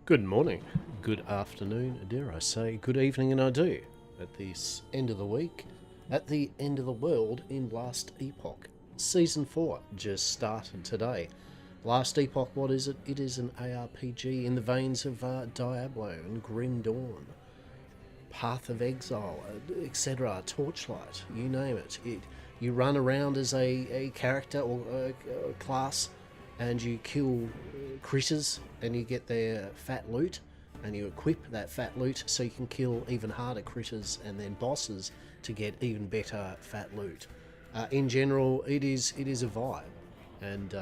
Good morning, good afternoon, dare I say, good evening, and I do. At this end of the week, at the end of the world in Last Epoch. Season 4 just started today. Last Epoch, what is it? It is an ARPG in the veins of Diablo and Grim Dawn, Path of Exile, etc., Torchlight, you name it. You run around as a character or a class and you kill critters and you get their fat loot and you equip that fat loot so you can kill even harder critters and then bosses to get even better fat loot. In general, it is a vibe, and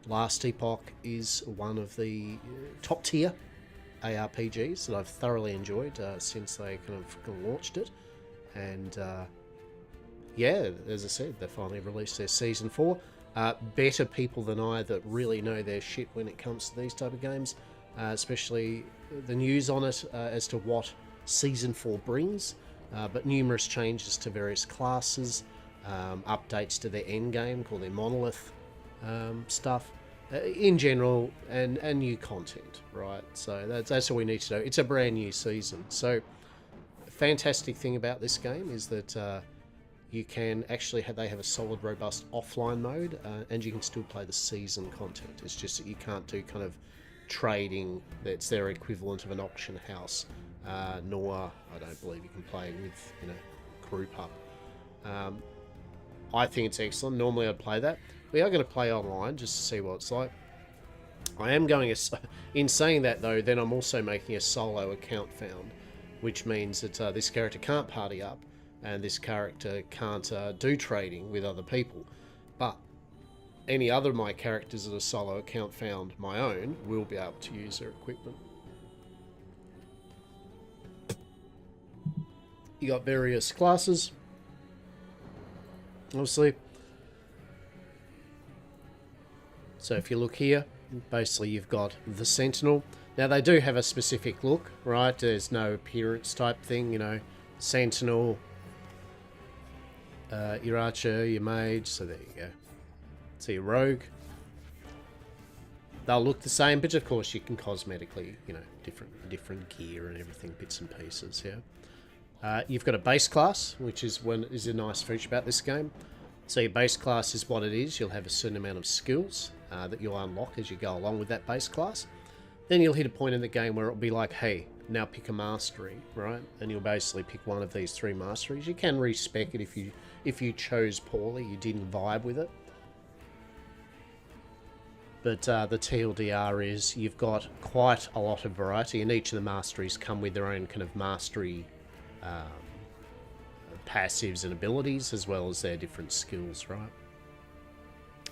Last Epoch is one of the top tier ARPGs that I've thoroughly enjoyed since they kind of launched it. And yeah, as I said, they finally released their Season 4. Better people than I that really know their shit when it comes to these type of games, especially the news on it as to what Season 4 brings, but numerous changes to various classes, updates to their endgame called their monolith stuff in general, and new content, right? So that's all we need to know. It's a brand new season. So fantastic thing about this game is that you can actually they have a solid, robust offline mode, and you can still play the season content. It's just that you can't do kind of trading that's their equivalent of an auction house, nor I don't believe you can play with group up. I think it's excellent. Normally I'd play that. We are going to play online just to see what it's like. I am going in saying that though, then I'm also making a solo account found, which means that this character can't party up. And this character can't do trading with other people. But any other of my characters that are solo account found my own will be able to use their equipment. You got various classes, obviously. So if you look here, basically you've got the Sentinel. Now they do have a specific look, right? There's no appearance type thing, Sentinel, your archer, your mage, so there you go. So your rogue. They'll look the same, but of course you can cosmetically, different gear and everything, bits and pieces, yeah. You've got a base class, which is a nice feature about this game. So your base class is what it is. You'll have a certain amount of skills that you'll unlock as you go along with that base class. Then you'll hit a point in the game where it'll be like, hey, now pick a mastery, right? And you'll basically pick one of these 3 masteries. You can respec it if you chose poorly, you didn't vibe with it. But the TLDR is you've got quite a lot of variety, and each of the masteries come with their own kind of mastery passives and abilities, as well as their different skills, right?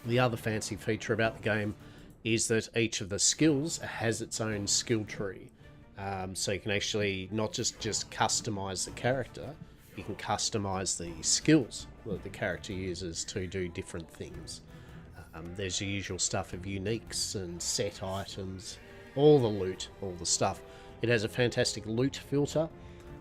The other fancy feature about the game is that each of the skills has its own skill tree. So you can actually not just customize the character, you can customize the skills that the character uses to do different things. There's the usual stuff of uniques and set items, all the loot, all the stuff. It has a fantastic loot filter,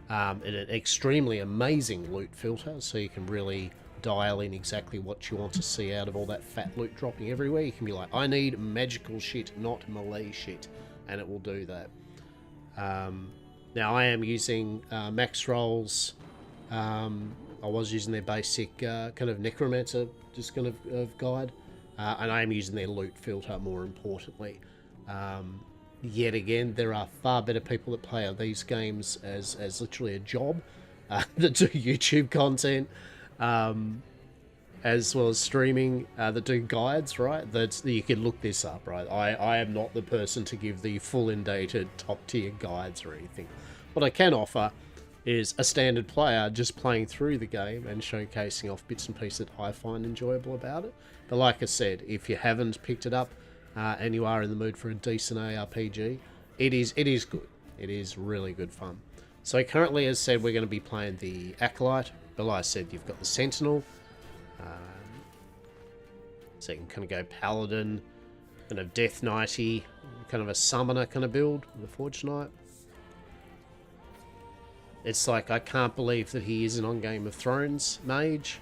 and an extremely amazing loot filter, so you can really dial in exactly what you want to see out of all that fat loot dropping everywhere. You can be like, I need magical shit, not melee shit, and it will do that. Now I am using max rolls. I was using their basic kind of necromancer just kind of guide, and I am using their loot filter more importantly. Yet again, there are far better people that play these games as literally a job, that do YouTube content, as well as streaming, that do guides, right? You can look this up, right? I am not the person to give the full in-dated top tier guides or anything. What I can offer is a standard player just playing through the game and showcasing off bits and pieces that I find enjoyable about it. But like I said, if you haven't picked it up and you are in the mood for a decent ARPG, it is good. It is really good fun. So currently, as said, we're going to be playing the Acolyte. But like I said, you've got the Sentinel. So you can kind of go Paladin, kind of Death Knighty, kind of a summoner kind of build, the Forge Knight. It's like, I can't believe that he isn't on Game of Thrones mage.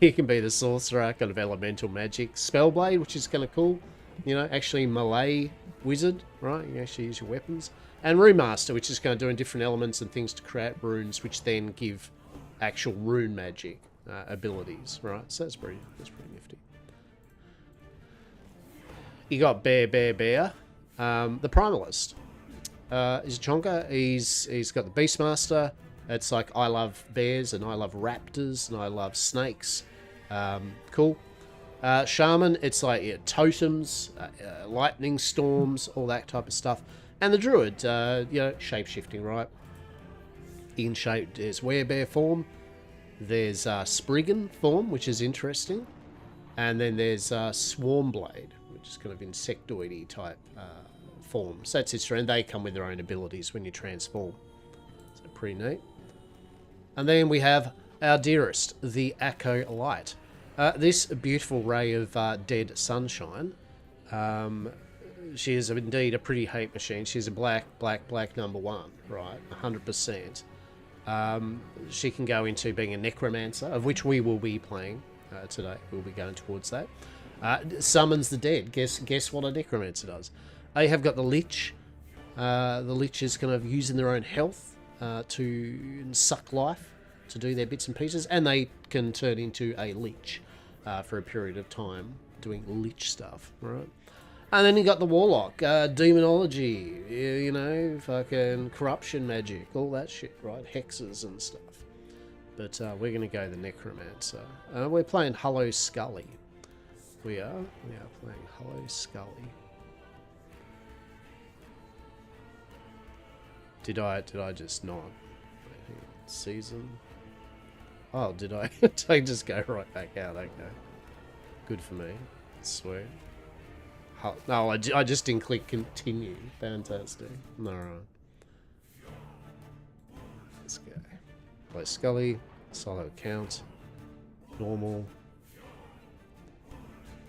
He can be the sorcerer, kind of elemental magic. Spellblade, which is kind of cool. Actually melee wizard, right? You actually use your weapons. And Rune Master, which is going to doing different elements and things to create runes, which then give actual rune magic abilities, right? So that's pretty nifty. You got Bear. The Primalist is Chonka. He's got the Beastmaster. It's like I love bears and I love raptors and I love snakes. Cool. Shaman, it's like totems, lightning storms, all that type of stuff. And the Druid, shape-shifting, right? In shape, there's Werebear form. There's Spriggan form, which is interesting. And then there's Swarmblade, which is kind of insectoidy type form. So that's it, and they come with their own abilities when you transform. So pretty neat. And then we have our dearest, the Acolyte. This beautiful ray of dead sunshine. She is indeed a pretty hate machine. She's a black number 1, right? 100%. She can go into being a necromancer, of which we will be playing today. We'll be going towards that. Summons the dead. Guess what a necromancer does? They have got the Lich. The Lich is kind of using their own health to suck life, to do their bits and pieces, and they can turn into a Lich for a period of time, doing Lich stuff, right? And then you got the Warlock, demonology, fucking corruption magic, all that shit, right? Hexes and stuff. But we're going to go the Necromancer. We're playing Hollow Scully. We are playing Hollow Scully. Did I just not? Season. Oh, did I? Did I just go right back out? Okay. Good for me. Sweet. No, I just didn't click continue. Fantastic. Alright. Let's go. Play Scully. Solo account. Normal.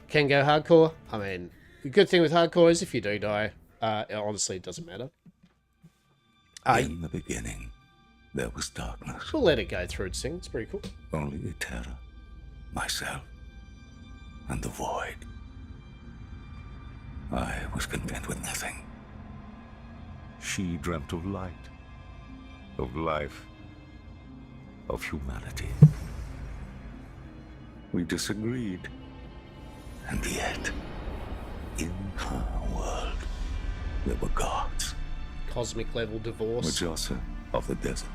Can go hardcore. I mean, the good thing with hardcore is if you do die, honestly, it doesn't matter. In the beginning, there was darkness. We'll let it go through its thing. It's pretty cool. Only the terror, myself, and the void. I was content with nothing. She dreamt of light, of life, of humanity. We disagreed. And yet, in her world, there were gods. Cosmic level divorce. Majasa of the desert.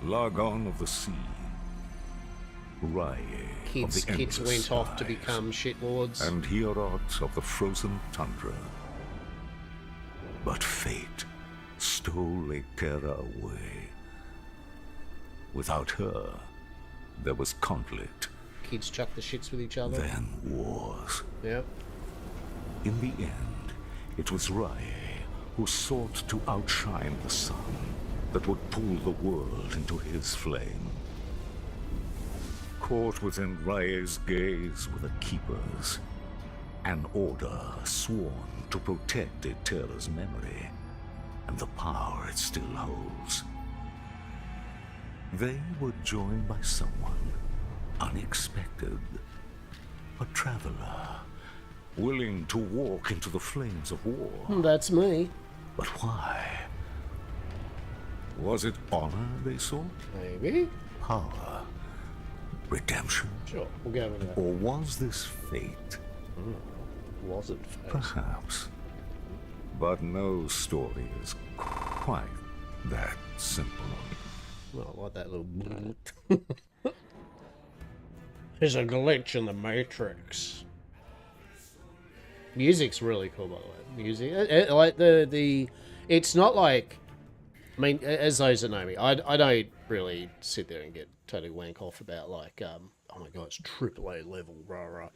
Largon of the sea. Rye Kids of the went endless off to skies, become shitlords. and Hierot of the frozen tundra. But fate stole Terra away. Without her, there was conflict. Kids chuck the shits with each other. Then wars. Yep. In the end, it was Rye who sought to outshine the sun that would pull the world into his flame. Caught within Rye's gaze were the Keepers, an order sworn to protect Eterra's memory and the power it still holds. They were joined by someone unexpected, a traveler, willing to walk into the flames of war. That's me. But why? Was it honor they sought? Maybe. Power? Redemption? Sure, we'll go with that. Or was this fate? Was it fate? Perhaps. But no story is quite that simple. Well, I like that little... There's a glitch in the Matrix. Music's really cool, by the way. Music, like the, it's not like, I mean, as those that know me, I don't really sit there and get totally wank off about like, oh my god, it's AAA level, rah.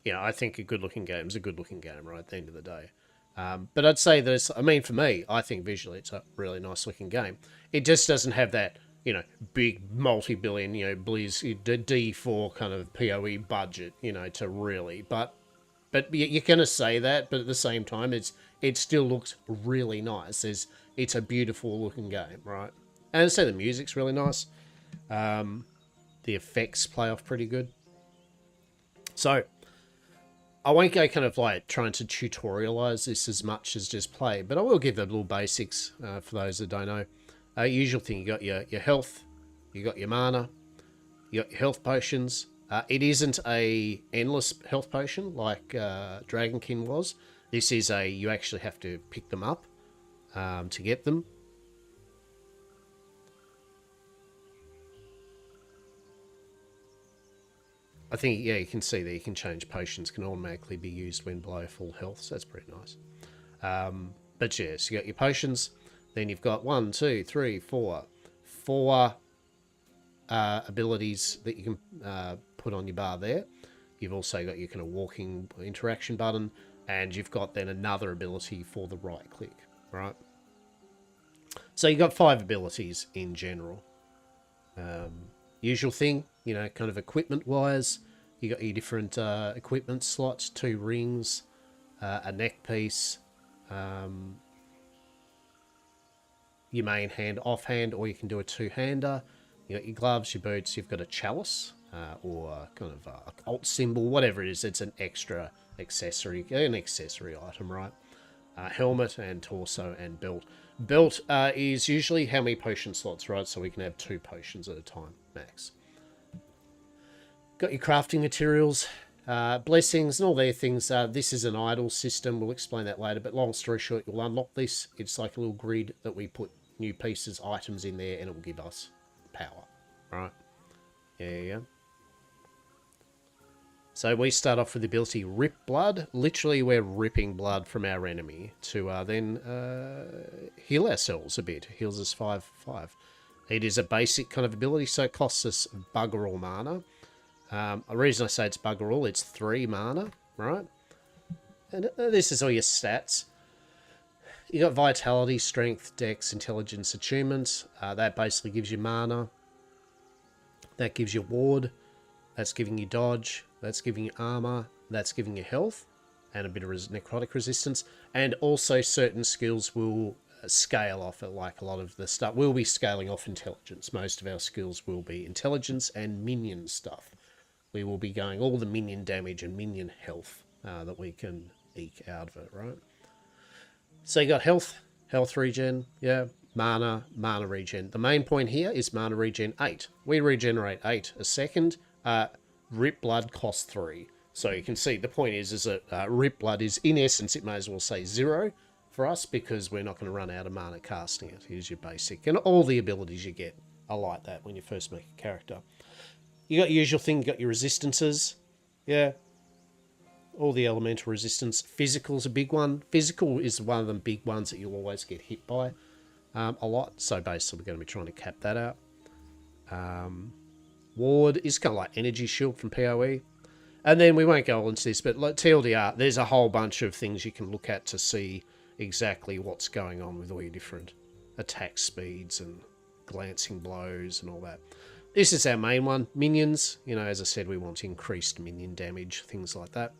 You know, I think a good-looking game is a good-looking game, right? At the end of the day. But I'd say that it's, I mean, for me, I think visually it's a really nice-looking game. It just doesn't have that, you know, big multi-billion, you know, Blizz D4 kind of PoE budget, you know, to really, but you're going to say that, but at the same time, it still looks really nice. It's a beautiful looking game, right? And I'd say the music's really nice. The effects play off pretty good. So, I won't go kind of like trying to tutorialize this as much as just play, but I will give the little basics for those that don't know. Usual thing, you got your health, you got your mana, you got your health potions. It isn't a endless health potion like Dragonkin was. This is you actually have to pick them up to get them. I think, yeah, you can see that you can change potions, can automatically be used when below full health, so that's pretty nice. But yeah, so you got your potions, then you've got 1, 2, 3, 4 abilities that you can put on your bar there. You've also got your kind of walking interaction button, and you've got then another ability for the right click, right? So you've got 5 abilities in general. Usual thing, you know, kind of equipment-wise, you got your different equipment slots, 2 rings, a neck piece, your main hand, offhand, or you can do a 2-hander. You got your gloves, your boots, you've got a chalice, or kind of a cult symbol, whatever it is. It's an extra accessory, an accessory item, right? Helmet and torso and belt. Belt is usually how many potion slots, right? So we can have 2 potions at a time, max. Got your crafting materials, blessings and all their things. This is an idle system. We'll explain that later. But long story short, you'll unlock this. It's like a little grid that we put new pieces, items in there, and it will give us power, right? Yeah. So we start off with the ability Rip Blood. Literally, we're ripping blood from our enemy to then heal ourselves a bit. Heals us 5/5. It is a basic kind of ability, so it costs us bugger all mana. The reason I say it's bugger all, it's 3 mana, right? And this is all your stats. You got Vitality, Strength, Dex, Intelligence, Attunements. That basically gives you mana. That gives you Ward. That's giving you Dodge. That's giving you Armor. That's giving you Health. And a bit of necrotic resistance. And also certain skills will scale off it, like a lot of the stuff. We'll be scaling off Intelligence. Most of our skills will be Intelligence and Minion stuff. We will be going all the minion damage and minion health that we can eke out of it, right? So you got health regen, yeah, mana regen. The main point here is mana regen 8. We regenerate 8 a second. Rip Blood costs 3. So you can see the point is that Rip Blood is, in essence, it may as well say 0 for us because we're not going to run out of mana casting it. Here's your basic. And all the abilities you get are like that when you first make a character. You got your usual thing, you got your resistances. Yeah. All the elemental resistance. Physical's a big one. Physical is one of the big ones that you'll always get hit by a lot. So basically we're going to be trying to cap that out. Ward is kind of like energy shield from PoE. And then we won't go into this, but like TLDR, there's a whole bunch of things you can look at to see exactly what's going on with all your different attack speeds and glancing blows and all that. This is our main one. Minions. You know, as I said, we want increased minion damage, things like that.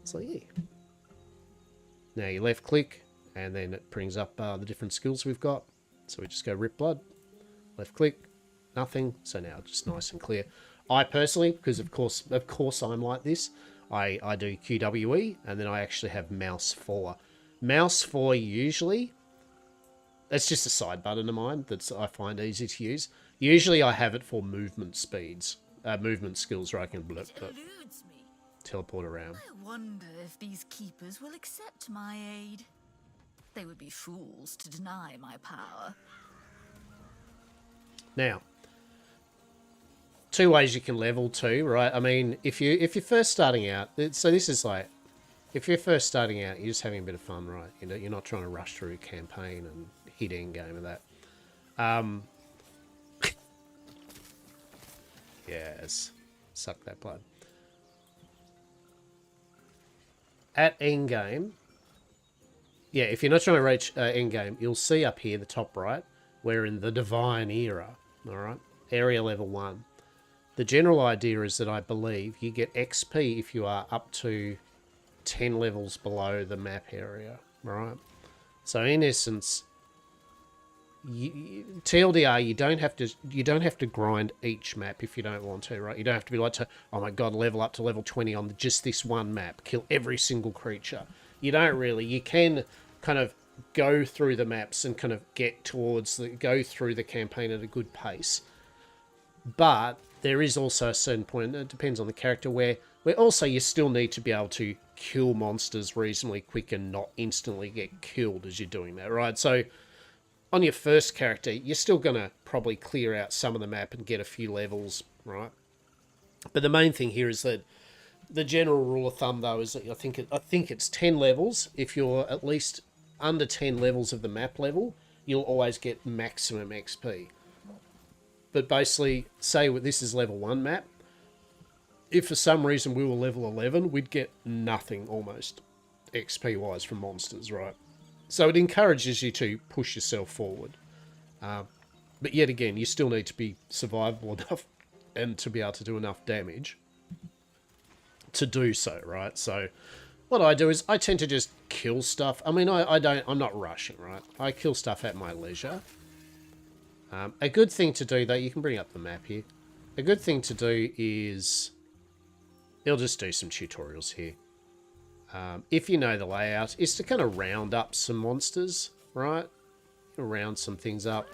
So yeah. Now you left click, and then it brings up the different skills we've got. So we just go Rip Blood, left click, nothing. So now just nice and clear. I personally, because of course I'm like this, I do QWE, and then I actually have mouse 4. Mouse 4 usually, that's just a side button of mine that I find easy to use. Usually I have it for movement speeds, movement skills where I can teleport around. I wonder if these keepers will accept my aid. They would be fools to deny my power. Now, 2 ways you can level too, right? I mean, if you're first starting out, so this is like, if you're first starting out, you're just having a bit of fun, right? You know, you're not trying to rush through a campaign and hit end game of that. Yes, suck that blood. At end game, yeah, if you're not trying to reach end game, you'll see up here, the top right, we're in the Divine Era, all right? Area level 1. The general idea is that I believe you get XP if you are up to 10 levels below the map area, right? So in essence, TLDR, you don't have to grind each map if you don't want to, right? You don't have to be like, oh my god, level up to level 20 on just this one map, kill every single creature. You don't really. You can kind of go through the maps and kind of go through the campaign at a good pace. But there is also a certain point, it depends on the character, where also you still need to be able to kill monsters reasonably quick and not instantly get killed as you're doing that, right? So on your first character, you're still going to probably clear out some of the map and get a few levels, right? But the main thing here is that the general rule of thumb, though, is that I think it's 10 levels. If you're at least under 10 levels of the map level, you'll always get maximum XP. But basically, say this is level 1 map. If for some reason we were level 11, we'd get nothing almost XP-wise from monsters, right? So it encourages you to push yourself forward. But yet again, you still need to be survivable enough and to be able to do enough damage to do so, right? So what I do is I tend to just kill stuff. I mean, I'm not rushing, right? I kill stuff at my leisure. A good thing to do, though, you can bring up the map here. A good thing to do is, I'll just do some tutorials here. If you know the layout, is to kind of round up some monsters, right? Round some things up.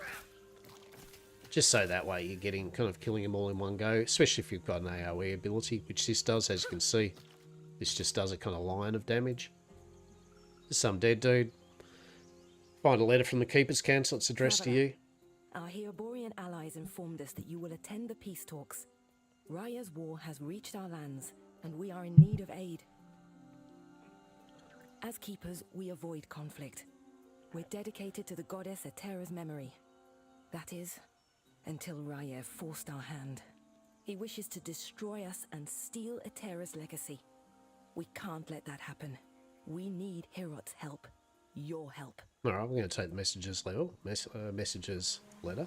Just so that way you're kind of killing them all in one go, especially if you've got an AoE ability, which this does, as you can see. This just does a kind of line of damage. There's some dead dude. Find a letter from the Keeper's Council. It's addressed to you. Our Heoborian allies informed us that you will attend the peace talks. Raya's war has reached our lands, and we are in need of aid. As keepers, we avoid conflict. We're dedicated to the goddess Atera's memory. That is, until Raya forced our hand. He wishes to destroy us and steal Atera's legacy. We can't let that happen. We need Herot's help. Your help. Alright, we're going to take the messages level. Messages letter.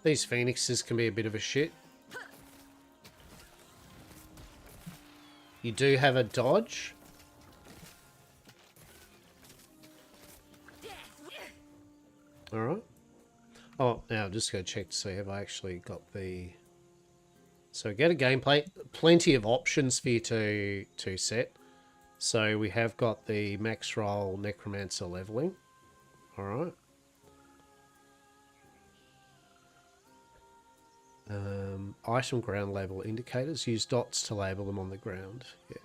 These phoenixes can be a bit of a shit. You do have a dodge. Alright. Oh, now I'm just going to check to see if I actually got the... So get a gameplay. Plenty of options for you to set. So we have got the max roll necromancer leveling. Alright. Item ground label indicators. Use dots to label them on the ground. Yeah.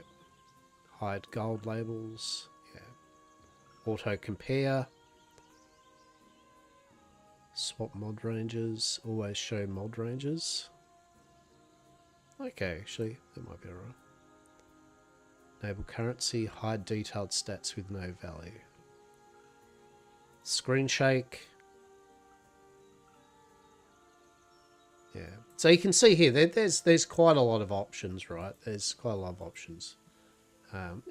Hide gold labels. Yeah. Auto compare. Swap mod ranges. Always show mod ranges. Okay, actually, that might be alright. Enable currency. Hide detailed stats with no value. Screen shake. Yeah. So you can see here, there's quite a lot of options, right? There's quite a lot of options.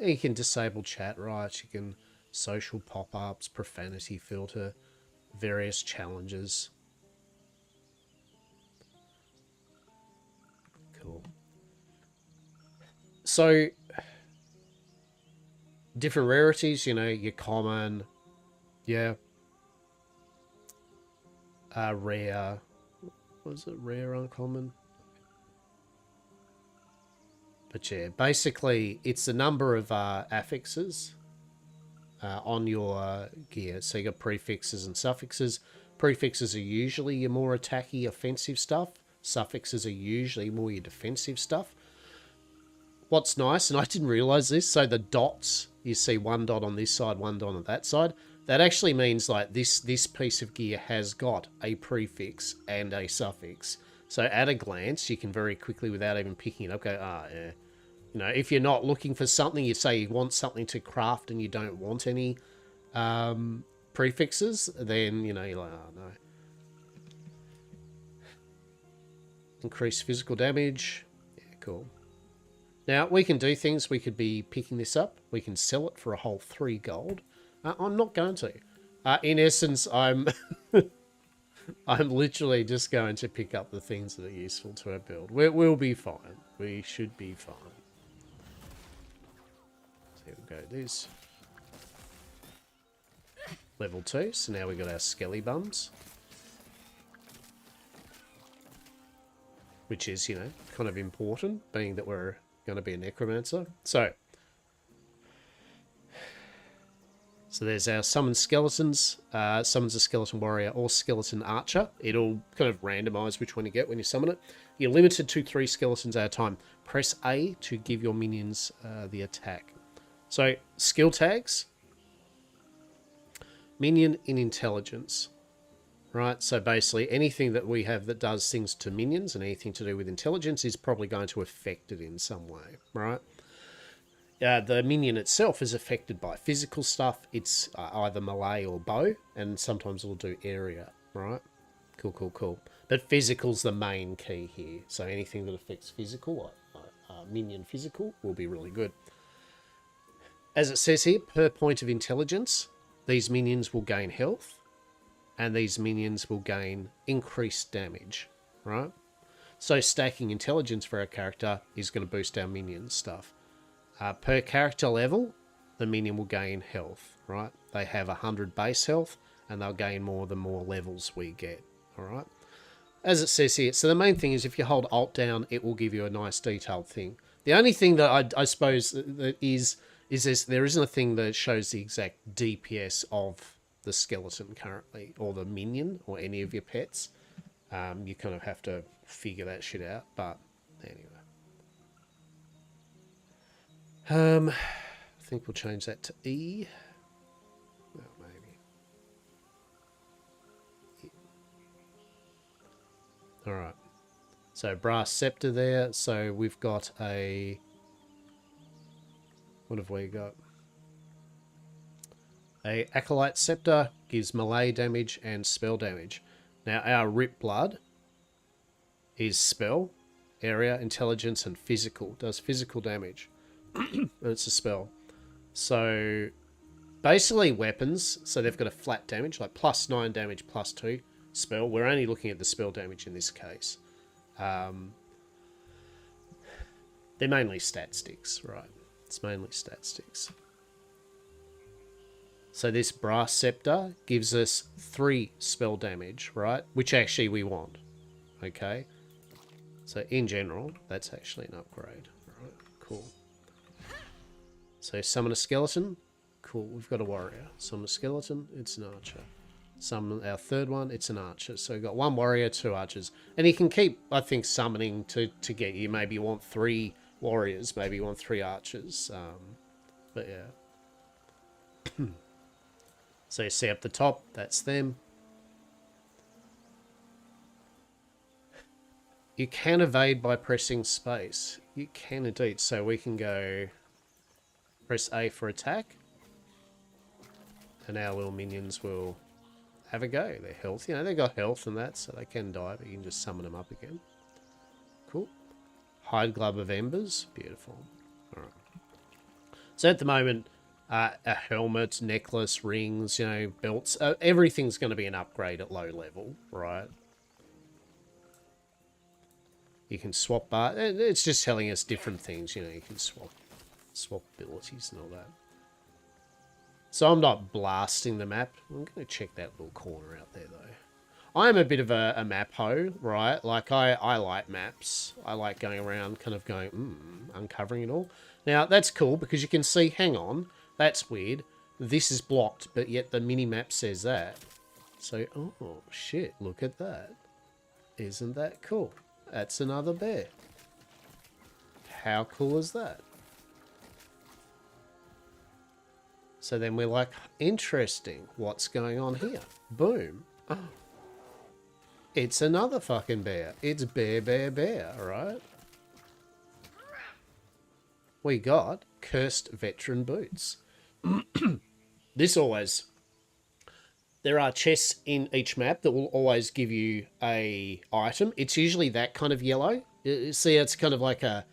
You can disable chat, right? You can social pop-ups, profanity filter, various challenges. Cool. So, different rarities, you know, your common, yeah, rare, was it rare, uncommon? But yeah, basically, it's the number of affixes on your gear. So you got prefixes and suffixes. Prefixes are usually your more attacky, offensive stuff. Suffixes are usually more your defensive stuff. What's nice, and I didn't realise this, so the dots, you see one dot on this side, one dot on that side, that actually means like this piece of gear has got a prefix and a suffix. So at a glance, you can very quickly, without even picking it up, go, yeah. You know, if you're not looking for something, you say you want something to craft and you don't want any prefixes, then, you know, you're like, oh, no. Increase physical damage. Yeah, cool. Now, we can do things. We could be picking this up. We can sell it for a whole 3 gold. I'm not going to. In essence, I'm I'm literally just going to pick up the things that are useful to our build. We'll be fine. We should be fine. So we'll go this. Level 2. So now we've got our skelly bums. Which is, you know, kind of important, being that we're going to be a necromancer. So there's our summon skeletons. Summons a skeleton warrior or skeleton archer. It'll kind of randomize which one you get when you summon it. You're limited to 3 skeletons at a time. Press A to give your minions the attack. So, skill tags. Minion in intelligence. Right, so basically anything that we have that does things to minions and anything to do with intelligence is probably going to affect it in some way, right? The minion itself is affected by physical stuff. It's either melee or bow, and sometimes it'll do area, right? Cool, cool, cool. But physical's the main key here. So anything that affects physical, minion physical, will be really good. As it says here, per point of intelligence, these minions will gain health. And these minions will gain increased damage, right? So stacking intelligence for our character is going to boost our minion stuff. Per character level, the minion will gain health, right? They have 100 base health, and they'll gain more the more levels we get, all right? As it says here, so the main thing is if you hold Alt down, it will give you a nice detailed thing. The only thing that I suppose that is there isn't a thing that shows the exact DPS of the skeleton currently, or the minion, or any of your pets. You kind of have to figure that shit out, but anyway. I think we'll change that to E. Well, maybe. Yeah. Alright. So, brass scepter there. So, we've got a... What have we got? A Acolyte Scepter gives melee damage and spell damage. Now, our Rip Blood is spell, area, intelligence, and physical. Does physical damage. And it's a spell. So, basically weapons. So, they've got a flat damage, like +9 damage, +2 spell. We're only looking at the spell damage in this case. They're mainly stat sticks, right? It's mainly stat sticks. So this brass scepter gives us 3 spell damage, right? Which actually we want. Okay. So in general, that's actually an upgrade. Right, cool. So summon a skeleton. Cool, we've got a warrior. Summon a skeleton, it's an archer. Summon our third one, it's an archer. So we've got 1 warrior, 2 archers. And you can keep, I think, summoning to get you. Maybe you want 3 warriors, maybe you want 3 archers. But yeah. So you see up the top, that's them. You can evade by pressing space. You can indeed. So we can go press A for attack. And our little minions will have a go. They're healthy. You know, they've got health and that, so they can die, but you can just summon them up again. Cool. Hide Glove of Embers. Beautiful. Alright. So at the moment... a helmet, necklace, rings, you know, belts. Everything's going to be an upgrade at low level, right? You can swap bar. It's just telling us different things, you know. You can swap abilities and all that. So I'm not blasting the map. I'm going to check that little corner out there, though. I'm a bit of a map ho, right? Like, I like maps. I like going around, kind of going, uncovering it all. Now, that's cool, because you can see, hang on, that's weird. This is blocked, but yet the mini-map says that. So, oh, shit, look at that. Isn't that cool? That's another bear. How cool is that? So then we're like, interesting, what's going on here? Boom. Oh. It's another fucking bear. It's bear, bear, bear, right? We got Cursed Veteran Boots. This always... There are chests in each map that will always give you a item. It's usually that kind of yellow. You see, it's kind of like a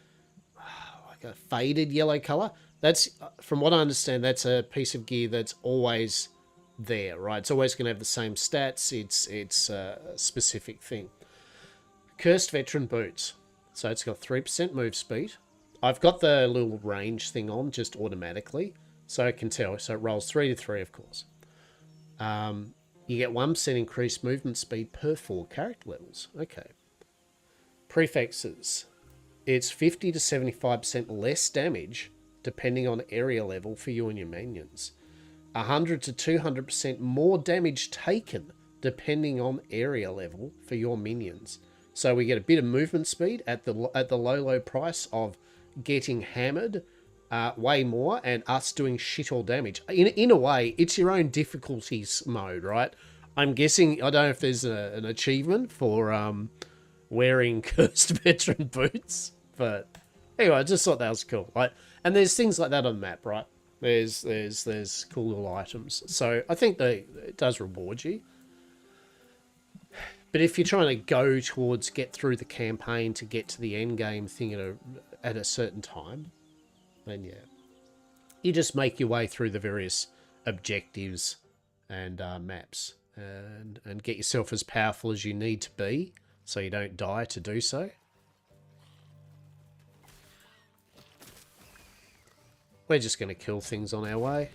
faded yellow colour. That's, from what I understand, that's a piece of gear that's always there, right? It's always going to have the same stats. It's a specific thing. Cursed Veteran Boots. So it's got 3% move speed. I've got the little range thing on just automatically, so I can tell. So it rolls 3 to 3, of course. You get 1% increased movement speed per 4 character levels. Okay. Prefixes. It's 50 to 75% less damage depending on area level for you and your minions. 100 to 200% more damage taken depending on area level for your minions. So we get a bit of movement speed at the low price of getting hammered way more and us doing shit all damage. In a way, it's your own difficulties mode, right? I'm guessing, I don't know if there's an achievement for wearing cursed veteran boots, but anyway, I just thought that was cool. Like, and there's things like that on the map, right? There's cool little items. So I think it does reward you. But if you're trying to go towards get through the campaign to get to the end game thing at a certain time, then yeah, you just make your way through the various objectives and maps and get yourself as powerful as you need to be so you don't die to do so. We're just going to kill things on our way.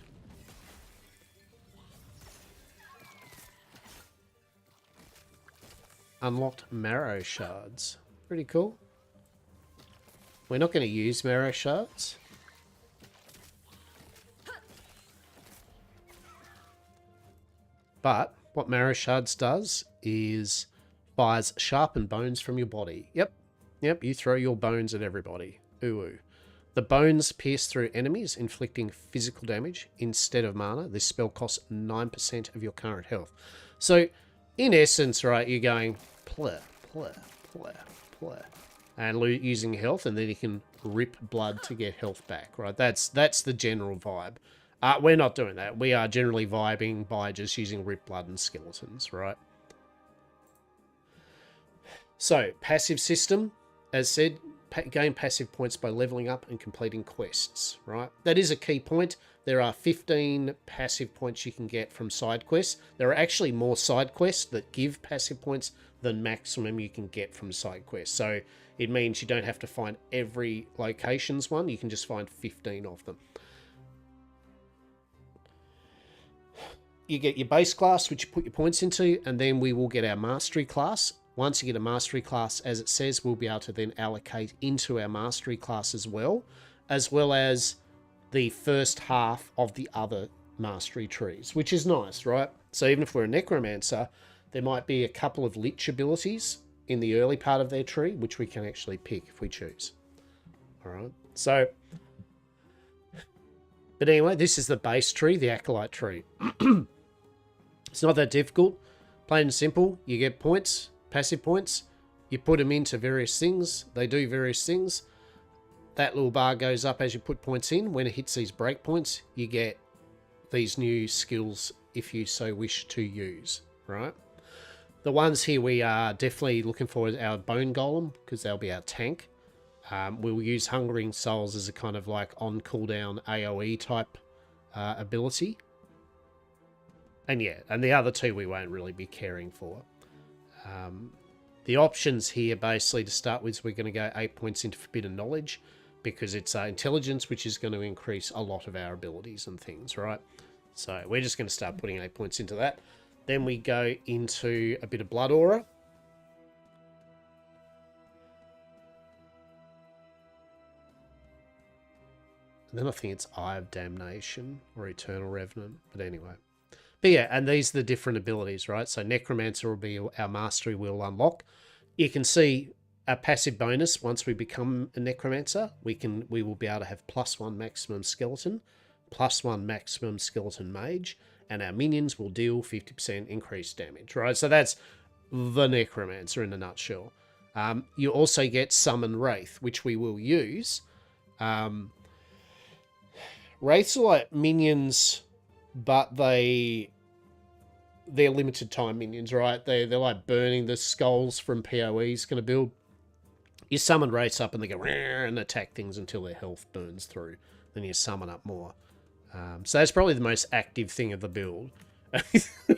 Unlocked marrow shards. Pretty cool. We're not going to use marrow shards. But what marrow shards does is fires sharpened bones from your body. Yep, you throw your bones at everybody. Ooh. The bones pierce through enemies, inflicting physical damage instead of mana. This spell costs 9% of your current health. So, in essence, right, you're going pleh, pleh, pleh, pleh, and using health, and then you can rip blood to get health back, right? That's the general vibe. We're not doing that. We are generally vibing by just using rip blood and skeletons, right? So, passive system, as said, gain passive points by leveling up and completing quests, right? That is a key point. There are 15 passive points you can get from side quests. There are actually more side quests that give passive points than maximum you can get from side quests. So it means you don't have to find every location's one. You can just find 15 of them. You get your base class, which you put your points into, and then we will get our mastery class. Once you get a mastery class, as it says, we'll be able to then allocate into our mastery class as well as the first half of the other mastery trees, which is nice, right? So even if we're a necromancer, there might be a couple of lich abilities in the early part of their tree, which we can actually pick if we choose. All right. So, but anyway, this is the base tree, the acolyte tree. It's not that difficult. Plain and simple. You get points. Passive points, you put them into various things, they do various things. That little bar goes up as you put points in. When it hits these breakpoints, you get these new skills if you so wish to use, right? The ones here we are definitely looking for is our bone golem, because they'll be our tank. We'll use Hungering Souls as a kind of like on cooldown AoE type ability. And yeah, and the other two we won't really be caring for. The options here basically to start with, we're going to go 8 points into Forbidden Knowledge because it's intelligence, which is going to increase a lot of our abilities and things, right? So we're just going to start putting 8 points into that. Then we go into a bit of Blood Aura. And then I think it's Eye of Damnation or Eternal Revenant, but anyway. But yeah, and these are the different abilities, right? So Necromancer will be our mastery we'll unlock. You can see a passive bonus once we become a Necromancer. We will be able to have +1 maximum skeleton, +1 maximum skeleton mage, and our minions will deal 50% increased damage, right? So that's the Necromancer in a nutshell. You also get Summon Wraith, which we will use. Wraiths are like minions, but they're limited time minions, right? They're like burning the skulls from PoE's going to build. You summon Wraiths up and they go and attack things until their health burns through. Then you summon up more. So that's probably the most active thing of the build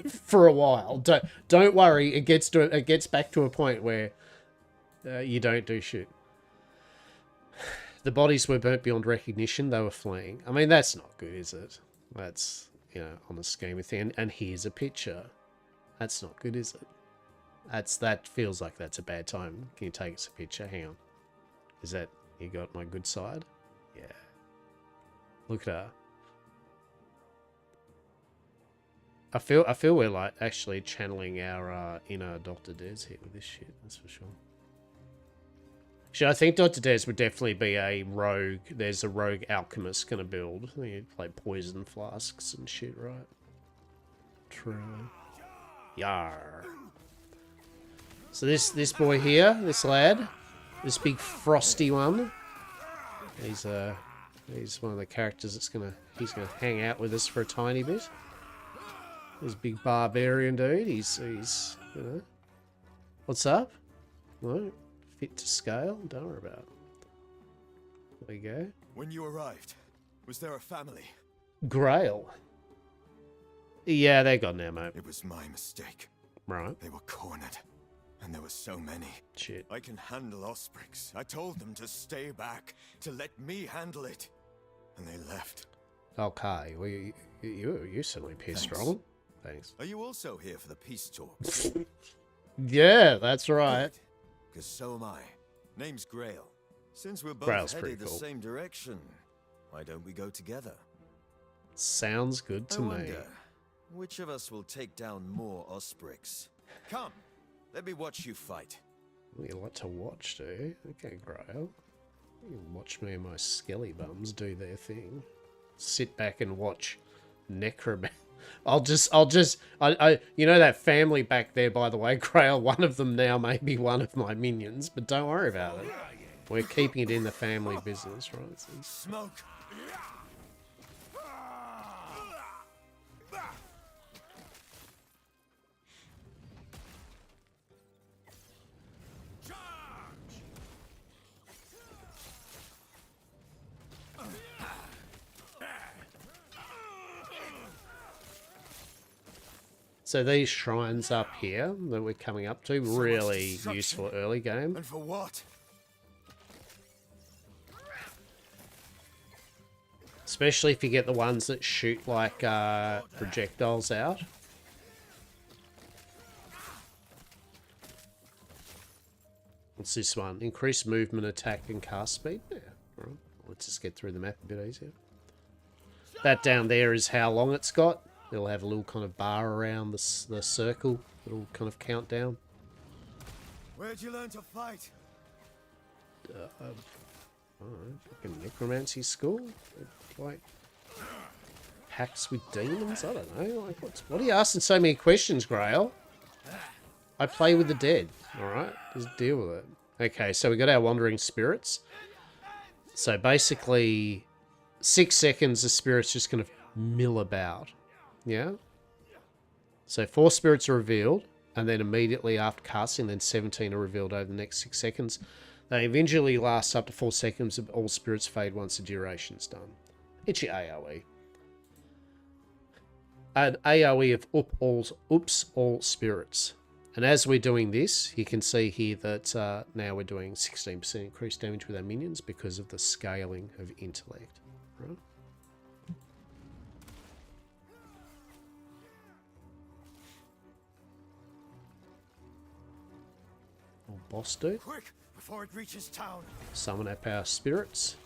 for a while. Don't worry, it gets back to a point where you don't do shit. The bodies were burnt beyond recognition. They were fleeing. I mean, that's not good, is it? you know, on the scheme of thing. And here's a picture. That's not good, is it? That feels like that's a bad time. Can you take us a picture? Hang on. Is that you got my good side? Yeah. Look at her. I feel we're like actually channeling our inner Dr. Des here with this shit, that's for sure. Actually, I think Dr. Des would definitely be a rogue. There's a rogue alchemist gonna build. He'd play poison flasks and shit, right? True. Yar. So this boy here, this lad, this big frosty one, he's one of the characters that's he's gonna hang out with us for a tiny bit. This big barbarian dude, he's you know. What's up? Well, fit to scale? Don't worry about it. There we go. When you arrived, was there a family? Grail. Yeah, they got now, mate. It was my mistake. Right. They were cornered, and there were so many. Shit. I can handle Osprix. I told them to stay back, to let me handle it, and they left. Okay, well, you certainly appear strong. Thanks. Are you also here for the peace talks? Yeah, that's right. Because so am I. Name's Grail. Since we're both Grail's headed pretty the cool. same direction, why don't we go together? Sounds good to I me. wonder, which of us will take down more Osprix? Come, let me watch you fight. You like to watch, do you? Okay, Grail. You can watch me and my skelly bums do their thing. Sit back and watch Necro. I you know that family back there, by the way, Grail, one of them now may be one of my minions, but don't worry about it. We're keeping it in the family business, right? So, Smoke. so these shrines up here that we're coming up to, really useful early game. And for what? Especially if you get the ones that shoot like projectiles out. What's this one? Increase movement, attack, and cast speed. Yeah, all right. Let's just get through the map a bit easier. That down there is how long it's got. It'll have a little kind of bar around the circle. It'll kind of count down. Where'd you learn to fight? Alright, fucking necromancy school? Like, pacts with demons? I don't know. Like, what are you asking so many questions, Grail? I play with the dead, alright? Just deal with it. Okay, so we got our wandering spirits. So basically, 6 seconds, the spirit's just going to mill about. Yeah? So 4 spirits are revealed, and then immediately after casting, then 17 are revealed over the next 6 seconds. They eventually last up to 4 seconds, but all spirits fade once the duration's done. It's your AoE. An AoE of oops all spirits. And as we're doing this, you can see here that now we're doing 16% increased damage with our minions because of the scaling of intellect. Right? Old boss dude. Quick, before it reaches town. Summon our power spirits.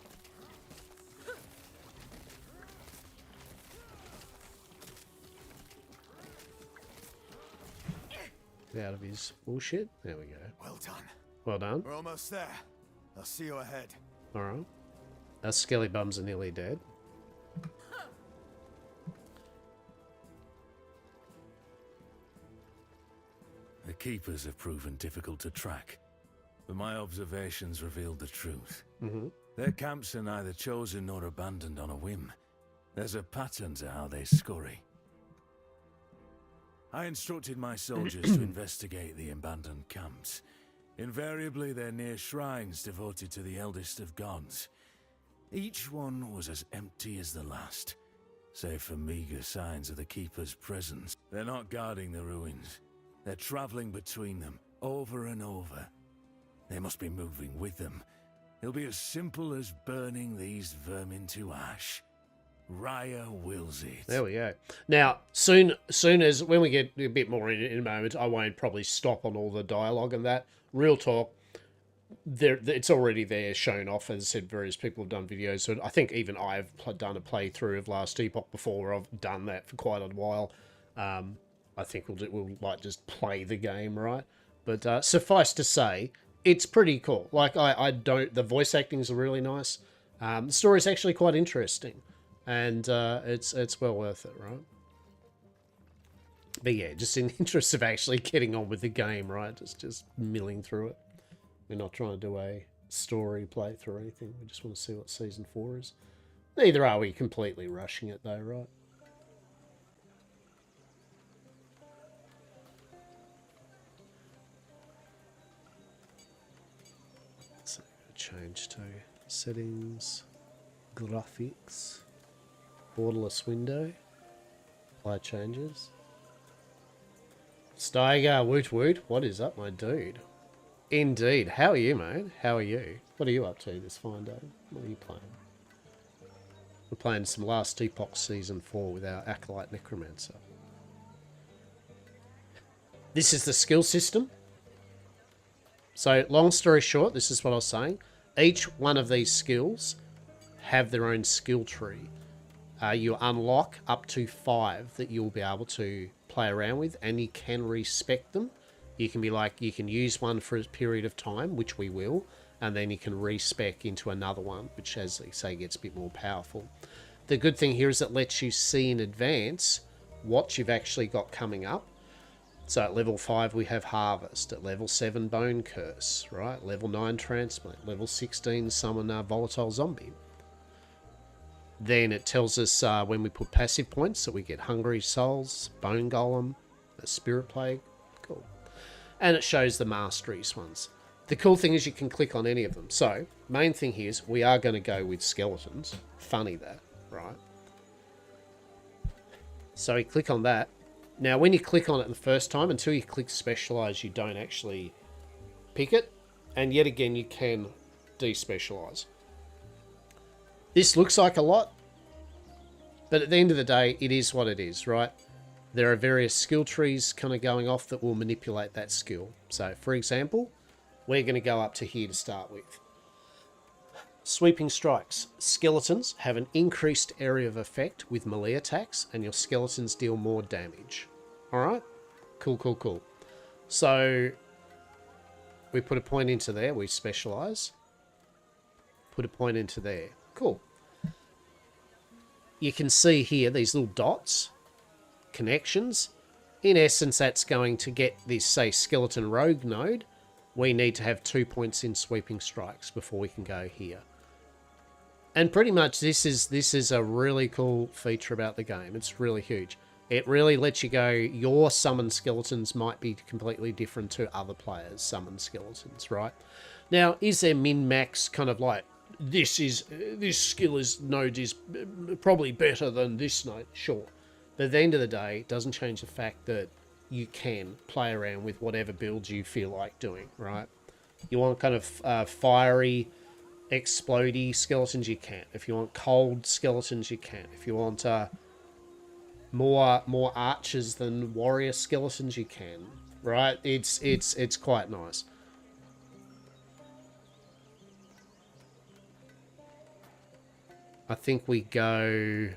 Get out of his bullshit. There we go. Well done. Well done. We're almost there. I'll see you ahead. Alright. Our skelly bums are nearly dead. The keepers have proven difficult to track, but my observations revealed the truth. Their camps are neither chosen nor abandoned on a whim. There's a pattern to how they scurry. I instructed my soldiers to investigate the abandoned camps. Invariably, they're near shrines devoted to the eldest of gods. Each one was as empty as the last, save for meager signs of the keeper's presence. They're not guarding the ruins. They're traveling between them, over and over. They must be moving with them. It'll be as simple as burning these vermin to ash. Raya wills it. There we go. Now, soon as when we get a bit more in a moment, I won't probably stop on all the dialogue and that. Real talk, it's already there, shown off. As I said, various people have done videos. So I think even I've done a playthrough of Last Epoch before, where I've done that for quite a while. I think we'll like just play the game, right? But suffice to say, it's pretty cool. Like the voice acting's really nice. The story's actually quite interesting, and it's well worth it, right? But yeah, just in the interest of actually getting on with the game, right? Just milling through it. We're not trying to do a story playthrough or anything. We just want to see what Season 4 is. Neither are we completely rushing it though, right? So change to settings, graphics, borderless window, apply changes. Steiger, woot woot, what is up, my dude? Indeed. How are you, mate? How are you? What are you up to this fine day? What are you playing? We're playing some Last Epoch Season 4 with our Acolyte Necromancer. This is the skill system. So, long story short, this is what I was saying. Each one of these skills have their own skill tree. You unlock up to 5 that you'll be able to play around with, and you can respec them. You can be like, you can use one for a period of time, which we will, and then you can respec into another one, which, as they say, gets a bit more powerful. The good thing here is it lets you see in advance what you've actually got coming up. So at level 5 we have Harvest, at level 7 Bone Curse, right? Level 9 Transplant, level 16 Summon Volatile Zombie. Then it tells us when we put passive points that we get Hungry Souls, Bone Golem, a Spirit Plague. Cool. And it shows the Masteries ones. The cool thing is you can click on any of them. So, main thing here is we are going to go with skeletons. Funny that, right? So you click on that. Now, when you click on it the first time, until you click Specialise, you don't actually pick it. And yet again, you can despecialise. This looks like a lot, but at the end of the day, it is what it is, right? There are various skill trees kind of going off that will manipulate that skill. So, for example, we're going to go up to here to start with. Sweeping Strikes. Skeletons have an increased area of effect with melee attacks, and your skeletons deal more damage. Alright? Cool, cool, cool. So, we put a point into there, we specialise. Put a point into there. Cool. You can see here these little dots, connections. In essence, that's going to get this, say, Skeleton Rogue node. We need to have 2 points in Sweeping Strikes before we can go here. And pretty much this is a really cool feature about the game. It's really huge. It really lets you go, your summoned skeletons might be completely different to other players' summoned skeletons, right? Now, is there min-max kind of like, this skill node is probably better than this node? Sure. But at the end of the day, it doesn't change the fact that you can play around with whatever builds you feel like doing, right? You want kind of fiery, explodey skeletons, you can. If you want cold skeletons, you can. If you want more archers than warrior skeletons, you can. Right? It's quite nice. I think we go...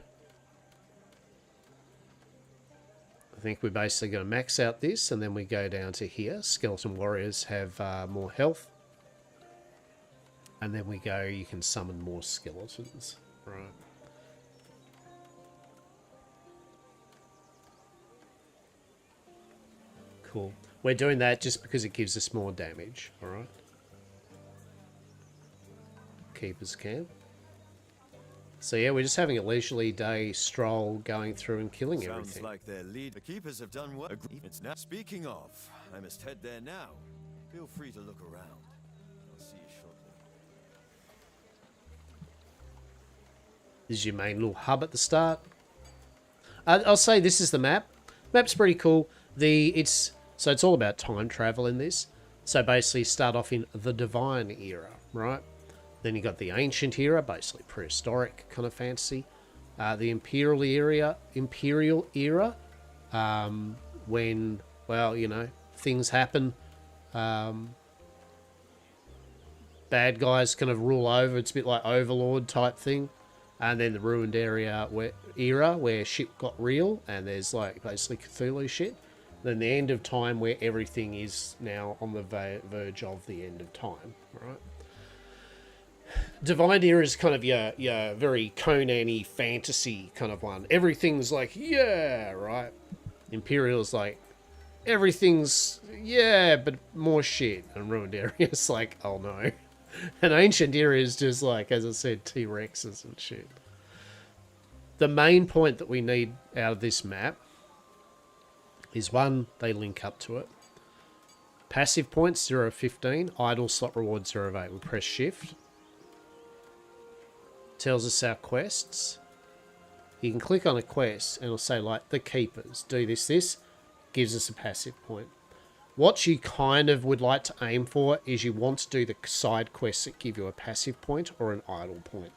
I think we're basically going to max out this, and then we go down to here. Skeleton warriors have more health. And then we go, you can summon more skeletons. Right. Cool. We're doing that just because it gives us more damage. Alright. Keeper's Camp. So yeah, we're just having a leisurely day stroll, going through and killing everything. Sounds like their lead. The keepers have done what? It's now. Speaking of, I must head there now. Feel free to look around. I'll see you shortly. This is your main little hub at the start. I'll say this is the map. Map's pretty cool. So it's all about time travel in this. So basically, start off in the Divine Era, right? Then you got the Ancient Era, basically prehistoric kind of fantasy. the Imperial era, when, well, you know, things happen. Bad guys kind of rule over. It's a bit like Overlord type thing. And then the Ruined era where shit got real, and there's like basically Cthulhu shit. Then the end of time where everything is now on the verge of the end of time, right? Divine Era is kind of your very Conan-y fantasy kind of one. Everything's like, yeah, right? Imperial is like, everything's, yeah, but more shit. And Ruined Era is like, oh no. And Ancient Era is just like, as I said, T-Rexes and shit. The main point that we need out of this map is, one, they link up to it. Passive points 0 of 15. Idle slot reward 0 of 8. We press shift. Tells us our quests. You can click on a quest and it'll say like the Keepers. Do this. Gives us a passive point. What you kind of would like to aim for is you want to do the side quests that give you a passive point or an idle point.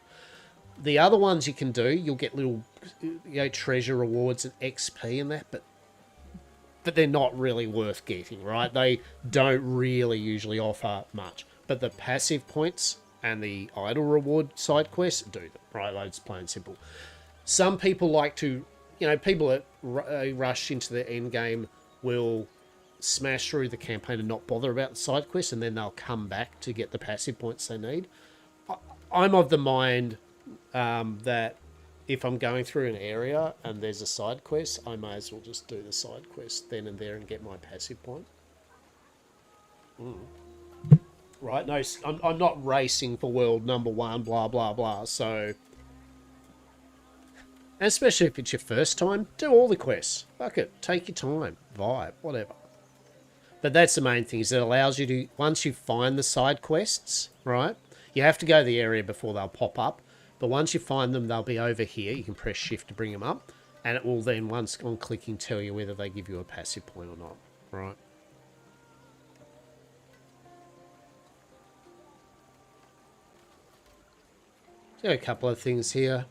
The other ones you can do, you'll get little, you know, treasure rewards and XP and that, but they're not really worth getting, right? They don't really usually offer much. But the passive points and the idle reward side quests do them, right? That's plain and simple. Some people like to, you know, people that rush into the end game will smash through the campaign and not bother about the side quests, and then they'll come back to get the passive points they need. I'm of the mind that if I'm going through an area and there's a side quest, I may as well just do the side quest then and there and get my passive point. Right? No, I'm not racing for world number 1, blah, blah, blah. So, and especially if it's your first time, do all the quests. Fuck it. Take your time. Vibe. Whatever. But that's the main thing, is it allows you to, once you find the side quests, right? You have to go to the area before they'll pop up. But once you find them, they'll be over here. You can press shift to bring them up. And it will then, once on clicking, tell you whether they give you a passive point or not, right? So a couple of things here.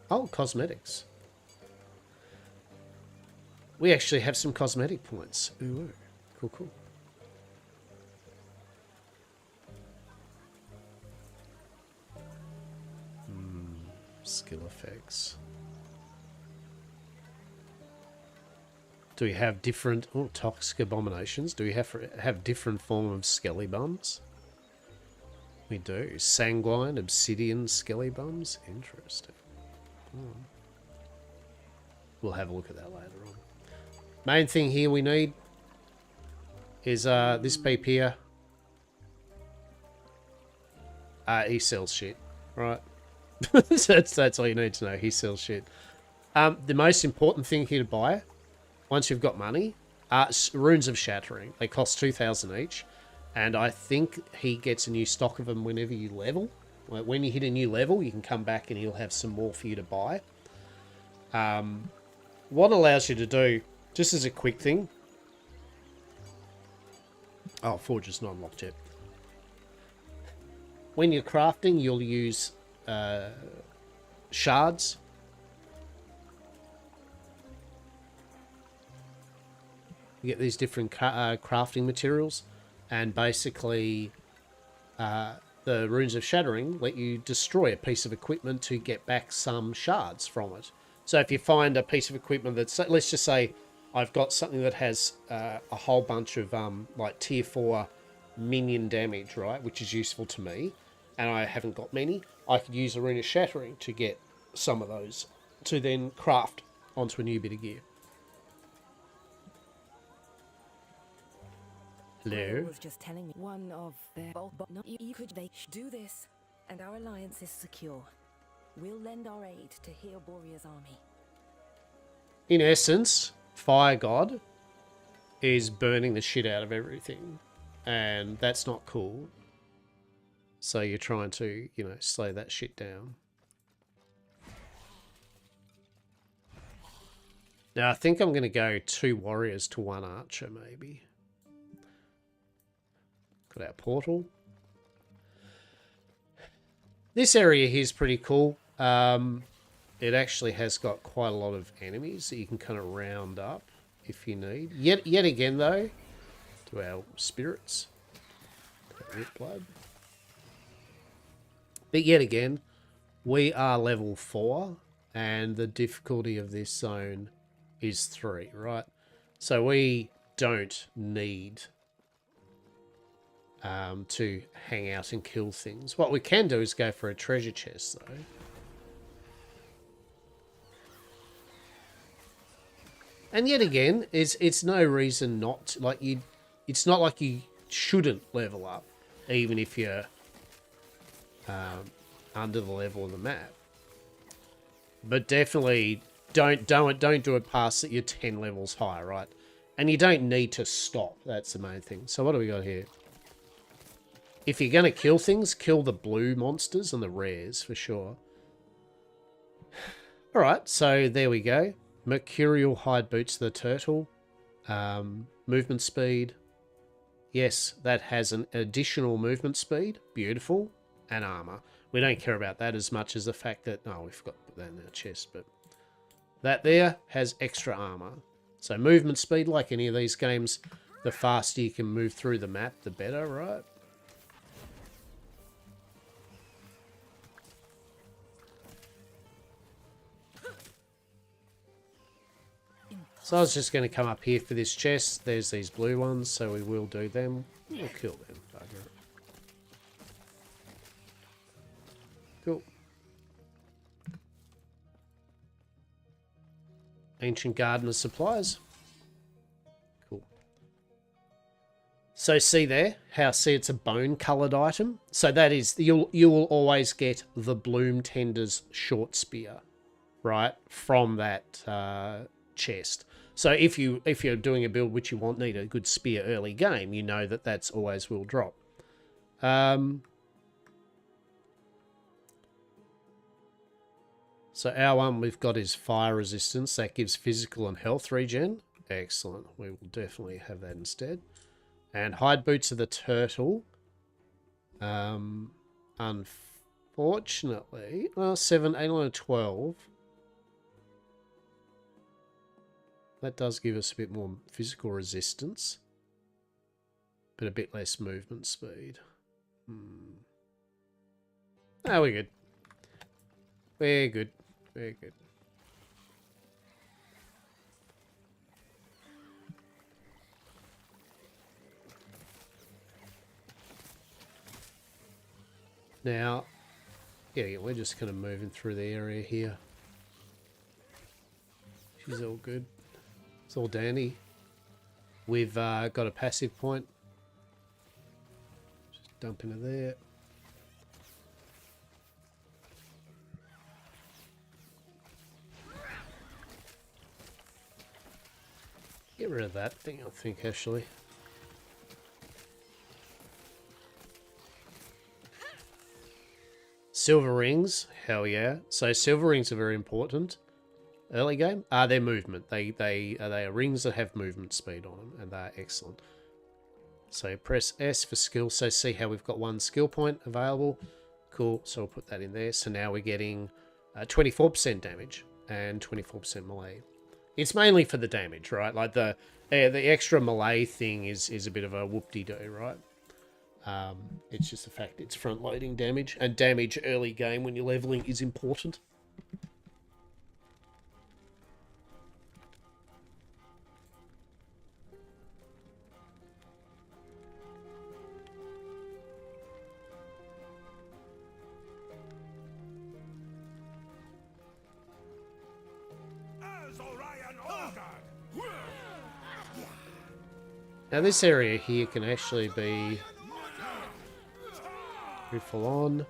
Oh, cosmetics. We actually have some cosmetic points. Ooh, cool, cool. Skill effects. Do we have different... Oh, toxic abominations. Do we have different form of skelly bums? We do. Sanguine, obsidian, skelly bums. Interesting. We'll have a look at that later on. Main thing here we need is this beep here. He sells shit, right? that's all you need to know. He sells shit. The most important thing here to buy, once you've got money, runes of shattering. They cost 2,000 each, and I think he gets a new stock of them whenever you level. Like when you hit a new level, you can come back and he'll have some more for you to buy. What allows you to do, just as a quick thing. Oh, Forge is not unlocked yet. When you're crafting, you'll use shards. You get these different crafting materials, and basically the runes of shattering let you destroy a piece of equipment to get back some shards from it. So if you find a piece of equipment that's, let's just say I've got something that has a whole bunch of like tier 4 minion damage, right, which is useful to me, and I haven't got many, I could use a rune of shattering to get some of those to then craft onto a new bit of gear. Hello? Was just telling me one of their but not you could they do this, and our alliance is secure. We'll lend our aid to heal Borea's army. In essence, Fire God is burning the shit out of everything, and that's not cool. So you're trying to, you know, slow that shit down. Now I think I'm going to go 2 warriors to 1 archer, maybe. Got our portal. This area here is pretty cool. it actually has got quite a lot of enemies that you can kind of round up if you need. Yet again, though, to our spirits. Rip blood. But yet again, we are level 4, and the difficulty of this zone is 3, right? So we don't need to hang out and kill things. What we can do is go for a treasure chest, though. And yet again, it's no reason not to, like you. It's not like you shouldn't level up, even if you're under the level of the map. But definitely don't do it past that you're 10 levels high, right? And you don't need to stop. That's the main thing. So what do we got here? If you're going to kill things, kill the blue monsters and the rares for sure. All right, so there we go. Mercurial hide boots of the turtle. Movement speed. Yes, that has an additional movement speed. Beautiful. And armor. We don't care about that as much as the fact that... Oh, we forgot to put that in our chest, but... That there has extra armor. So movement speed, like any of these games, the faster you can move through the map, the better, right? So I was just going to come up here for this chest. There's these blue ones, so we will do them. We'll kill them. Bugger it. Cool. Ancient Gardener's Supplies. Cool. So see there, see it's a bone-coloured item. So that is, you will always get the Bloom Tender's short spear, right, from that chest. So if you're doing a build which you need a good spear early game, you know that that's always will drop. So our one we've got is fire resistance. That gives physical and health regen. Excellent. We will definitely have that instead. And hide boots of the turtle. Unfortunately, well, 7, 8, 9, 12. That does give us a bit more physical resistance, but a bit less movement speed. Oh, we're good. We're good. We're good. Now, yeah, we're just kind of moving through the area here. She's all good. It's all dandy. We've got a passive point. Just dump into there. Get rid of that thing, I think, actually. Silver rings, hell yeah. So silver rings are very important. Early game? They're movement. They are rings that have movement speed on them, and they're excellent. So press S for skill. So see how we've got one skill point available. Cool. So we'll put that in there. So now we're getting 24% damage and 24% melee. It's mainly for the damage, right? Like the extra melee thing is a bit of a whoop-de-doo, right? It's just the fact it's front-loading damage, and damage early game when you're leveling is important. Now this area here can actually be pretty full on.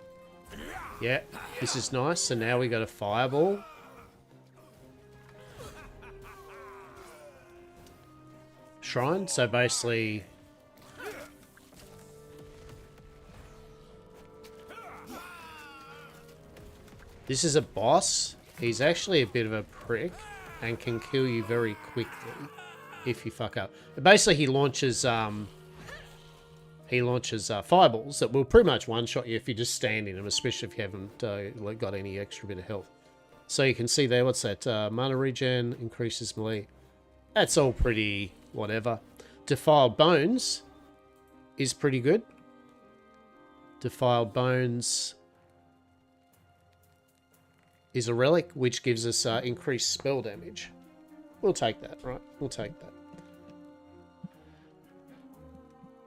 Yeah, this is nice. So now we got a fireball. Shrine. So basically, this is a boss. He's actually a bit of a prick and can kill you very quickly if you fuck up. Basically, he launches fireballs that will pretty much one-shot you if you just stand in them, especially if you haven't got any extra bit of health. So you can see there, what's that? Mana regen, increases melee. That's all pretty whatever. Defiled Bones is pretty good. Defiled Bones is a relic, which gives us increased spell damage. We'll take that, right? We'll take that.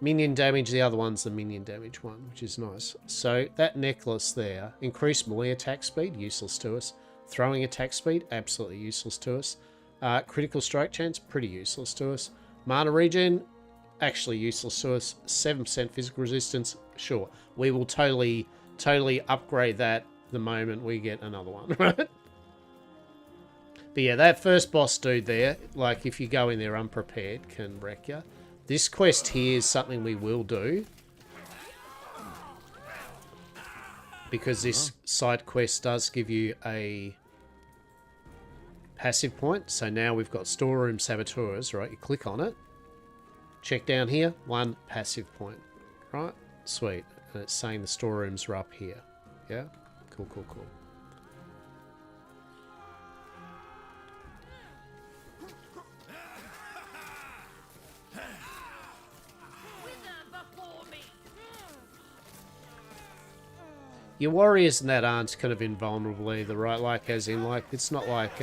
Minion damage, the other one's the minion damage one, which is nice. So that necklace there, increased melee attack speed, useless to us. Throwing attack speed, absolutely useless to us. Critical strike chance, pretty useless to us. Mana regen, actually useless to us. 7% physical resistance, sure. We will totally upgrade that the moment we get another one, right? But yeah, that first boss dude there, like if you go in there unprepared, can wreck you. This quest here is something we will do. Because this side quest does give you a passive point. So now we've got Storeroom Saboteurs, right? You click on it. Check down here. 1 passive point. Right? Sweet. And it's saying the storerooms are up here. Yeah? Cool, cool, cool. Your warriors and that aren't kind of invulnerable either, right? Like, as in, like, it's not like,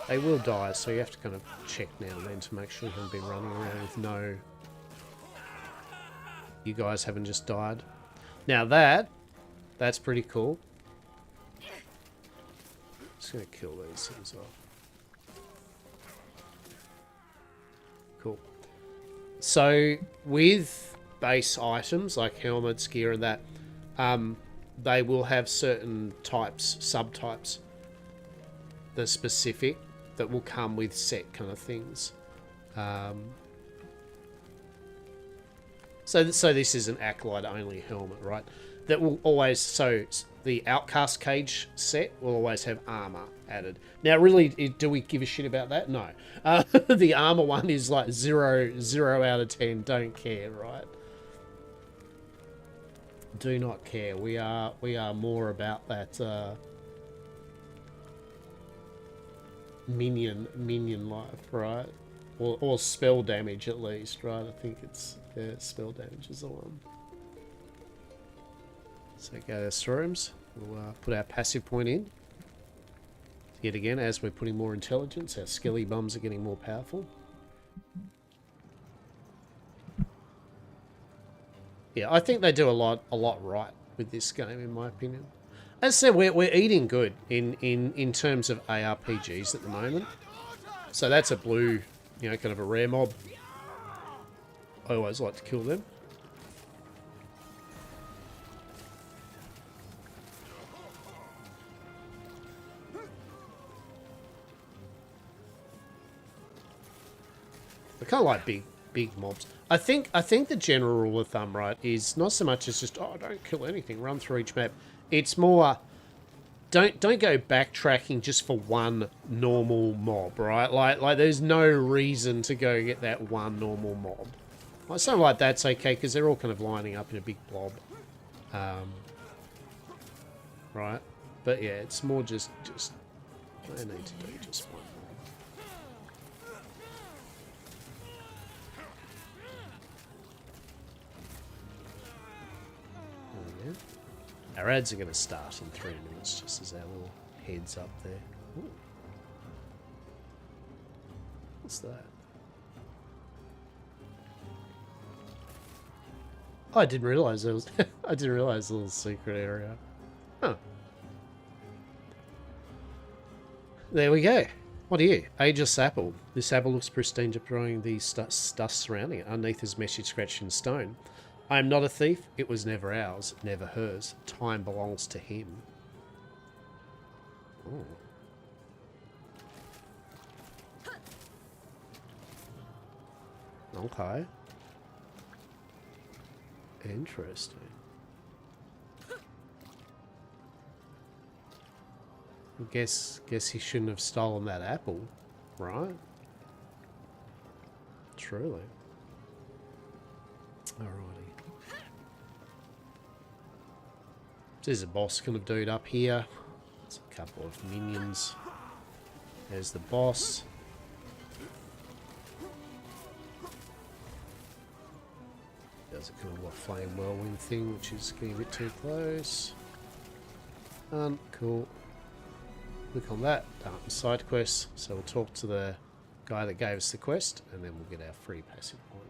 they will die, so you have to kind of check now and then to make sure you haven't been running around with no... You guys haven't just died. Now that's pretty cool. Just gonna kill these things off. Cool. So, with base items, like helmets, gear and that, they will have certain types, subtypes, that are specific, that will come with set kind of things. So this is an Acolyte only helmet, right? That will always, so the Outcast Cage set will always have armor added. Now, really, do we give a shit about that? No. The armor one is like 0 out of 10, don't care, right? Do not care. We are more about that minion life, right? Or spell damage at least, right? I think it's spell damage is the one. So go to storerooms. We'll put our passive point in. Yet again, as we're putting more intelligence, our skelly bums are getting more powerful. Yeah, I think they do a lot right with this game, in my opinion. As I said, we're eating good in terms of ARPGs at the moment. So that's a blue, you know, kind of a rare mob. I always like to kill them. I kind of like big mobs. I think the general rule of thumb, right, is not so much as just, oh, don't kill anything, run through each map. It's more, don't go backtracking just for one normal mob, right? Like there's no reason to go get that one normal mob. Like something like that's okay because they're all kind of lining up in a big blob, right? But yeah, it's more just I need to do just one. Our ads are going to start in 3 minutes, just as our little heads up there. Ooh. What's that? Oh, I didn't realise there was. I didn't realise a little secret area. Huh. There we go. What are you? Ageless apple. This apple looks pristine, deploying the dust surrounding it. Underneath is message scratched in stone. I am not a thief. It was never ours, never hers. Time belongs to him. Ooh. Okay. Interesting. Guess he shouldn't have stolen that apple, right? Truly. Alrighty. There's a boss kind of dude up here. There's a couple of minions. There's the boss. Does a kind of a flame whirlwind thing, which is getting a bit too close. Cool. Click on that. Done. Side quest. So we'll talk to the guy that gave us the quest, and then we'll get our free passive point.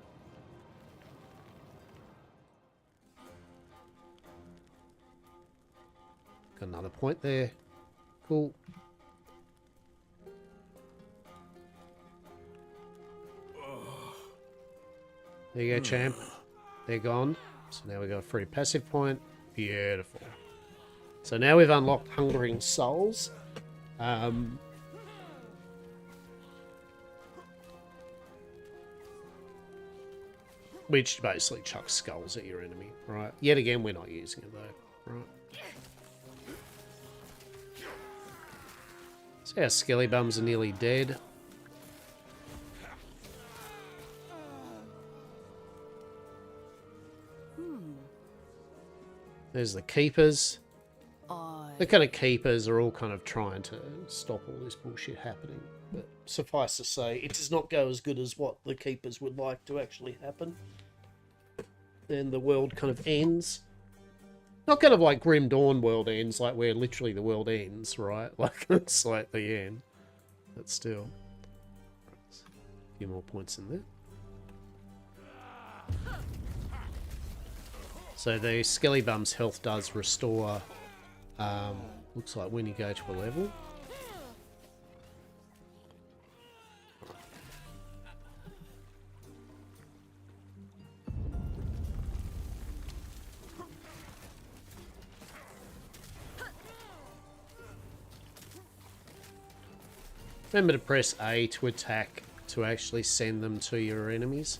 Got another point there. Cool. There you go, champ. They're gone. So now we got a free passive point. Beautiful. So now we've unlocked Hungering Souls. Which basically chucks skulls at your enemy, right? Yet again, we're not using it though, right? So our skelly bums are nearly dead. There's the keepers. The kind of keepers are all kind of trying to stop all this bullshit happening. But suffice to say, it does not go as good as what the keepers would like to actually happen. Then the world kind of ends. Not kind of like Grim Dawn world ends, like where literally the world ends, right? Like it's like the end. But still. A few more points in there. So the Skelly Bum's health does restore, looks like when you go to a level. Remember to press A to attack to actually send them to your enemies.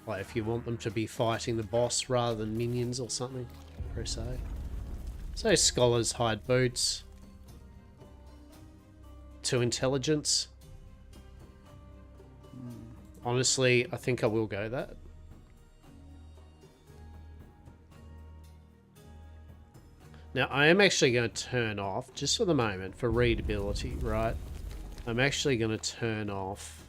Like if you want them to be fighting the boss rather than minions or something, press A. So scholars hide boots. 2 intelligence. Honestly, I think I will go that. Now I am actually going to turn off, just for the moment, for readability, right? I'm actually going to turn off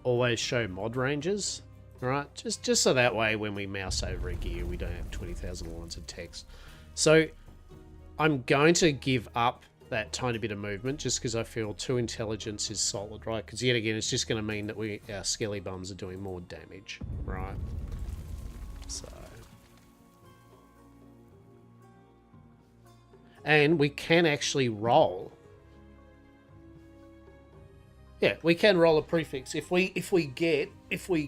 always show mod ranges, right? Just so that way when we mouse over a gear, we don't have 20,000 lines of text. So I'm going to give up that tiny bit of movement just because I feel 2 intelligence is solid, right? Because yet again, it's just going to mean that our skelly bums are doing more damage, right? So, and we can actually roll. Yeah, we can roll a prefix. If we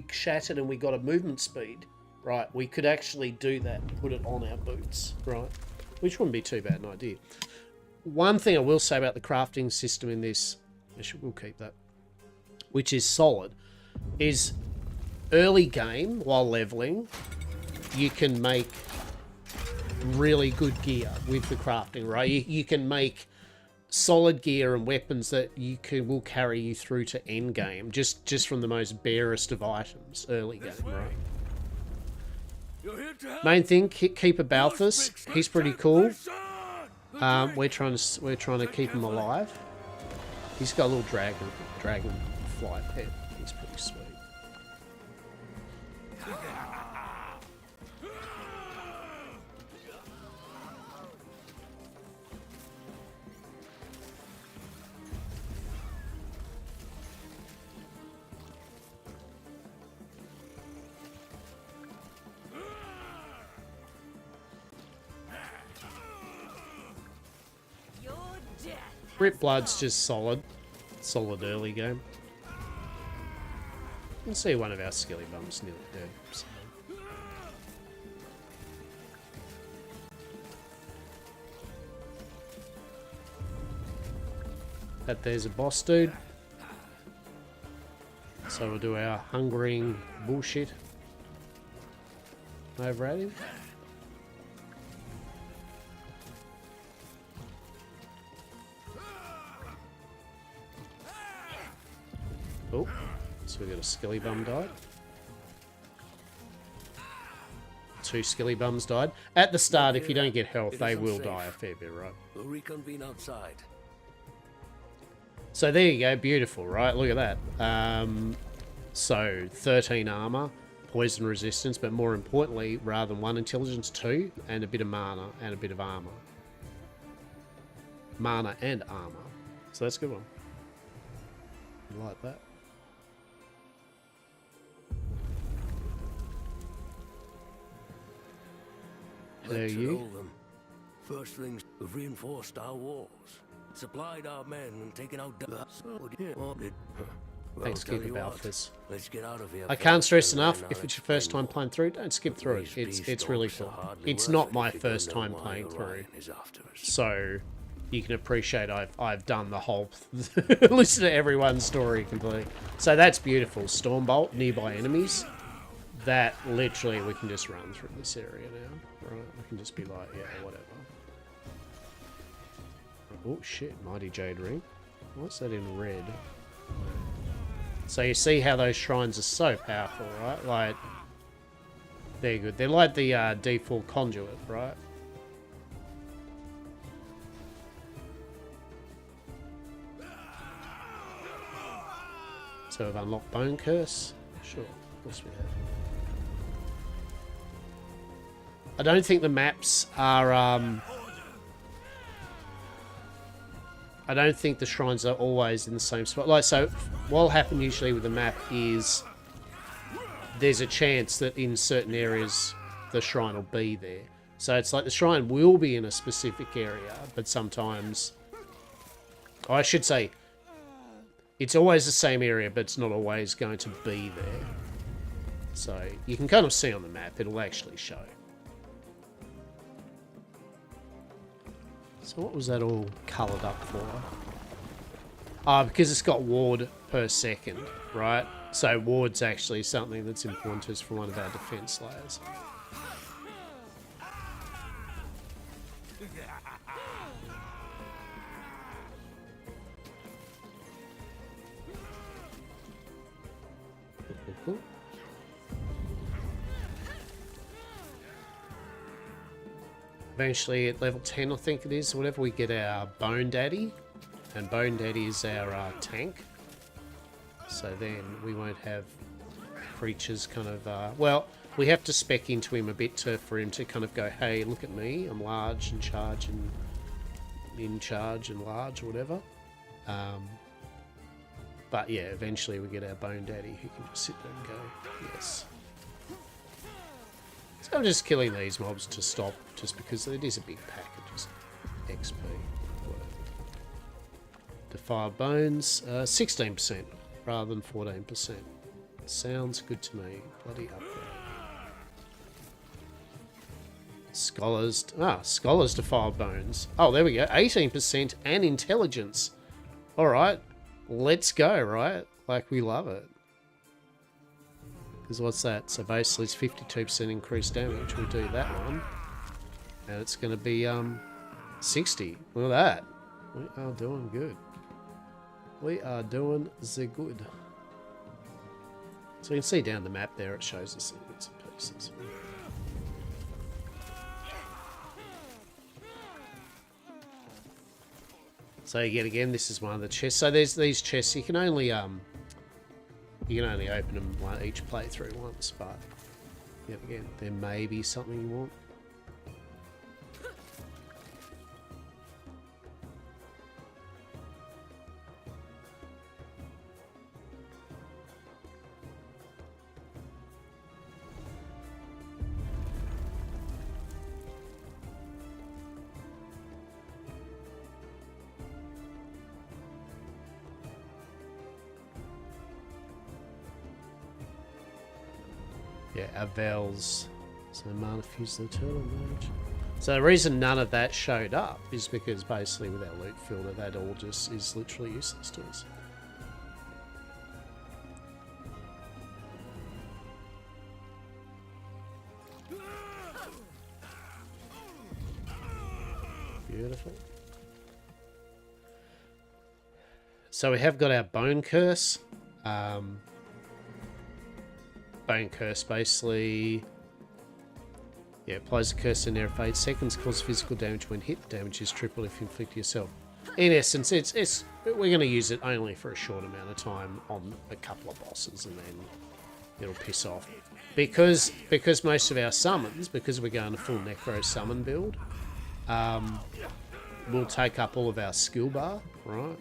shattered and we got a movement speed, right, we could actually do that and put it on our boots, right? Which wouldn't be too bad an idea. One thing I will say about the crafting system in this, we'll keep that, which is solid, is early game, while leveling, you can make really good gear with the crafting, right? You can make solid gear and weapons that will carry you through to end game, just from the most barest of items early game, right? Main thing, Keeper Balthus, he's pretty cool. We're trying to keep him alive. He's got a little dragon fly pet. He's pretty sweet. Rip Blood's just solid early game. You can see one of our skelly bums nearly dead. So. But there's a boss dude. So we'll do our hungering bullshit over at him. Oh, so we got a skelly bum died. 2 skilly bums died. At the start, if you don't get health, they will die a fair bit, right? We'll reconvene outside. So there you go, beautiful, right? Look at that. So 13 armor, poison resistance, but more importantly, rather than 1 intelligence, 2, and a bit of mana and a bit of armor. Mana and armor. So that's a good one. I like that. There you. First things, we've reinforced our walls, supplied our men, and taken out Thanks, Keeper Balthus. Let's get out of here. I can't stress enough, if it's your first time playing through, don't skip through it. It's really fun. It's not my first time playing through, so you can appreciate I've done the whole listen to everyone's story completely. So that's beautiful. Stormbolt, nearby enemies. That literally we can just run through this area now. Right, we can just be like, yeah, whatever. Oh shit, Mighty Jade Ring. What's that in red? So you see how those shrines are so powerful, right? Like, they're good. They're like the default conduit, right? So we've unlocked Bone Curse. Sure, of course we have. I don't think the maps are, I don't think the shrines are always in the same spot. Like, so what'll happen usually with the map is there's a chance that in certain areas the shrine will be there. So it's like the shrine will be in a specific area, but sometimes, I should say, it's always the same area, but it's not always going to be there. So you can kind of see on the map, it'll actually show. So what was that all coloured up for? Because it's got ward per second, right? So ward's actually something that's important to us for one of our defense layers. Eventually at level 10, I think it is, whatever, we get our Bone Daddy. And Bone Daddy is our tank. So then we won't have creatures kind of... well, we have to spec into him a bit for him to kind of go, hey, look at me, I'm large and charge and in charge and large or whatever. But yeah, eventually we get our Bone Daddy who can just sit there and go, yes. So I'm just killing these mobs to stop, just because it is a big pack of just XP. Defile Bones, 16% rather than 14%. Sounds good to me. Bloody upgrade. Scholars Defile Bones. Oh, there we go. 18% and intelligence. Alright, let's go, right? Like, we love it. Because what's that? So basically it's 52% increased damage. We do that one. And it's going to be 60. Look at that. We are doing good. We are doing the good. So you can see down the map there, it shows us the bits and pieces. So you get, again, this is one of the chests. So there's these chests. You can only open them each playthrough once, but yet again, there may be something you want. Yeah, Avels. So mana fuse the turtle mage. So the reason none of that showed up is because basically with our loot filter, that all just is literally useless to us. Beautiful. So we have got our Bone Curse. Bone Curse basically Yeah, applies a curse and never fades. Seconds cause physical damage when hit. The damage is triple if inflicted yourself. In essence, we're going to use it only for a short amount of time on a couple of bosses, and then it'll piss off. Because most of our summons, because we're going a full Necro summon build, we'll take up all of our skill bar, right?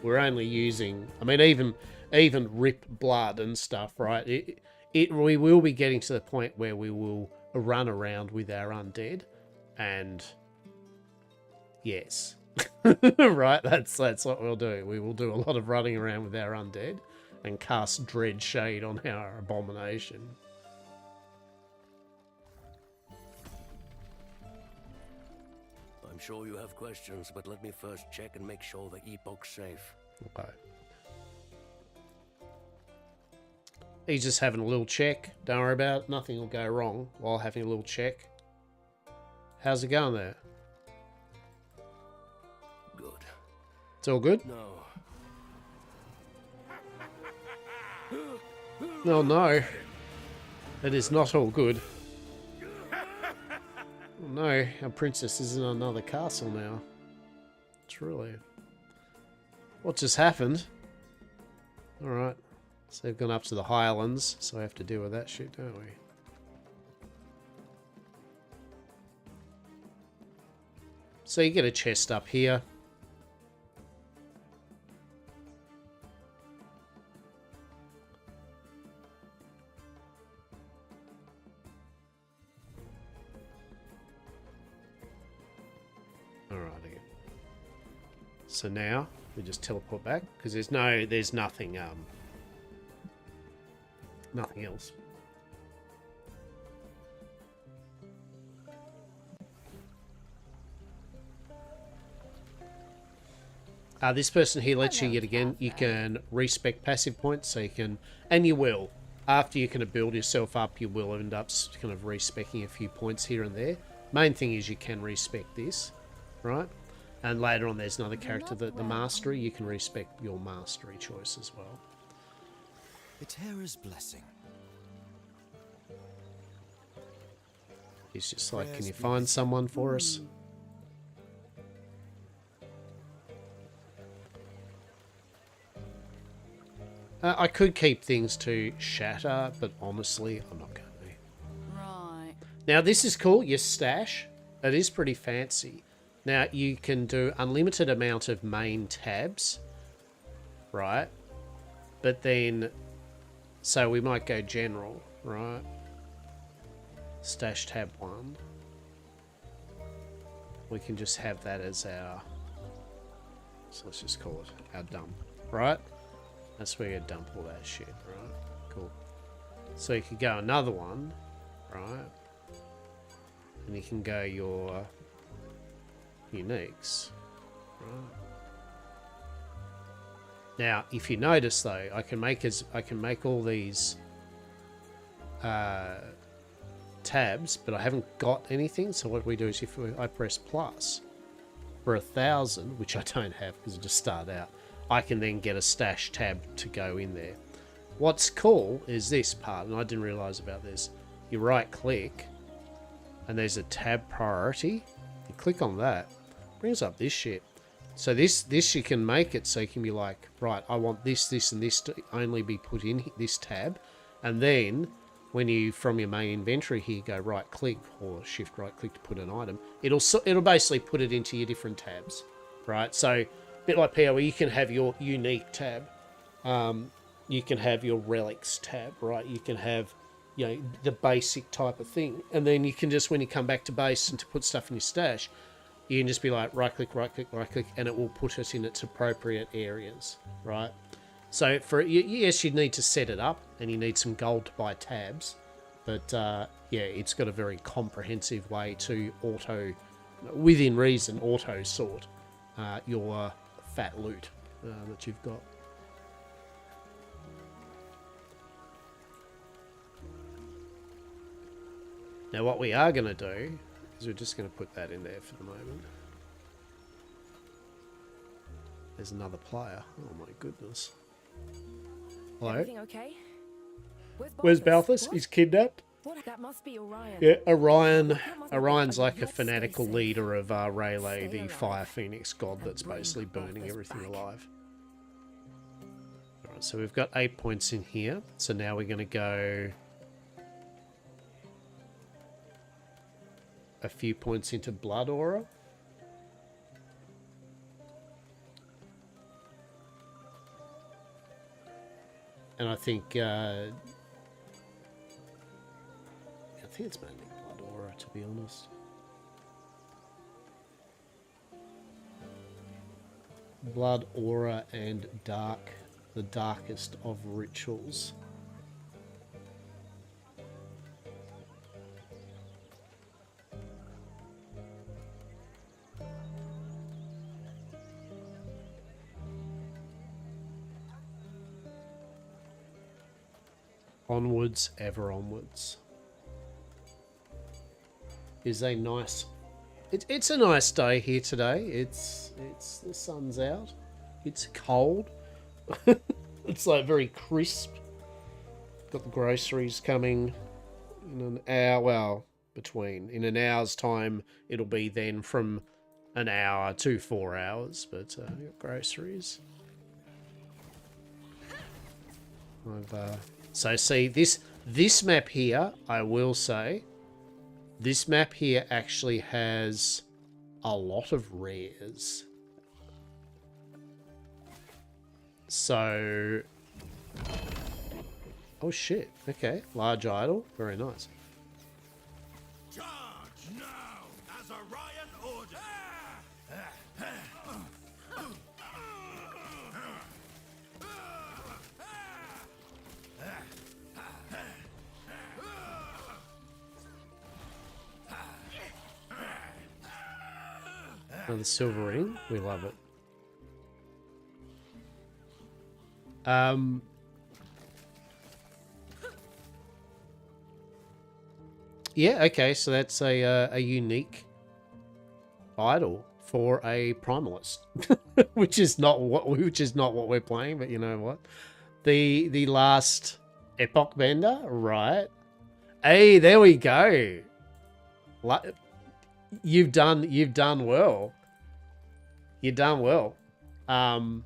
We're only using, I mean, even rip blood and stuff, right? We will be getting to the point where we will run around with our undead, and yes, right. That's what we'll do. We will do a lot of running around with our undead and cast Dread Shade on our abomination. I'm sure you have questions, but let me first check and make sure the Epoch's safe. Okay. He's just having a little check. Don't worry about it. Nothing will go wrong while having a little check. How's it going there? Good. It's all good? No. Oh no. It is not all good. Oh no, our princess is in another castle now. Truly. What just happened? Alright. So they've gone up to the Highlands, so we have to deal with that shit, don't we? So you get a chest up here. Alright. So now we just teleport back because there's nothing nothing else. This person here lets you, yet again, you can respec passive points, so you can, and you will, after you kind of build yourself up, you will end up kind of respecing a few points here and there. Main thing is you can respec this, right? And later on there's another character, that the mastery, you can respec your mastery choice as well. Eterra's blessing. He's just like, can you find someone for us? I could keep things to shatter, but honestly, I'm not going to. Right. Now, this is cool, your stash. It is pretty fancy. Now, you can do unlimited amount of main tabs, right? But then, so we might go general, right? Stash tab 1. We can just have that as our, so let's just call it our dump, right? That's where you dump all that shit, right? Cool. So you could go another one, right? And you can go your uniques, right? Now, if you notice though, I can make all these tabs, but I haven't got anything. So what we do is I press plus for 1,000, which I don't have because I just started out, I can then get a stash tab to go in there. What's cool is this part, and I didn't realize about this. You right click and there's a tab priority. You click on that, brings up this shit. So this you can make it so you can be like, right, I want this, this, and this to only be put in this tab. And then when you, from your main inventory here, go right click or shift right click to put an item, it'll basically put it into your different tabs, right? So a bit like PoE, you can have your unique tab, you can have your relics tab, right? You can have, you know, the basic type of thing, and then you can just, when you come back to base and to put stuff in your stash, you can just be like right click, right click, right click, and it will put it in its appropriate areas, right? So for yes, you need to set it up, and you need some gold to buy tabs, but yeah, it's got a very comprehensive way to within reason, auto sort your fat loot that you've got. Now what we are going to do is we're just going to put that in there for the moment. There's another player. Oh my goodness. Hello? Everything okay? Where's Balthus? What? He's kidnapped? What? That must be Orion. Yeah, Orion. That must be Orion's Orion. like a Let's stay fanatical safe. leader of Rayleigh, Stay the alive. Fire Phoenix god that's bring basically burning Balthus everything back. alive. Alright, so we've got 8 points in here. So now we're going to go a few points into Blood Aura. And I think it's mainly Blood Aura, to be honest. Blood Aura and Dark, the darkest of rituals. Onwards, ever onwards. Is a nice. It's a nice day here today. It's the sun's out. It's cold. It's like very crisp. Got the groceries coming in an hour. Well, in an hour's time, it'll be then from an hour to 4 hours. But got groceries. So see this map here, I will say, this map here actually has a lot of rares. So, oh shit, okay, large idol, very nice. Charge now, as Orion orders. Another silver ring, we love it. Yeah, okay, so that's a unique idol for a primalist, which is not what we're playing. But you know what, the last Epoch Bender, right? Hey, there we go. You've done well. You've done well. And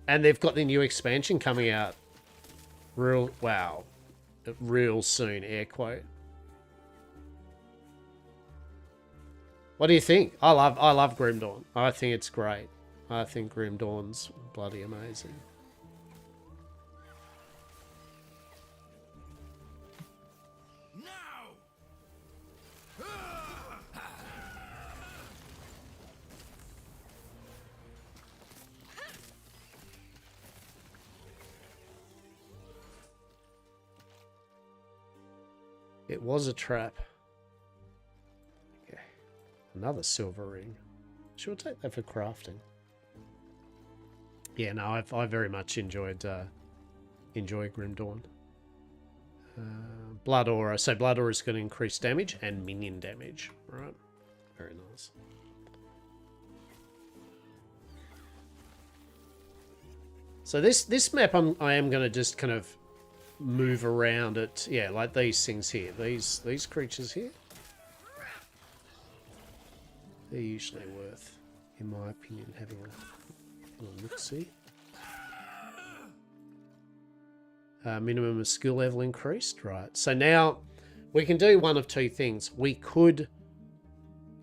they've got the new expansion coming out real soon, air quote. What do you think? I love Grim Dawn. I think it's great. I think Grim Dawn's bloody amazing. It was a trap. Okay. Another silver ring. Should take that for crafting. Yeah, no, I very much enjoy Grim Dawn. Blood Aura. So Blood Aura is going to increase damage and minion damage. Right. Very nice. So this map I am going to just kind of move around it, yeah, like these things here, these creatures here, they're usually worth, in my opinion, having a look-see. Minimum of skill level increased, right? So now we can do one of two things. We could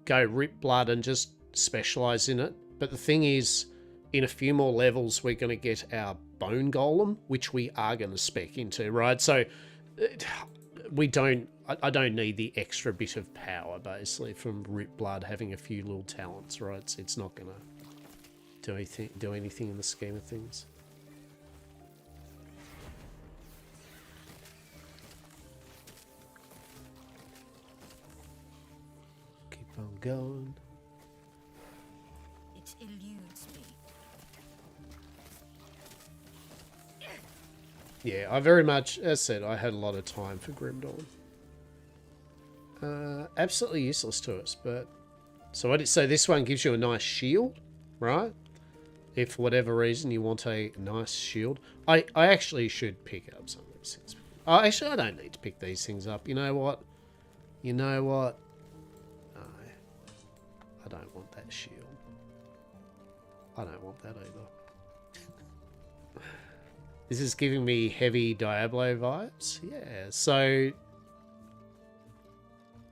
go rip blood and just specialize in it, but the thing is, in a few more levels, we're going to get our bone golem, which we are going to spec into, right? So I don't need the extra bit of power, basically, from Rip Blood having a few little talents, right? It's not going to do anything in the scheme of things. Keep on going. It eludes me. Yeah, I very much, as said, I had a lot of time for Grim Dawn. Absolutely useless to us, but... So this one gives you a nice shield. right? If for whatever reason you want a nice shield. I actually should pick up some of these things. Actually, I don't need to pick these things up. You know what? You know what? No. I don't want that shield. I don't want that either. This is giving me heavy Diablo vibes. Yeah, so...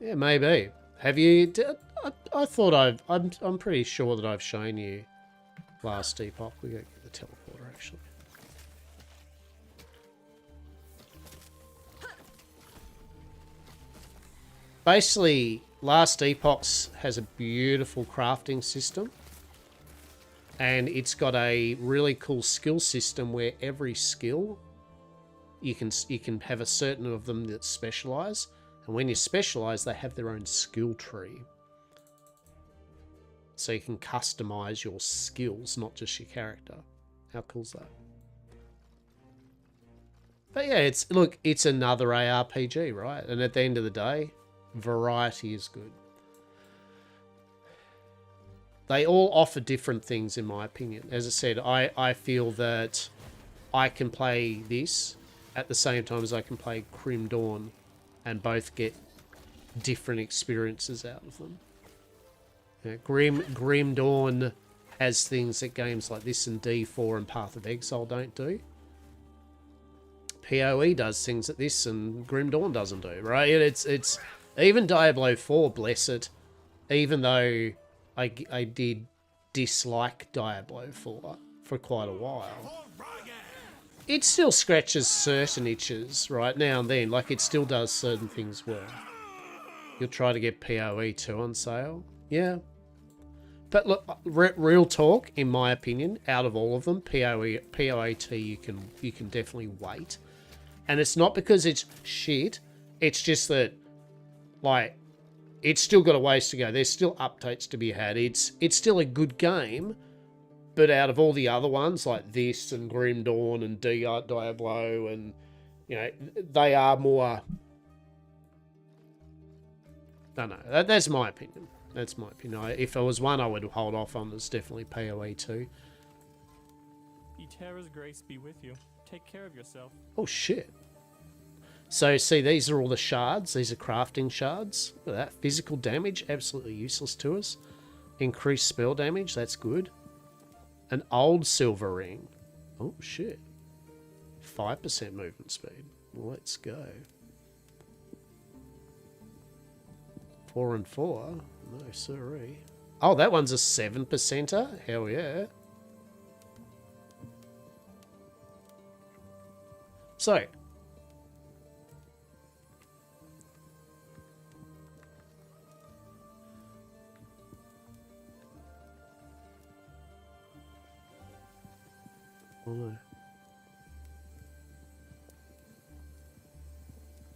Yeah, maybe. Have you... I thought I'm pretty sure that I've shown you last Epoch. We gotta get the teleporter, actually. Basically, last Epoch's has a beautiful crafting system. And it's got a really cool skill system where every skill, you can have a certain of them that specialize. And when you specialize, they have their own skill tree. So you can customize your skills, not just your character. How cool's that? But yeah, it's another ARPG, right? And at the end of the day, variety is good. They all offer different things, in my opinion. As I said, I feel that I can play this at the same time as I can play Grim Dawn, and both get different experiences out of them. Yeah, Grim Dawn has things that games like this and D4 and Path of Exile don't do. PoE does things that this and Grim Dawn doesn't do, right? It's even Diablo 4, bless it, even though I did dislike Diablo 4 for quite a while. It still scratches certain itches, right, now and then. Like, it still does certain things well. You'll try to get PoE 2 on sale. Yeah. But look, real talk, in my opinion, out of all of them, PoE 2 you can definitely wait. And it's not because it's shit. It's just that, like, it's still got a ways to go. There's still updates to be had. It's still a good game, but out of all the other ones like this and Grim Dawn and Diablo and, you know, they are more... I don't know. That's my opinion. That's my opinion. If there was one I would hold off on, it's definitely PoE 2. Eterra's grace be with you. Take care of yourself. Oh, shit. So, see, these are all the shards. These are crafting shards. Look at that. Physical damage, absolutely useless to us. Increased spell damage, that's good. An old silver ring. Oh, shit. 5% movement speed. Let's go. 4 and 4. No, sorry. Oh, that one's a 7%er? Hell yeah. So...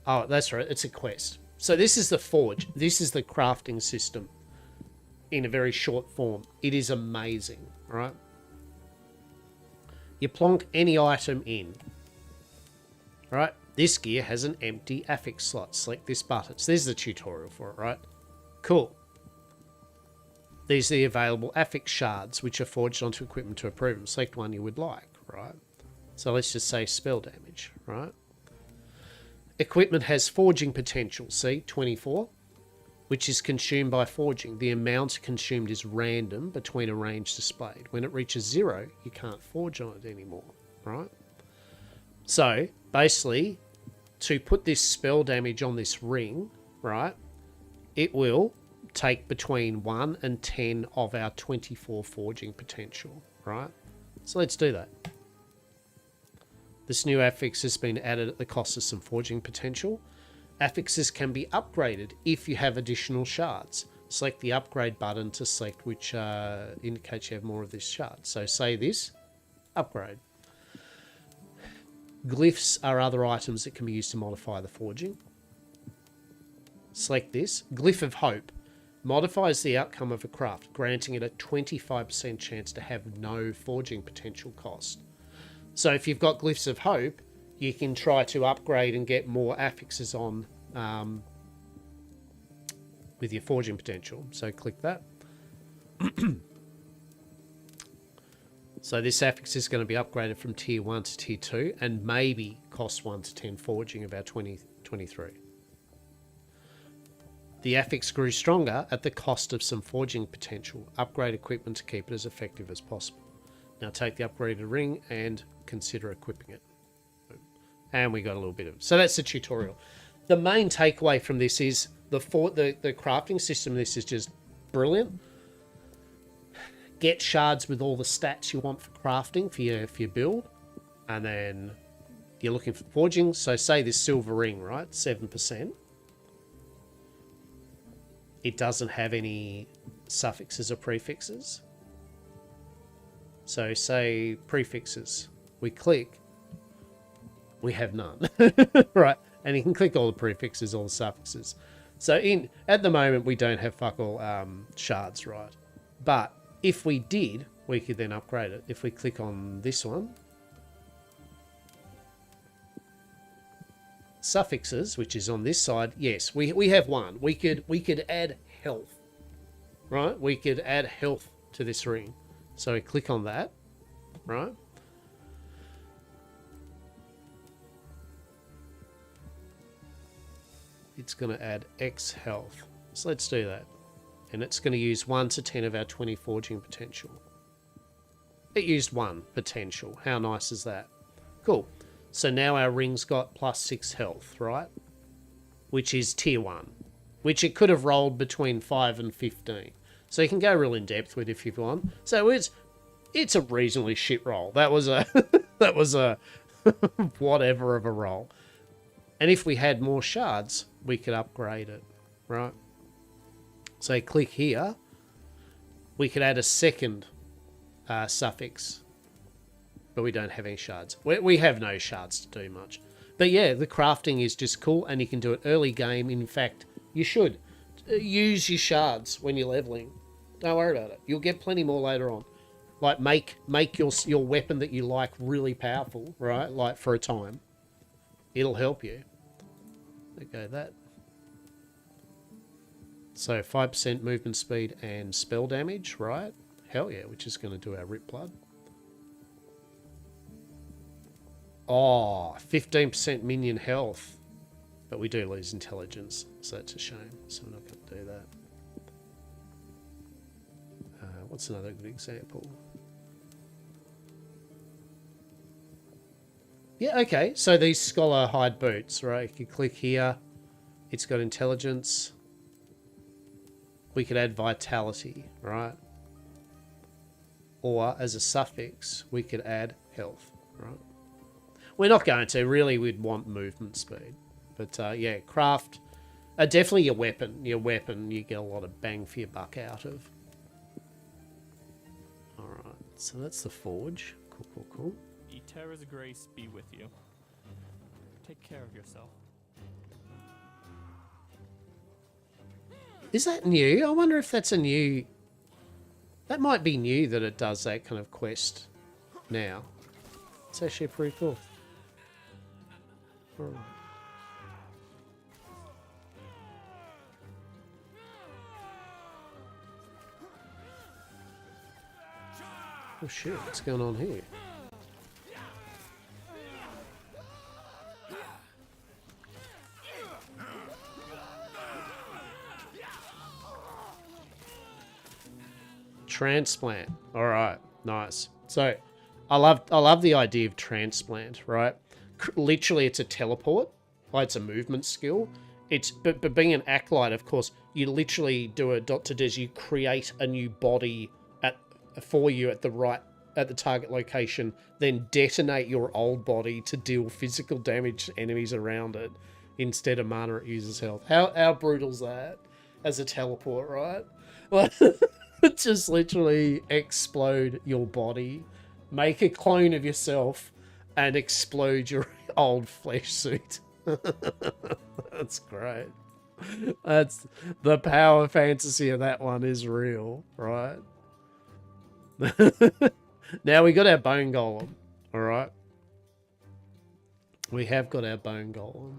Oh, that's right. It's a quest. So this is the forge. This is the crafting system in a very short form. It is amazing, right? You plonk any item in, right? This gear has an empty affix slot. Select this button. So this is the tutorial for it, right? Cool. These are the available affix shards, which are forged onto equipment to approve them. Select one you would like, right? So let's just say spell damage, right? Equipment has forging potential, see, 24, which is consumed by forging. The amount consumed is random between a range displayed. When it reaches 0, you can't forge on it anymore, right? So, basically, to put this spell damage on this ring, right, it will take between 1 and 10 of our 24 forging potential, right? So let's do that. This new affix has been added at the cost of some forging potential. Affixes can be upgraded if you have additional shards. Select the upgrade button to select which indicates you have more of this shard. So say this, upgrade. Glyphs are other items that can be used to modify the forging. Select this. Glyph of Hope modifies the outcome of a craft, granting it a 25% chance to have no forging potential cost. So if you've got Glyphs of Hope, you can try to upgrade and get more affixes on with your forging potential. So click that. So this affix is going to be upgraded from tier 1 to tier 2 and maybe cost 1 to 10 forging about 2023. The affix grew stronger at the cost of some forging potential. Upgrade equipment to keep it as effective as possible. Now take the upgraded ring and consider equipping it. And we got a little bit of... So that's the tutorial. The main takeaway from this is the crafting system. This is just brilliant. Get shards with all the stats you want for crafting for your build. And then you're looking for forging. So say this silver ring, right? 7%. It doesn't have any suffixes or prefixes. So say prefixes. We click. We have none. Right? And you can click all the prefixes, all the suffixes. So at the moment, we don't have fuck all shards, right? But if we did, we could then upgrade it. If we click on this one, suffixes, which is on this side, yes, we have one. We could add health, right? We could add health to this ring. So we click on that, right? It's going to add X health. So let's do that. And it's going to use 1 to 10 of our 20 forging potential. It used 1 potential. How nice is that? Cool. So now our ring's got +6 health, right? Which is tier 1. Which it could have rolled between 5 and 15. So you can go real in depth with it if you want. So it's a reasonably shit roll. That was a that was a whatever of a roll. And if we had more shards, we could upgrade it, right? So click here. We could add a second suffix, but we don't have any shards. We have no shards to do much. But yeah, the crafting is just cool, and you can do it early game. In fact, you should use your shards when you're leveling. Don't worry about it. You'll get plenty more later on. Like make your weapon that you like really powerful, right? Like for a time. It'll help you. Okay, that. So 5% movement speed and spell damage, right? Hell yeah, which is going to do our rip blood. Oh, 15% minion health. But we do lose intelligence, so that's a shame. So we're not going to do that. What's another good example? Yeah, okay. So these scholar hide boots, right? You can click here. It's got intelligence. We could add vitality, right? Or as a suffix, we could add health, right? We're not going to. Really, we'd want movement speed. But yeah, craft. Definitely your weapon. Your weapon, you get a lot of bang for your buck out of. Alright, so that's the forge. Cool, cool, cool. Eterra's grace be with you. Take care of yourself. Is that new? I wonder if that's a new... That might be new that it does that kind of quest now. It's actually pretty cool. Alright. Oh shit, what's going on here? Transplant. All right, nice. So, I love the idea of transplant. Right, literally, it's a teleport. Like it's a movement skill. But being an acolyte, of course, you literally do a dot to des. You create a new body for you at the target location. Then detonate your old body to deal physical damage to enemies around it. Instead of mana, it uses health. How brutal's that? As a teleport, right? Like, just literally explode your body, make a clone of yourself, and explode your old flesh suit. That's great. That's the power fantasy of that one is real, right? Now we got our bone golem, all right? We have got our bone golem.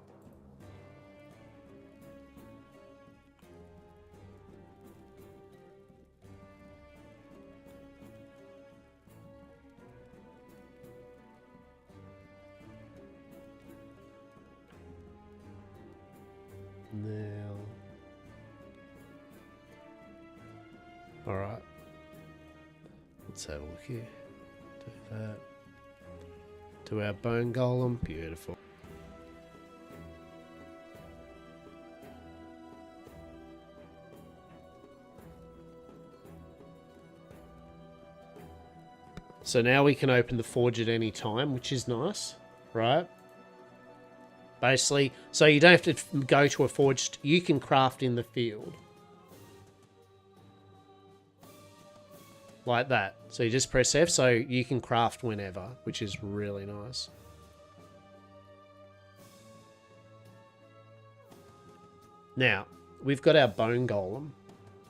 Alright. Let's have a look here. Do that. Do our bone golem. Beautiful. So now we can open the forge at any time, which is nice, right? Basically, so you don't have to go to a forge. You can craft in the field. Like that. So you just press F, so you can craft whenever, which is really nice. Now, we've got our bone golem.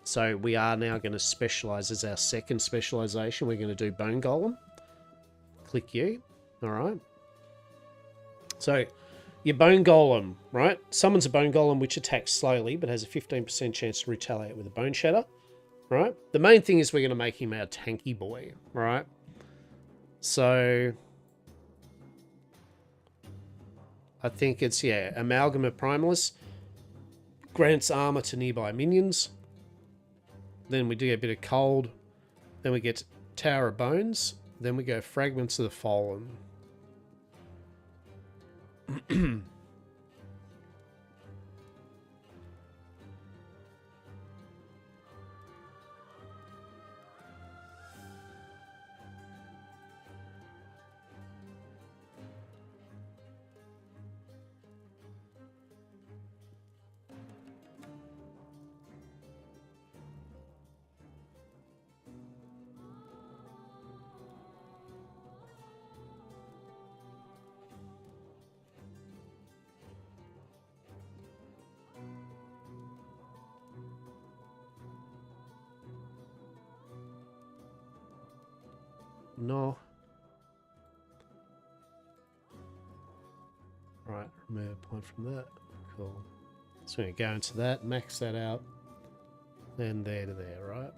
So we are now going to specialize as our second specialization. We're going to do bone golem. Click U. All right. So your bone golem, right? Summons a bone golem which attacks slowly but has a 15% chance to retaliate with a bone shatter, right? The main thing is we're going to make him our tanky boy, right? So I think it's, yeah, Amalgam of Primalist grants armor to nearby minions. Then we do get a bit of cold. Then we get Tower of Bones. Then we go Fragments of the Fallen. No. Right, remove a point from that. Cool. So we're going to go into that, max that out. Then there to there, right?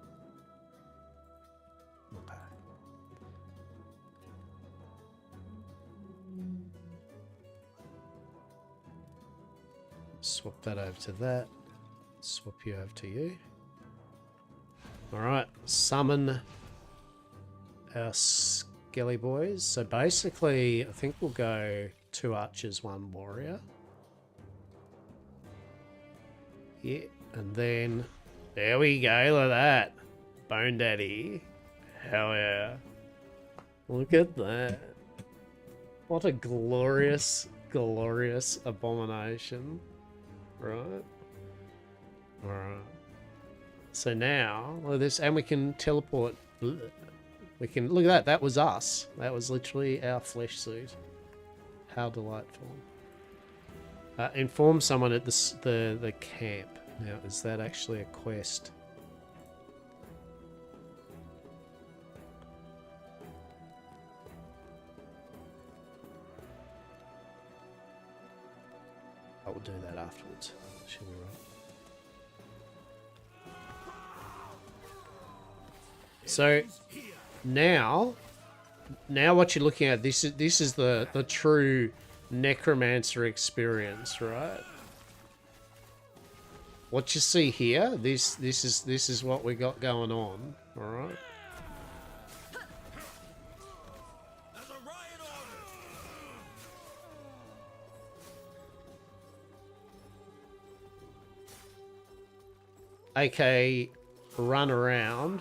Okay. Swap that over to that. Swap you over to you. Alright, summon our Skelly boys. So basically, I think we'll go 2 archers, 1 warrior. Yeah, and then there we go, look at that. Bone Daddy. Hell yeah. Look at that. What a glorious, glorious abomination. Right? Alright. So now, look at this, and we can teleport. We can, look at that, that was us. That was literally our flesh suit. How delightful. Inform someone at the camp. Now, is that actually a quest? I will do that afterwards. Should be right. So now what you're looking at, this is the true necromancer experience, right? What you see here, this is what we got going on, all right? AK run around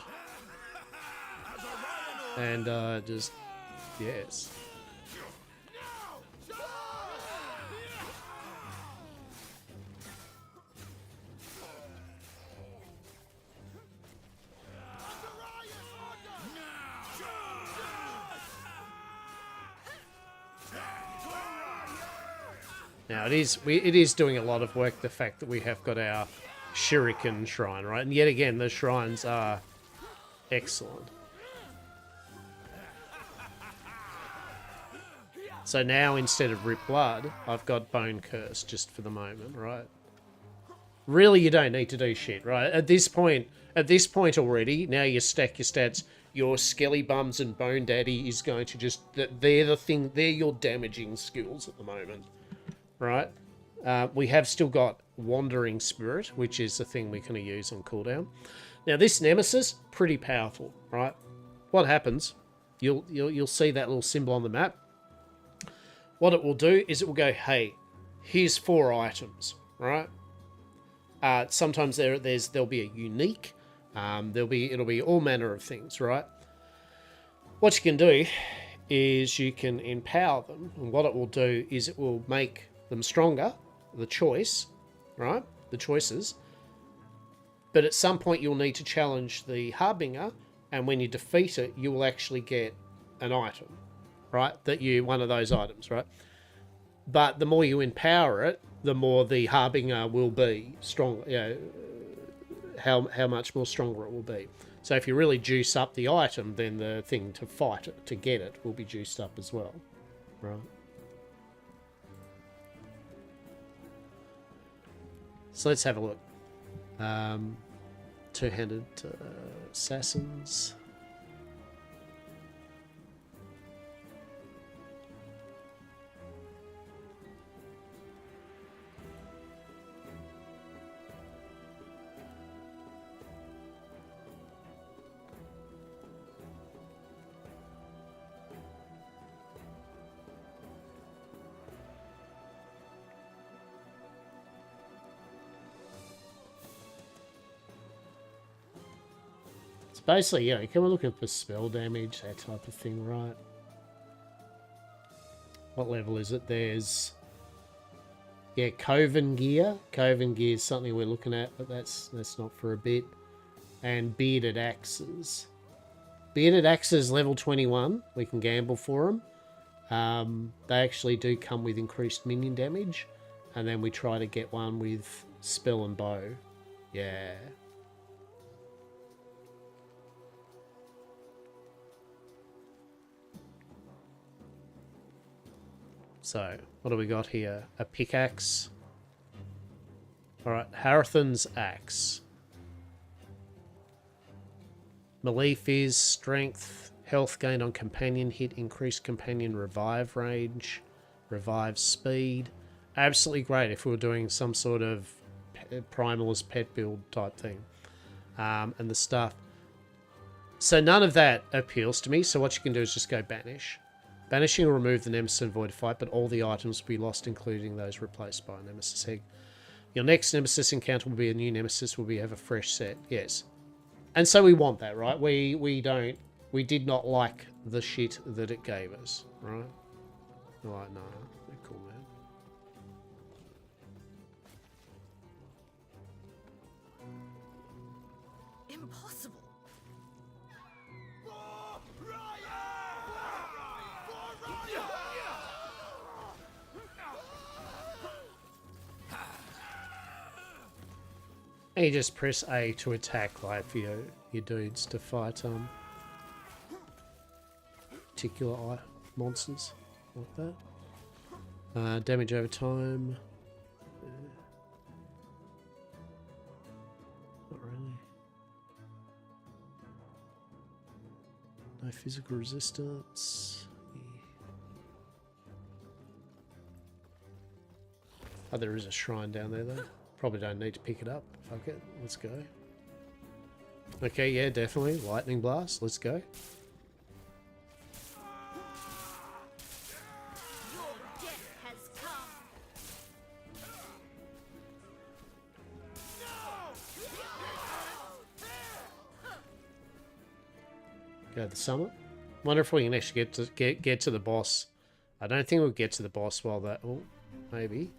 and just, yes. Now it is doing a lot of work, the fact that we have got our Shuriken shrine, right? And yet again, the shrines are excellent. So now instead of Rip Blood, I've got Bone Curse just for the moment, right? Really, you don't need to do shit, right? At this point already, now you stack your stats, your Skelly Bums and Bone Daddy is going to just, they're your damaging skills at the moment, right? We have still got Wandering Spirit, which is the thing we kind of use on cooldown. Now this Nemesis, pretty powerful, right? What happens? You'll see that little symbol on the map. What it will do is it will go, hey, here's 4 items, right? Sometimes there'll be a unique. It'll be all manner of things, right? What you can do is you can empower them, and what it will do is it will make them stronger. The choice, right? The choices. But at some point you'll need to challenge the Harbinger, and when you defeat it, you will actually get an item, right? One of those items, right? But the more you empower it, the more the Harbinger will be strong. You know, how much more stronger it will be. So if you really juice up the item, then the thing to fight it, to get it, will be juiced up as well, right? So let's have a look. Two-handed assassins. Basically, yeah, can we look at the spell damage, that type of thing, right? What level is it? There's... yeah, Coven Gear. Coven Gear is something we're looking at, but that's not for a bit. And Bearded Axes. Bearded Axes, level 21. We can gamble for them. They actually do come with increased minion damage. And then we try to get one with Spell and Bow. Yeah. So, what do we got here? A pickaxe. Alright, Harathan's Axe. Melee Fizz, Strength, Health gained on Companion hit, increased Companion revive range, revive speed. Absolutely great if we were doing some sort of Primalist pet build type thing. And the stuff. So none of that appeals to me, so what you can do is just go Banish. Banishing will remove the Nemesis and Void Fight, but all the items will be lost, including those replaced by a Nemesis Head. Your next Nemesis encounter will be a new Nemesis, will have a fresh set. Yes. And so we want that, right? We did not like the shit that it gave us, right? Right, no. They're cool, man. Impossible. And you just press A to attack, like for your dudes to fight particular monsters like that. Damage over time. Not really. No physical resistance. Yeah. Oh, there is a shrine down there though. Probably don't need to pick it up. Fuck it. Let's go. Okay, yeah, definitely. Lightning Blast. Let's go. Go to the summit. Wonder if we can actually get to the boss. I don't think we'll get to the boss while that... oh, maybe.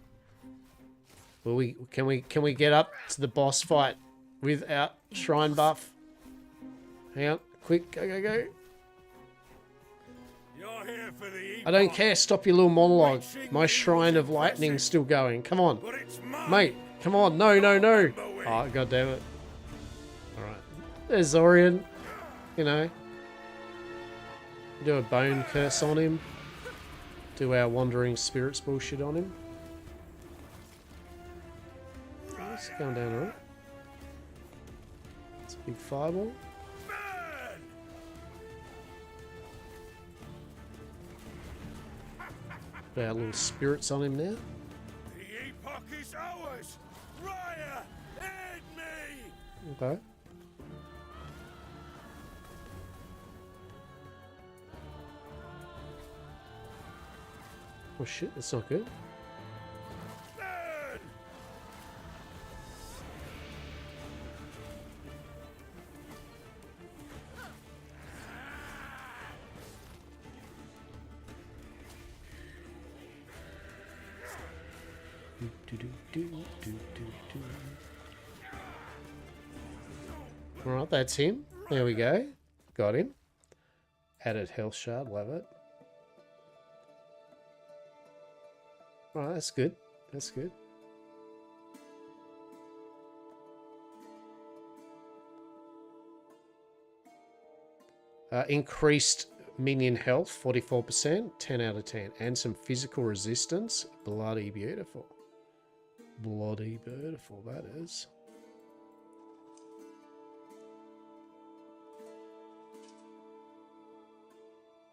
Will can we get up to the boss fight without shrine buff? Hang on, quick, go. You're here for the I don't care. Stop your little monologue. My shrine of lightning's still going. Come on, mate. Come on. No. Oh, god damn it. All right. There's Zorian. You know. Do a bone curse on him. Do our wandering spirits bullshit on him. It's going down alright. It's a big fireball. Put our little spirits on him now. The Epoch is ours! Raya, aid me! Okay. Oh shit, that's not good. Burn! Alright, that's him. There we go. Got him. Added health shard, love it. Alright, that's good. That's good. Increased minion health, 44%, 10 out of 10. And some physical resistance. Bloody beautiful. Bloody beautiful, that is.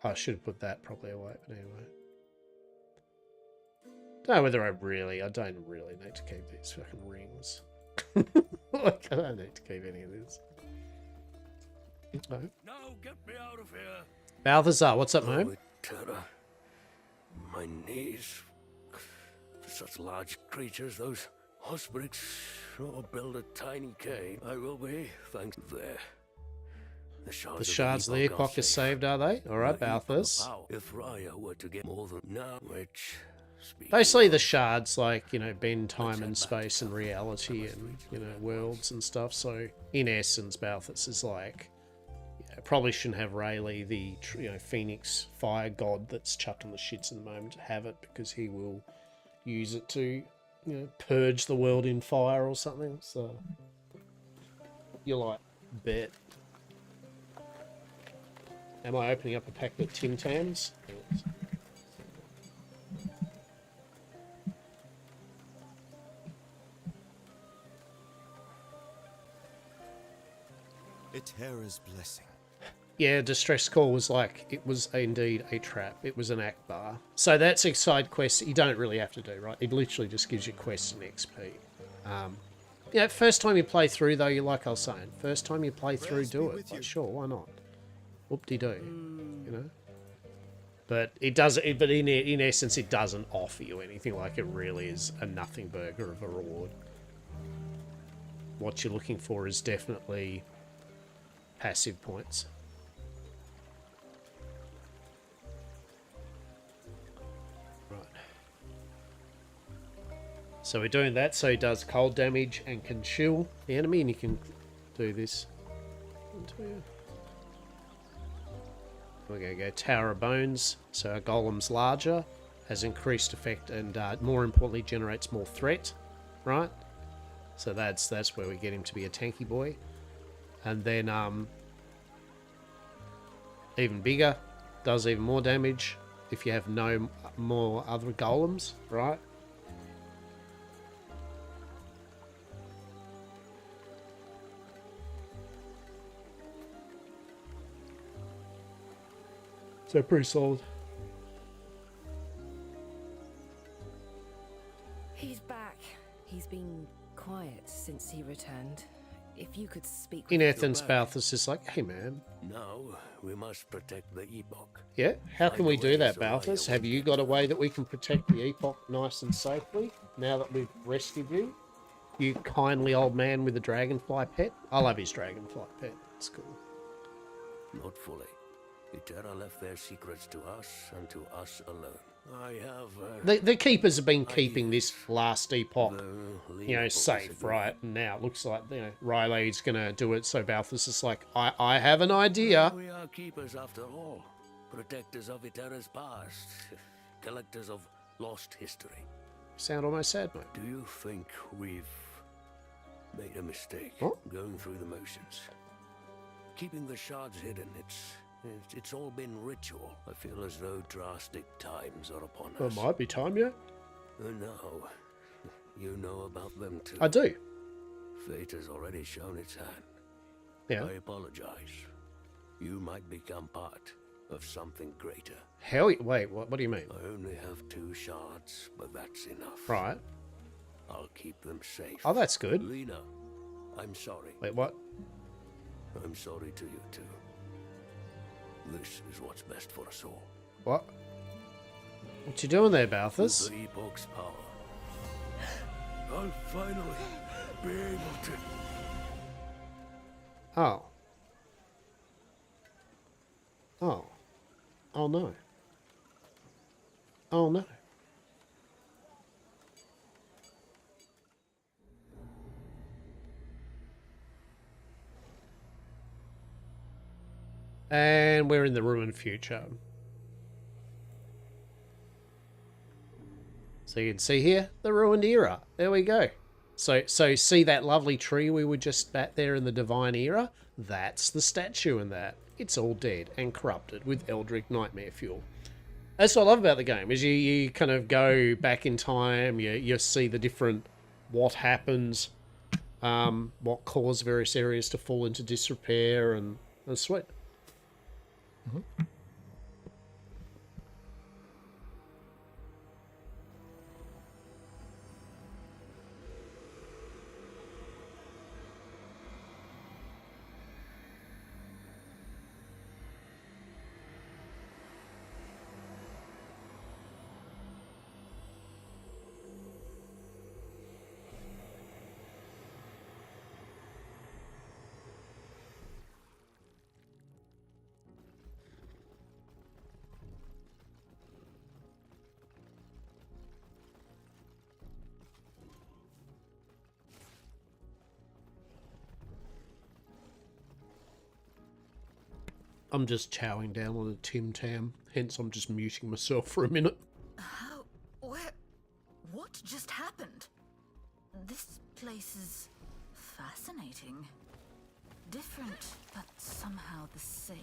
I should have put that probably away, but anyway. Don't know whether I don't really need to keep these fucking rings. Like, I don't need to keep any of this. No. No, get me out of here. Balthazar, what's up, mate? Terror. My knees. For such large creatures, those ospreys sure build a tiny cave. I will be, thanks there. The shards of the Epoch are saved, are they? Alright, Balthas. If Raya were to get more than now, which... Basically the shards, like, you know, bend time and space and reality and, you know, worlds and stuff. So, in essence, Balthas is like... Yeah, probably shouldn't have Rayleigh, the, you know, Phoenix fire god that's chucked on the shits in the moment, to have it, because he will use it to, you know, purge the world in fire or something. So, you're like, bet. Am I opening up a pack of Tim Tams? A terror's blessing. Yeah, distress call was like, it was indeed a trap. It was an Akbar. So that's a side quest you don't really have to do, right? It literally just gives you quests and XP. Yeah, first time you play through, though, like I was saying, first time you play through, do it. Like, sure, why not? Whoop-de-doo, you know? But it does. But in essence, it doesn't offer you anything. Like, it really is a nothing burger of a reward. What you're looking for is definitely passive points. Right. So we're doing that. So he does cold damage and can chill the enemy, and you can do this. We're going to go Tower of Bones. So our golem's larger, has increased effect, and more importantly, generates more threat. Right. So that's where we get him to be a tanky boy. And then even bigger, does even more damage if you have no more other golems, right? So pretty solid. He's back. He's been quiet since he returned. If you could speak... In Athens, Balthus is like, hey man. Now we must protect the Epoch. Yeah, how can we do that, Balthus? Have you got a way that we can protect the Epoch nice and safely, now that we've rescued you? You kindly old man with a dragonfly pet? I love his dragonfly pet. It's cool. Not fully. Terra left their secrets to us and to us alone. I have... The Keepers have been keeping this last Epoch, you know, safe, right? And now it looks like, you know, Riley's going to do it, so Balthus is like, I have an idea. We are keepers after all. Protectors of Eterra's past. Collectors of lost history. You sound almost sad, mate. Do you think we've made a mistake going through the motions? Keeping the shards hidden, it's all been ritual. I feel as though drastic times are upon us. Well, it might be time, yeah? No. You know about them too. I do. Fate has already shown its hand. Yeah. I apologize. You might become part of something greater. Hell, wait, what do you mean? I only have 2 shards, but that's enough. Right. I'll keep them safe. Oh, that's good. Lena, I'm sorry. Wait, what? I'm sorry to you too. This is what's best for us all. What? What you doing there, Balthus? With the Epoch's power, I'll finally be able to... Oh. Oh. Oh no. Oh no. And we're in the ruined future. So you can see here, the ruined era. There we go. So see that lovely tree we were just back there in the divine era? That's the statue in that. It's all dead and corrupted with Eldritch Nightmare fuel. That's what I love about the game, is you kind of go back in time, you see the different, what happens, what caused various areas to fall into disrepair, and it's sweet. I'm just chowing down on a Tim Tam, hence I'm just muting myself for a minute. How? Where? What just happened? This place is fascinating. Different, but somehow the same.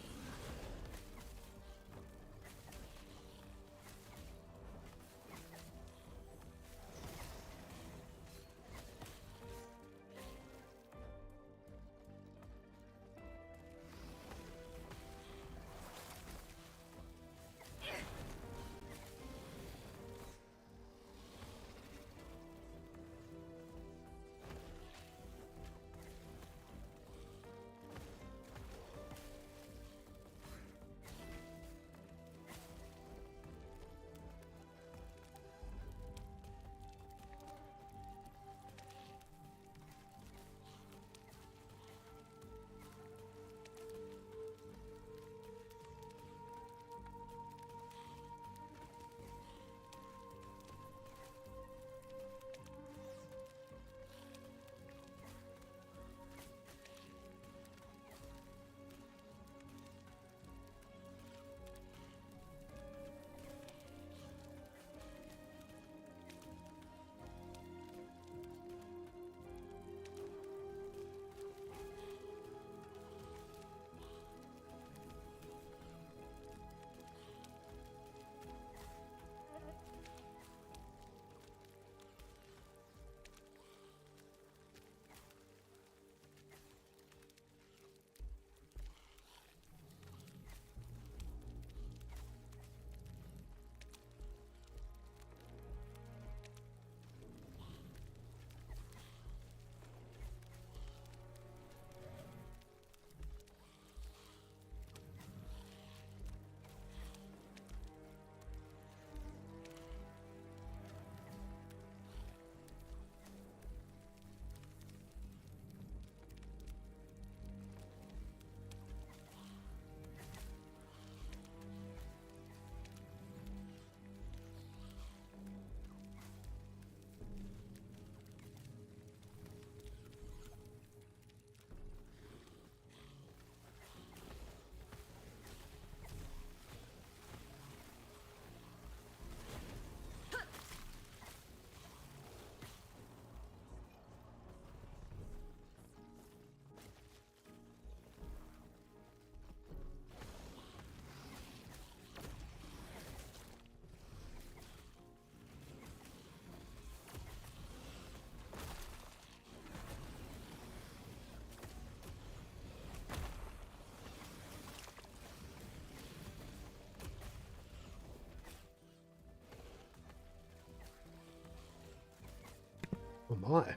my.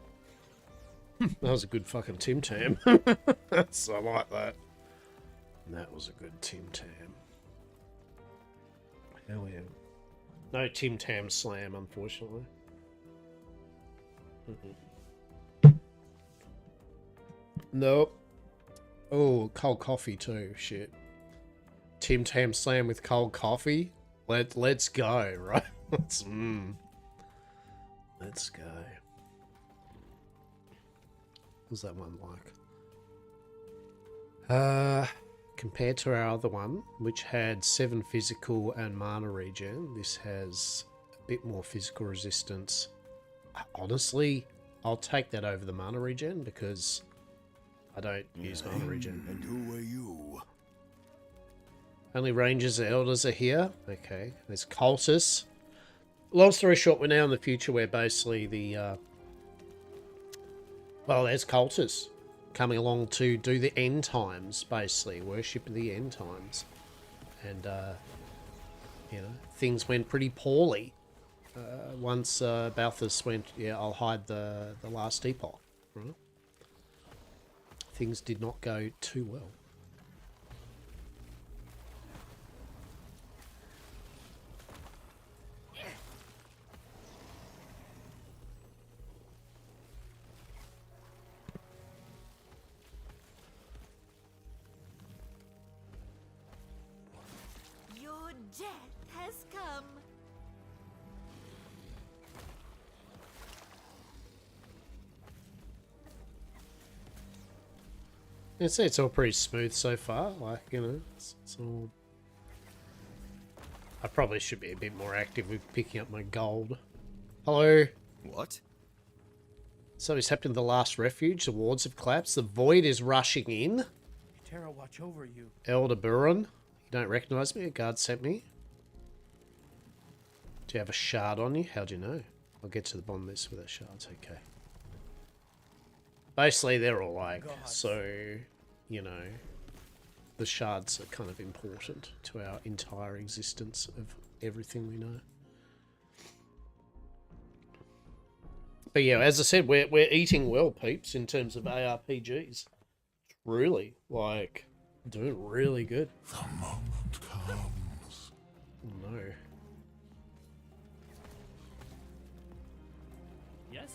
That was a good fucking Tim Tam. So I like that. That was a good Tim Tam. Hell yeah. No Tim Tam slam, unfortunately. Nope. Oh, cold coffee too. Shit. Tim Tam slam with cold coffee. Let's go, right? Let's go. What's that one like? Compared to our other one, which had 7 physical and mana regen, this has a bit more physical resistance. Honestly, I'll take that over the mana regen because I don't use mana regen. And who are you? Only rangers and elders are here. Okay, there's cultists. Long story short, we're now in the future where basically the well, there's cultists coming along to do the end times, basically worship the end times, and you know, things went pretty poorly once Balthus went. Yeah, I'll hide the last epoch. Right? Things did not go too well. Your death has come. It's all pretty smooth so far. Like, you know, it's all. I probably should be a bit more active with picking up my gold. Hello. What? Something's happened to the last refuge. The wards have collapsed. The void is rushing in. Terra watch over you. Elder Buron. You don't recognise me? A guard sent me. Do you have a shard on you? How'd you know? I'll get to the bottom of this with a shards. Okay. Basically, they're all like, so, you know, the shards are kind of important to our entire existence of everything we know. But yeah, as I said, we're eating well, peeps, in terms of ARPGs. Really, like, doing really good. The moment comes. Oh, no. Yes?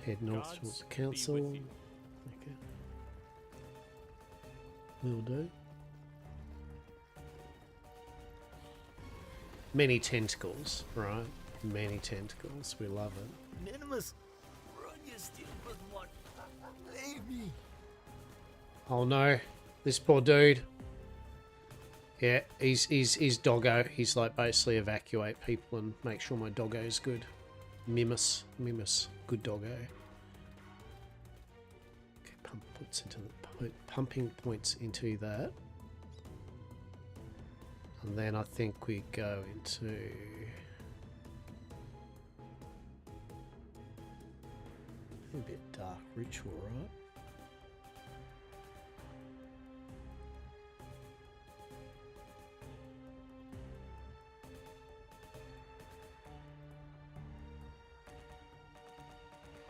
Head north Gods towards the be council. with you. Okay. Will do. Many tentacles, right? Many tentacles. We love it. Minimus, run your steel with one. Leave me. Oh no, this poor dude. Yeah, he's doggo. He's like basically evacuate people and make sure my doggo's good. Mimus, good doggo. Okay, pumping points into that. And then I think we go into a bit dark ritual, right?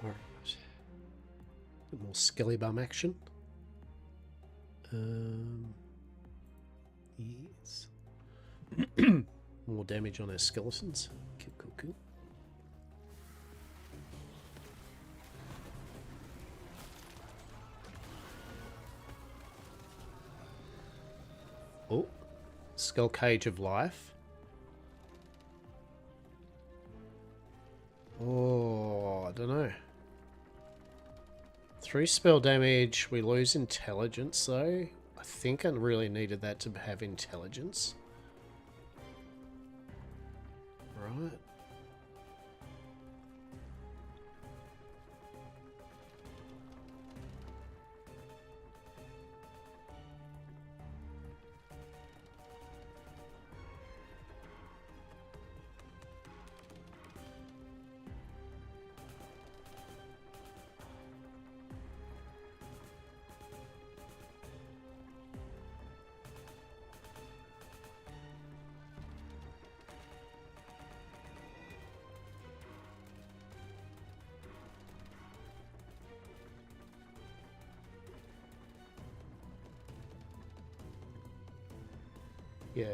Alright. A bit more skelly bum action. Yes. More damage on our skeletons. Cool. Oh, Skull Cage of Life. Oh, I don't know. 3 spell damage. We lose intelligence though. I think I really needed that to have intelligence. Right. Yeah.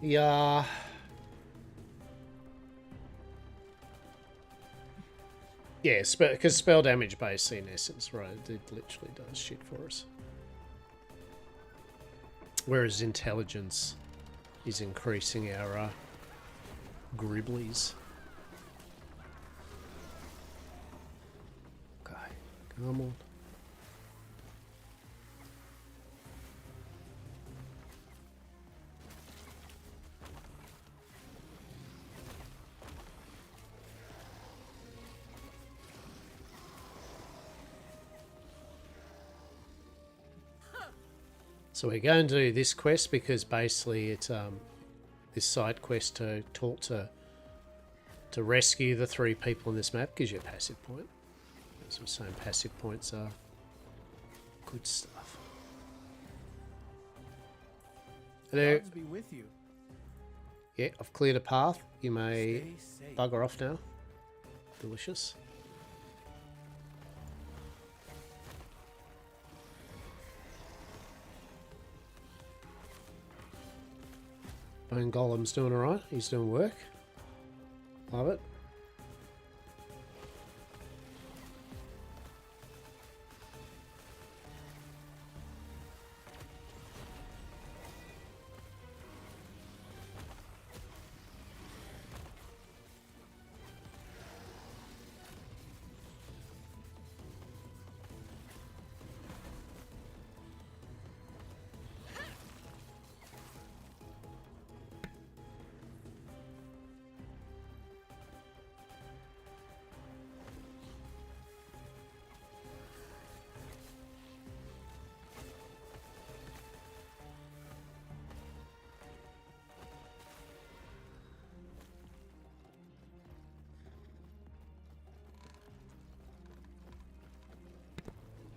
Yeah. Yeah, because spell damage basically in essence, right? It literally does shit for us. Whereas intelligence is increasing our gribblies. Okay, come on. So we're going to do this quest because basically it's this side quest to talk to rescue the 3 people in this map gives you a passive point. As we're saying, passive points are good stuff. Hello. Gods be with you. Yeah, I've cleared a path. You may bugger off now. Delicious. Bone Golem's doing alright. He's doing work. Love it.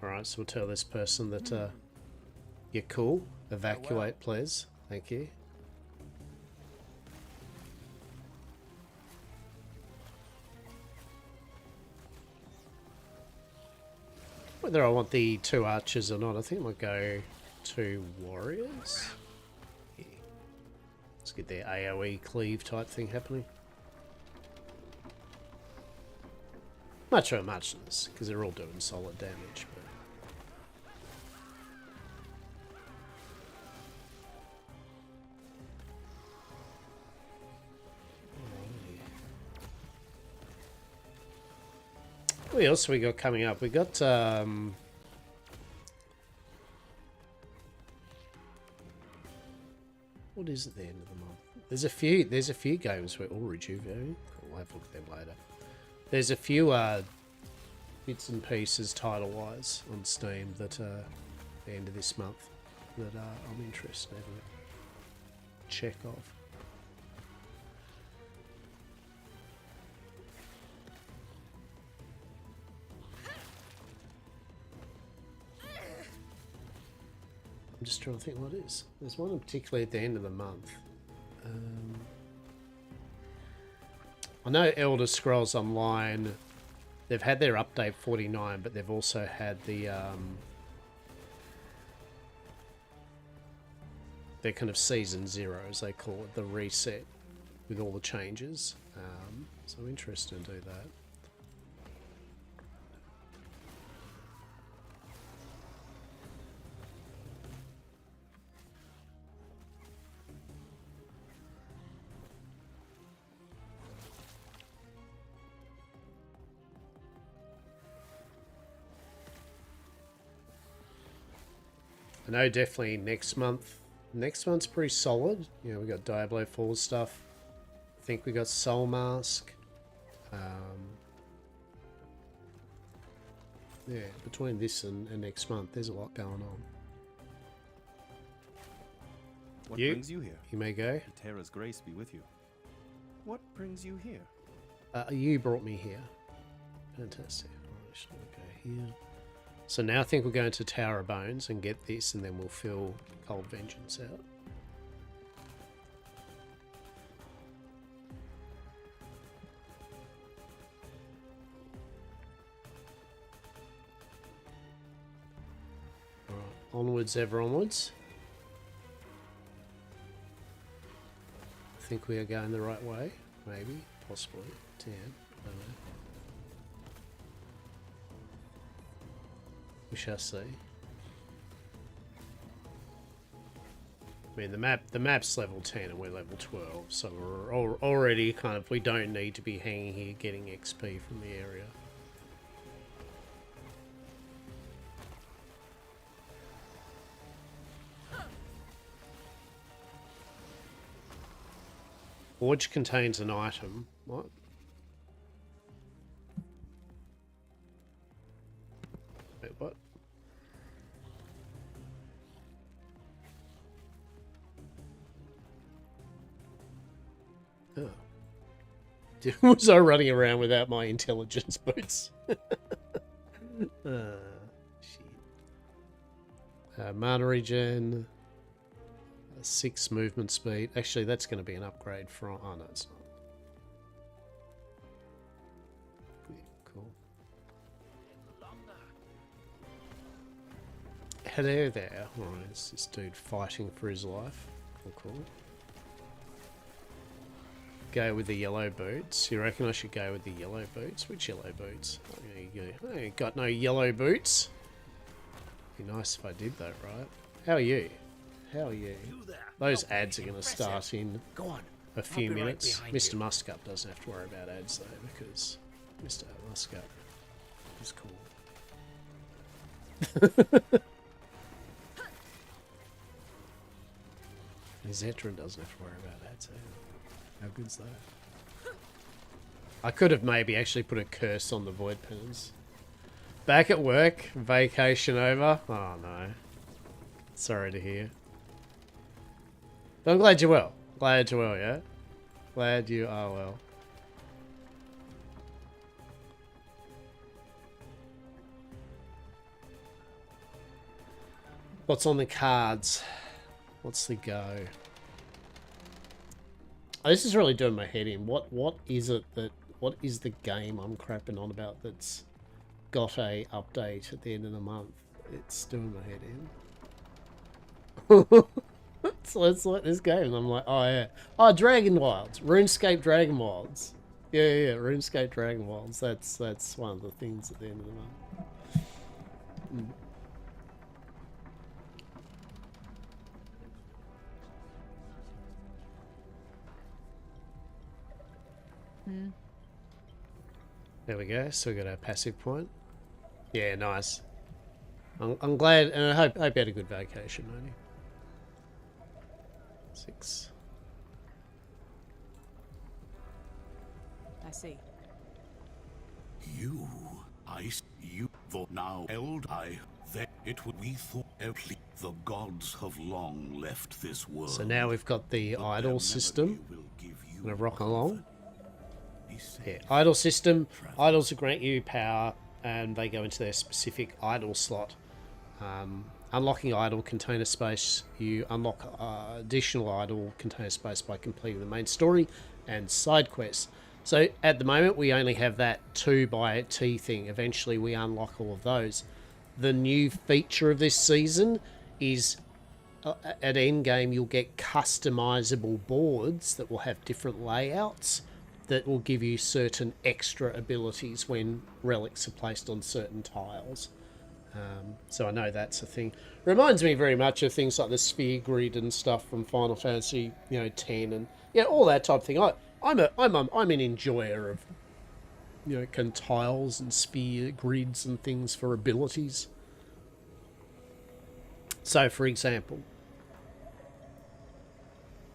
Alright, so we'll tell this person that you're cool. Evacuate, please. Thank you. Whether I want the 2 archers or not, I think I might go 2 warriors. Yeah. Let's get their AoE cleave type thing happening. Much or muchness, because they're all doing solid damage. But what else have we got coming up? We got what is at the end of the month? There's a few games we're all rejuvenating. We'll have a look at them later. There's a few bits and pieces title-wise on Steam that at the end of this month that I'm interested in having a check of. I'm just trying to think what it is. There's one particularly at the end of the month. I know Elder Scrolls Online, they've had their update 49, but they've also had the their kind of season 0, as they call it, the reset with all the changes. So I'm interested in do that. I know definitely next month. Next month's pretty solid. You know, we got Diablo 4 stuff. I think we got Soul Mask. Yeah, between this and next month, there's a lot going on. What brings you here? You may go. Terra's grace be with you. What brings you here? You brought me here. Fantastic. Alright, shall we go here? So now I think we're going to Tower of Bones and get this, and then we'll fill Cold Vengeance out. Onwards, ever onwards. I think we are going the right way. Maybe, possibly. Damn, I don't know. We shall see. I mean, the map's level 10 and we're level 12, so we're already kind of, we don't need to be hanging here getting XP from the area. Forge contains an item. What? Wait, what? Oh. Was I running around without my intelligence boots? Shit. Mana regen. 6 movement speed. Actually, that's going to be an upgrade from... Oh, no, it's not. Yeah, cool. Hello there. Alright, it's this dude fighting for his life. Cool, cool. Go with the yellow boots. You reckon I should go with the yellow boots? Which yellow boots? Oh, there you go. I ain't got no yellow boots. Be nice if I did that, right? How are you? How are you? Those ads are going to start in a few minutes. Mr. Muscat doesn't have to worry about ads though, because Mr. Muscat is cool. Zetran doesn't have to worry about ads either. How good's that? I could have maybe actually put a curse on the Void Penance. Back at work, vacation over. Oh no. Sorry to hear. But I'm glad you're well. Glad you're well, yeah? Glad you are well. What's on the cards? What's the go? Oh, this is really doing my head in. What is it that... What is the game I'm crapping on about that's got a update at the end of the month? It's doing my head in. So let's let this game. And I'm like, oh yeah. Oh, Dragon Wilds. RuneScape Dragon Wilds. Yeah, RuneScape Dragon Wilds. That's one of the things at the end of the month. There we go. Still got our passive point. Yeah, nice. I'm glad, and I hope you had a good vacation, Moni. 6. I see. You thought now held that it would we thought the gods have long left this world. So now we've got the idol system. I'm gonna rock along. Yeah, idol system. Idols will grant you power, and they go into their specific idol slot. Unlocking idle container space, you unlock additional idle container space by completing the main story and side quests. So at the moment we only have that 2x T thing. Eventually we unlock all of those. The new feature of this season is at endgame you'll get customizable boards that will have different layouts that will give you certain extra abilities when relics are placed on certain tiles. So I know that's a thing. Reminds me very much of things like the sphere grid and stuff from Final Fantasy, 10 and all that type of thing. I'm an enjoyer of tiles and sphere grids and things for abilities. So for example,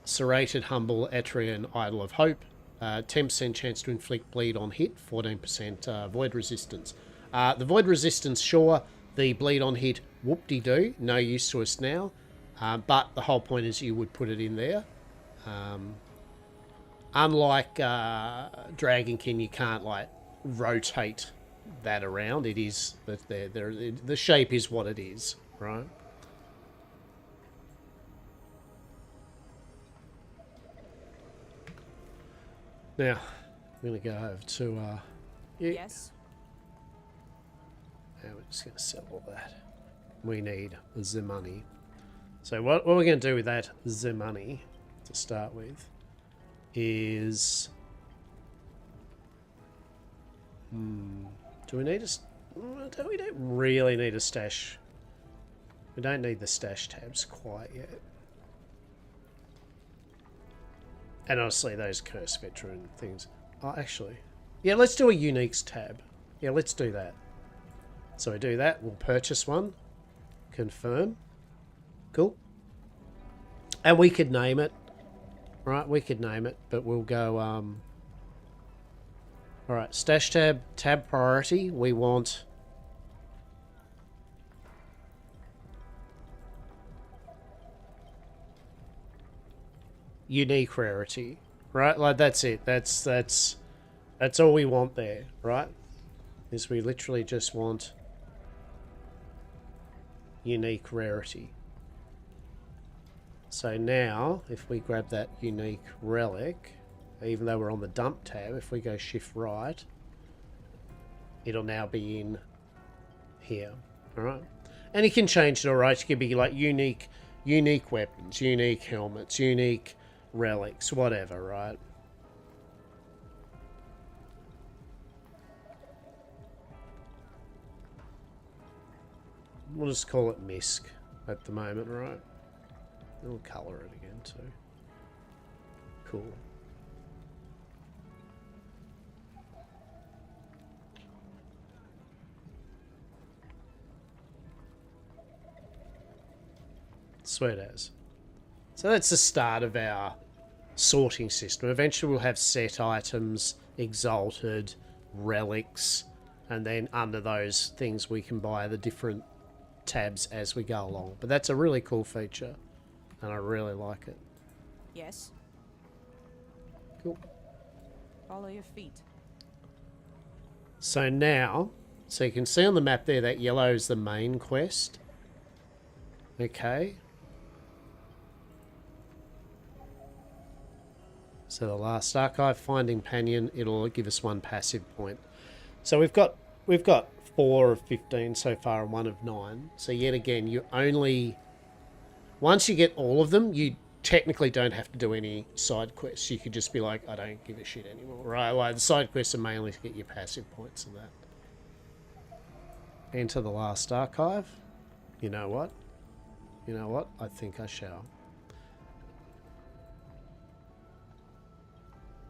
Serrated Humble Etrian Idol of Hope, 10% chance to inflict bleed on hit, 14% void resistance. The void resistance, sure. The bleed on hit, whoop-de-doo, no use to us now. But the whole point is you would put it in there. Unlike Dragonkin, you can't rotate that around. It is the shape is what it is, right? Now, I'm going to go over to... Yes? Now we're just going to sell all that. we need the money. So what we're going to do with that, the money, to start with, is... do we need a... We don't really need a stash. We don't need the stash tabs quite yet. And honestly, those curse veteran things... Oh, actually... Yeah, let's do a uniques tab. Yeah, let's do that. So we do that. We'll purchase one. Confirm. Cool. And we could name it. Right, we could name it, but we'll go... Alright, stash tab, tab priority. We want... unique rarity. Right, like that's it. That's all we want there, right? Is we literally just want unique rarity. So now, if we grab that unique relic, even though we're on the dump tab, if we go shift right, it'll now be in here, alright? And you can change it, alright? You can be like unique weapons, unique helmets, unique relics, whatever, right? We'll just call it Misk at the moment, right? We'll colour it again too. Cool. Sweet as. So that's the start of our sorting system. Eventually we'll have set items, exalted, relics, and then under those things we can buy the different tabs as we go along. But that's a really cool feature, and I really like it. Yes. Cool. Follow your feet. So now, so you can see on the map there that yellow is the main quest. Okay. So the last archive, finding Panion, it'll give us 1 passive point. So we've got 4 of 15 so far and 1 of 9. So yet again, you only... Once you get all of them, you technically don't have to do any side quests. You could just be like, I don't give a shit anymore, right? Like, the side quests are mainly to get your passive points and that. Enter the last archive. You know what? You know what? I think I shall.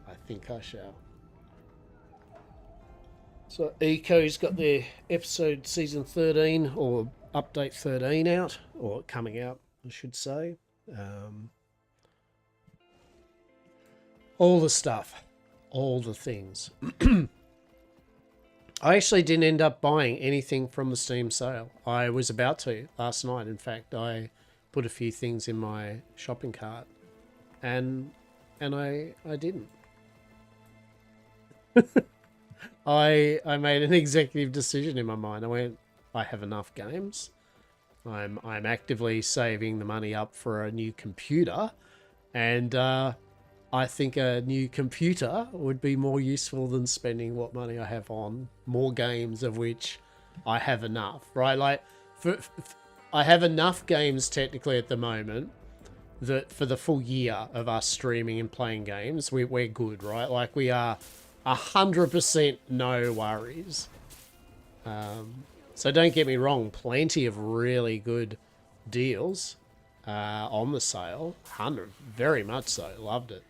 I think I shall. So Eco's got their episode season 13 or update 13 out, or coming out, I should say. All the stuff, all the things. I actually didn't end up buying anything from the Steam sale. I was about to last night. In fact, I put a few things in my shopping cart, and I didn't. I made an executive decision in my mind. I went, I have enough games. I'm actively saving the money up for a new computer, and I think a new computer would be more useful than spending what money I have on more games, of which I have enough, right? Like, I have enough games technically at the moment that for the full year of us streaming and playing games, we're good, right? Like, we are 100% no worries. So don't get me wrong, plenty of really good deals on the sale. 100, very much so, loved it.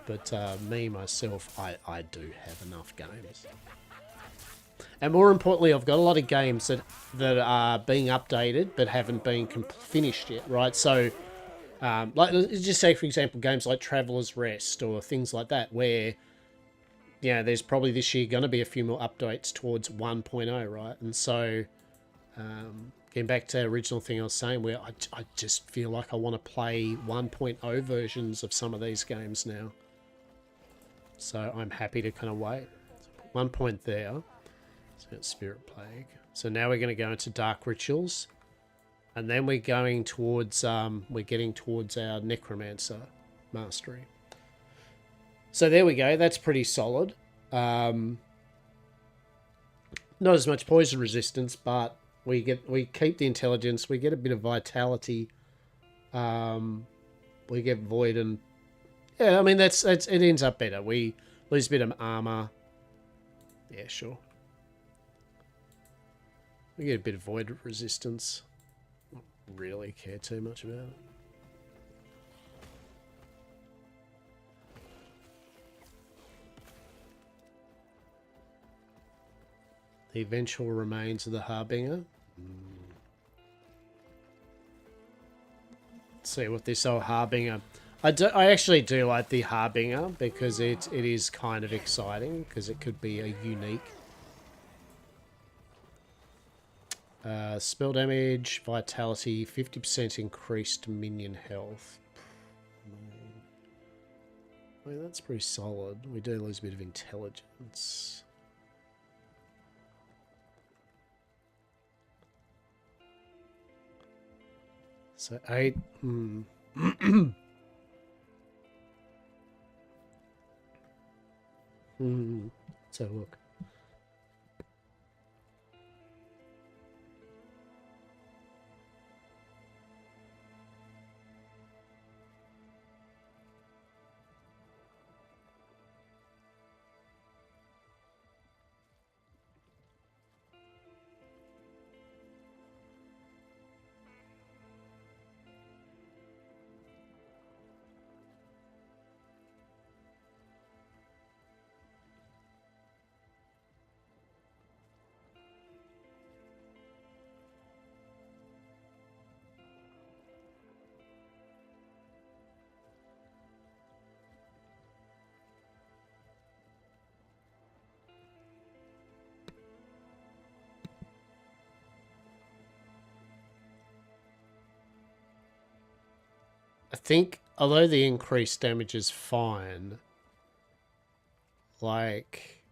But me, myself, I do have enough games. And more importantly, I've got a lot of games that are being updated but haven't been finished yet, right? So, like, let's just say, for example, games like Traveler's Rest or things like that, where, yeah, there's probably this year going to be a few more updates towards 1.0, right? And so, getting back to the original thing I was saying, where I just feel like I want to play 1.0 versions of some of these games now. So I'm happy to kind of wait. So put 1 point there. So it's Spirit Plague. So now we're going to go into Dark Rituals. And then we're going towards, we're getting towards our Necromancer Mastery. So there we go. That's pretty solid. Not as much poison resistance, but We keep the intelligence. We get a bit of vitality. We get void and yeah. I mean that's it ends up better. We lose a bit of armor. Yeah, sure. We get a bit of void resistance. Don't really care too much about it. The eventual remains of the Harbinger. Let's see what this old Harbinger... I actually do like the Harbinger because it is kind of exciting because it could be a unique... spell damage, vitality, 50% increased minion health. I mean, that's pretty solid. We do lose a bit of intelligence. So 8. Let's have a look. I think, although the increased damage is fine, like,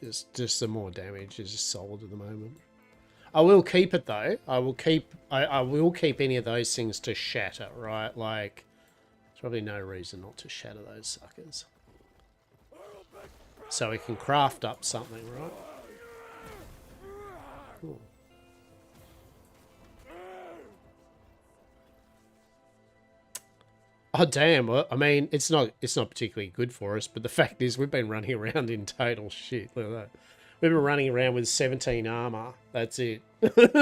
just some more damage is just solid at the moment. I will keep it though. I will keep any of those things to shatter, right? Like, there's probably no reason not to shatter those suckers. So we can craft up something, right? Ooh. Oh damn! Well, I mean, it's not particularly good for us, but the fact is, we've been running around in total shit. Look at that. We've been running around with 17 armor. That's it.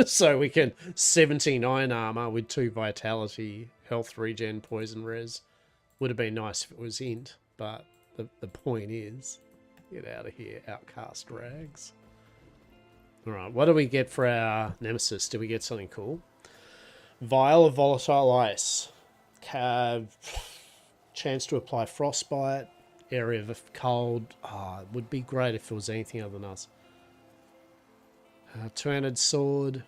So we can 79 armor with 2 vitality, health regen, poison res. Would have been nice if it was int, but the point is, get out of here, outcast rags. All right, what do we get for our nemesis? Do we get something cool? Vial of volatile ice. Chance to apply frostbite, area of cold. It would be great if it was anything other than us. Two-handed sword.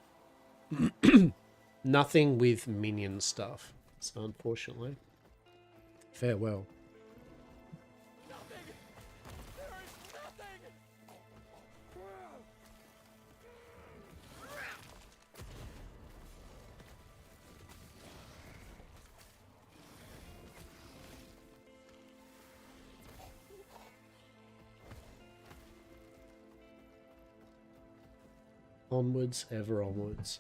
Nothing with minion stuff. So unfortunately, farewell. Onwards, ever onwards.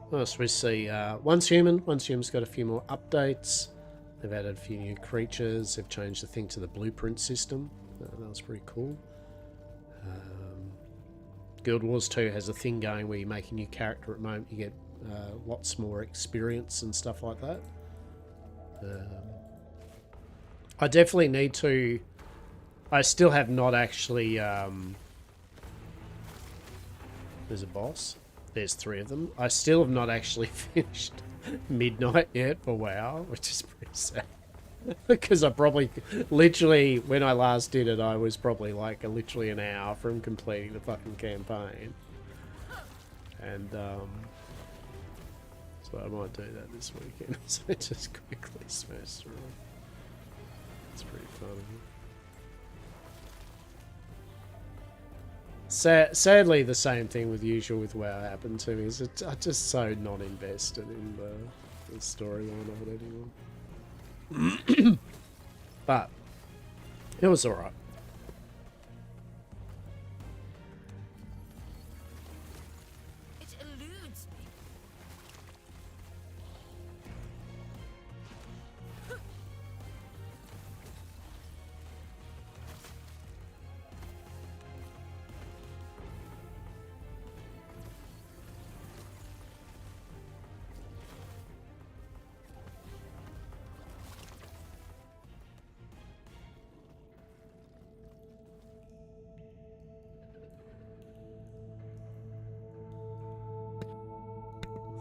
What else we see? Once Human's got a few more updates. They've added a few new creatures. They've changed the thing to the blueprint system. That was pretty cool. Guild Wars 2 has a thing going where you make a new character at the moment. You get lots more experience and stuff like that. I definitely need to... I still have not actually... There's a boss. There's 3 of them. I still have not actually finished Midnight yet for WoW, which is pretty sad. Because I probably... Literally, when I last did it, I was probably like literally an hour from completing the fucking campaign. And, so I might do that this weekend. So just quickly smash through it. It's pretty funny. Sadly, the same thing with usual with WoW happened to me. I'm just so not invested in the storyline of it anymore. But it was alright. It eludes me.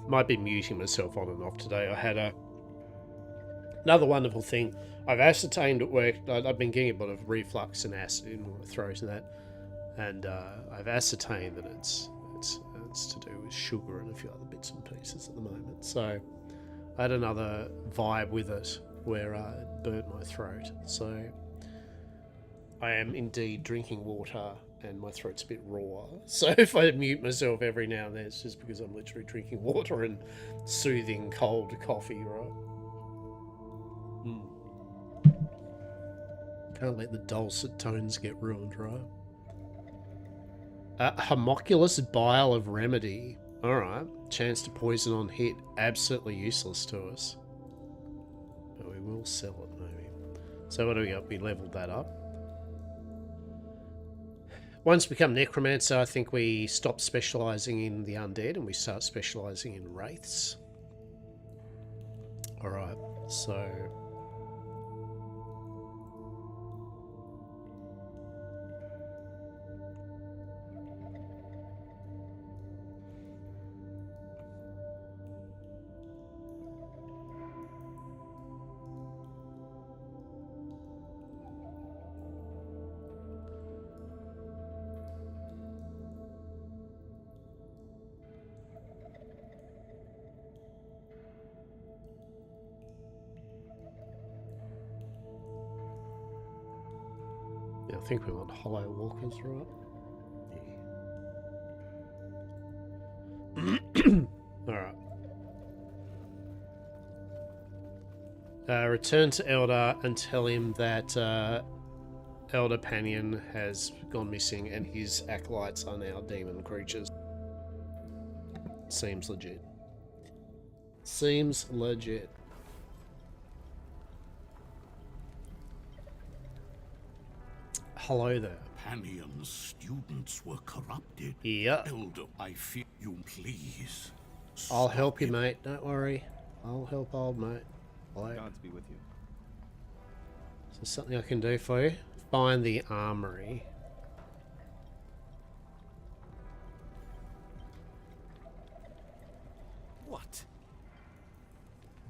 Might be muting myself on and off today. I had another wonderful thing. I've ascertained at work. I've been getting a bit of reflux and acid in my throat and that, and I've ascertained that it's to do with sugar and a few other bits and pieces at the moment. So I had another vibe with it where it burnt my throat. So I am indeed drinking water, and my throat's a bit raw. So if I mute myself every now and then, it's just because I'm literally drinking water and soothing cold coffee, right? Can't let the dulcet tones get ruined, right? Homunculus Bile of Remedy. Alright. Chance to poison on hit. Absolutely useless to us. But we will sell it, maybe. So what do we got? We leveled that up. Once we become Necromancer, I think we stop specialising in the undead and we start specialising in wraiths. Alright, so... I think we want Hollow Walkers, right? Yeah. Alright. Return to Elder and tell him that Elder Panion has gone missing and his acolytes are now demon creatures. Seems legit. Seems legit. Hello there. Panion's students were corrupted. Yeah. Elder, I fear you, please. I'll help you, mate. Don't worry. I'll help old mate. Hello. Gods be with you. Is there something I can do for you? Find the armory. What?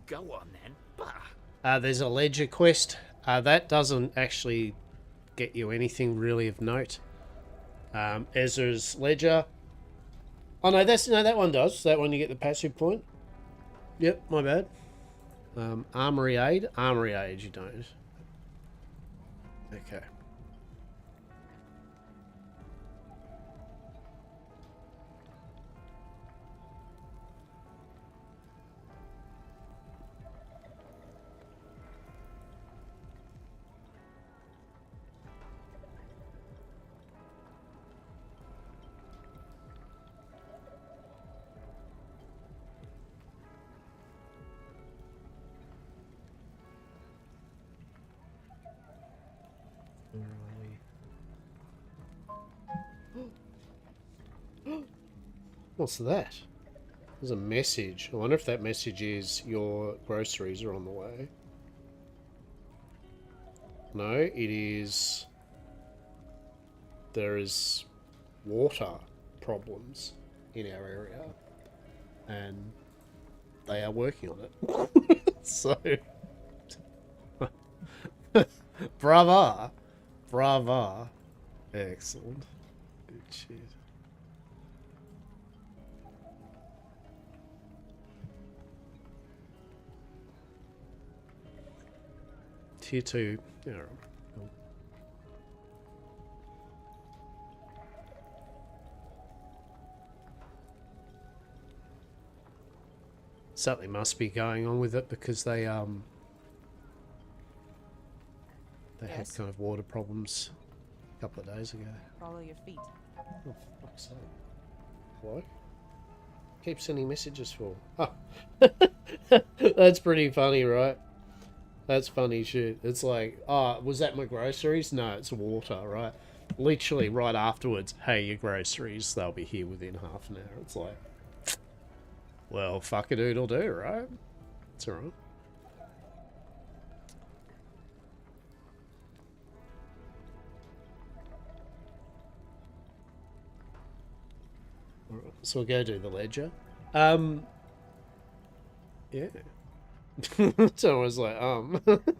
Go on then. Bah. There's a ledger quest. That doesn't actually get you anything really of note. Ezra's ledger. Oh no, that one does. That one you get the passive point. Yep, my bad. Armory aid. Armory aid you don't. Okay. What's that? There's a message. I wonder if that message is your groceries are on the way. No, it is... There is water problems in our area. And they are working on it. So... Brava! Brava! Excellent. Good shit. Tier 2. Yeah, cool. something must be going on with it because they had Yes. kind of water problems a couple of days ago. Follow your feet. Oh, for fuck's sake. Hello? Keep sending messages for. Oh. That's pretty funny, right? That's funny shit. It's like, oh, was that my groceries? No, it's water, right? Literally right afterwards, hey, your groceries, they'll be here within half an hour. It's like, well, fuck a doodle do, right? It's alright. Alright, so we'll go do the ledger. Yeah. So I was like,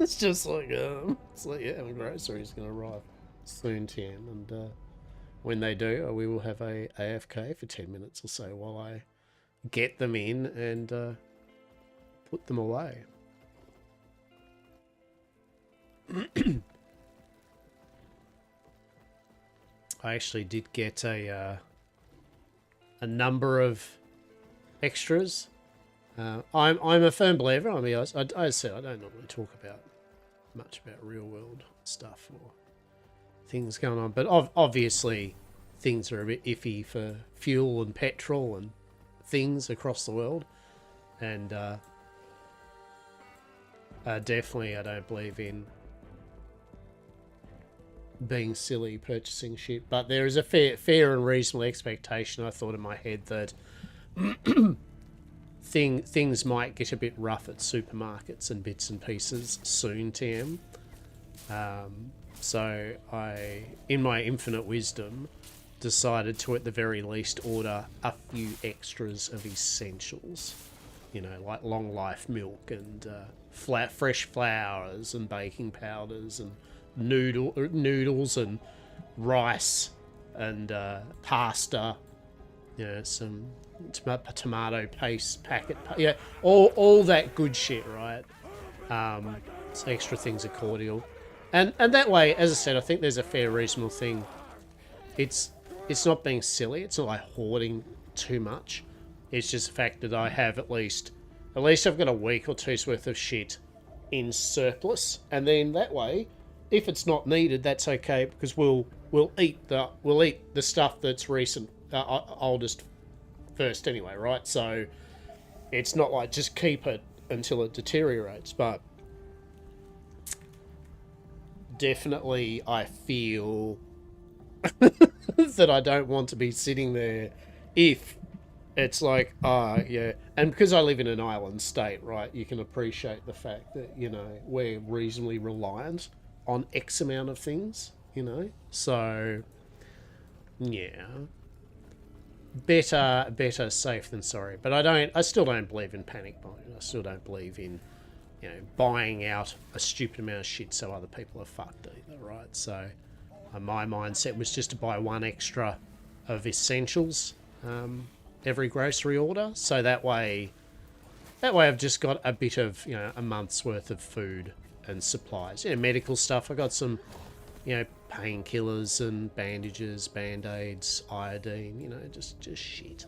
it's just like, it's like, yeah, my groceries gonna arrive soon, Tien, and when they do, we will have a AFK for 10 minutes or so while I get them in and put them away. I actually did get a number of extras. I'm a firm believer. I mean, I said I don't normally talk much about real world stuff or things going on, but obviously things are a bit iffy for fuel and petrol and things across the world, and definitely I don't believe in being silly purchasing shit, but there is a fair and reasonable expectation, I thought in my head, that things might get a bit rough at supermarkets and bits and pieces soon, TM. So I, in my infinite wisdom, decided to at the very least order a few extras of essentials. You know, like long life milk and fresh flours and baking powders and noodles and rice and pasta. You know, some tomato paste packet. Yeah, all that good shit, right? So extra things are cordial. And that way, as I said, I think there's a fair, reasonable thing. It's not being silly. It's not like hoarding too much. It's just the fact that I have at least I've got a week or two's worth of shit in surplus, and then that way, if it's not needed, that's okay, because we'll eat the stuff that's recent, oldest first anyway, right? So it's not like just keep it until it deteriorates, but definitely I feel that I don't want to be sitting there if it's like, yeah, and because I live in an island state, right, you can appreciate the fact that, you know, we're reasonably reliant on X amount of things, you know, so yeah, better safe than sorry. But I still don't believe in panic buying. I still don't believe in, you know, buying out a stupid amount of shit so other people are fucked either, right? So my mindset was just to buy one extra of essentials every grocery order, so that way I've just got a bit of, you know, a month's worth of food and supplies. You know, medical stuff. I got some, you know, painkillers and bandages, band-aids, iodine, you know, just shit.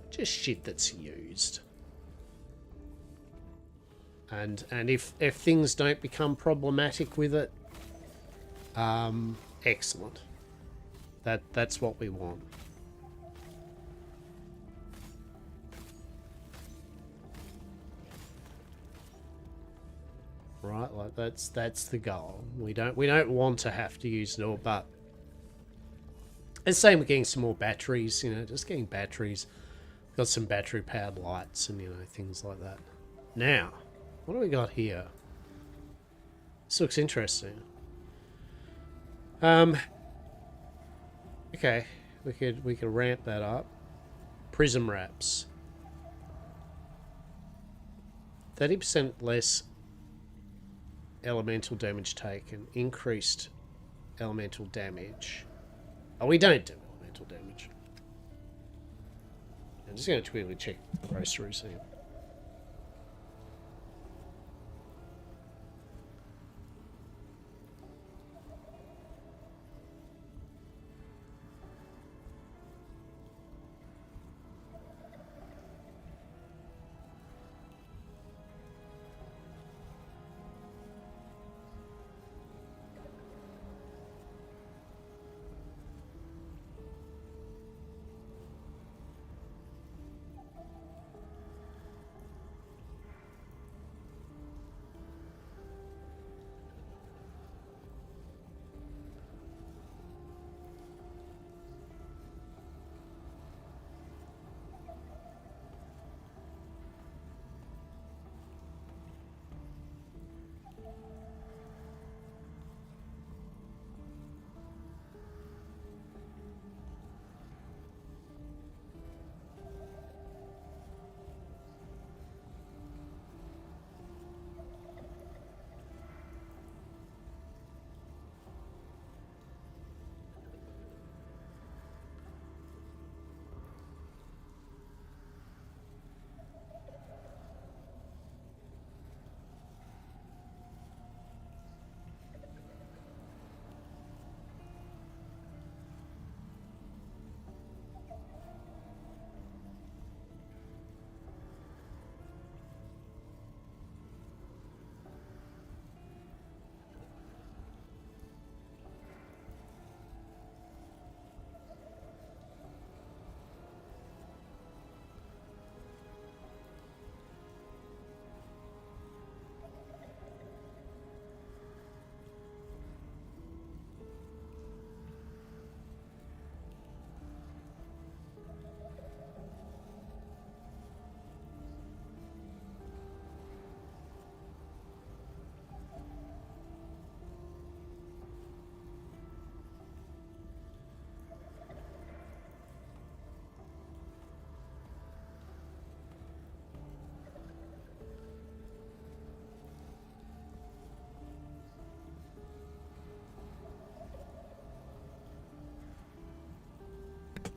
Just shit that's used. And if things don't become problematic with it, excellent. That's what we want. Right, like that's the goal. We don't want to have to use it all, but it's the same with getting some more batteries, you know, just getting batteries. Got some battery powered lights and, you know, things like that. Now, what do we got here? This looks interesting. Okay, we could ramp that up. Prism wraps. 30% less elemental damage taken, increased elemental damage. Oh, we don't do elemental damage. I'm just going to quickly check groceries here.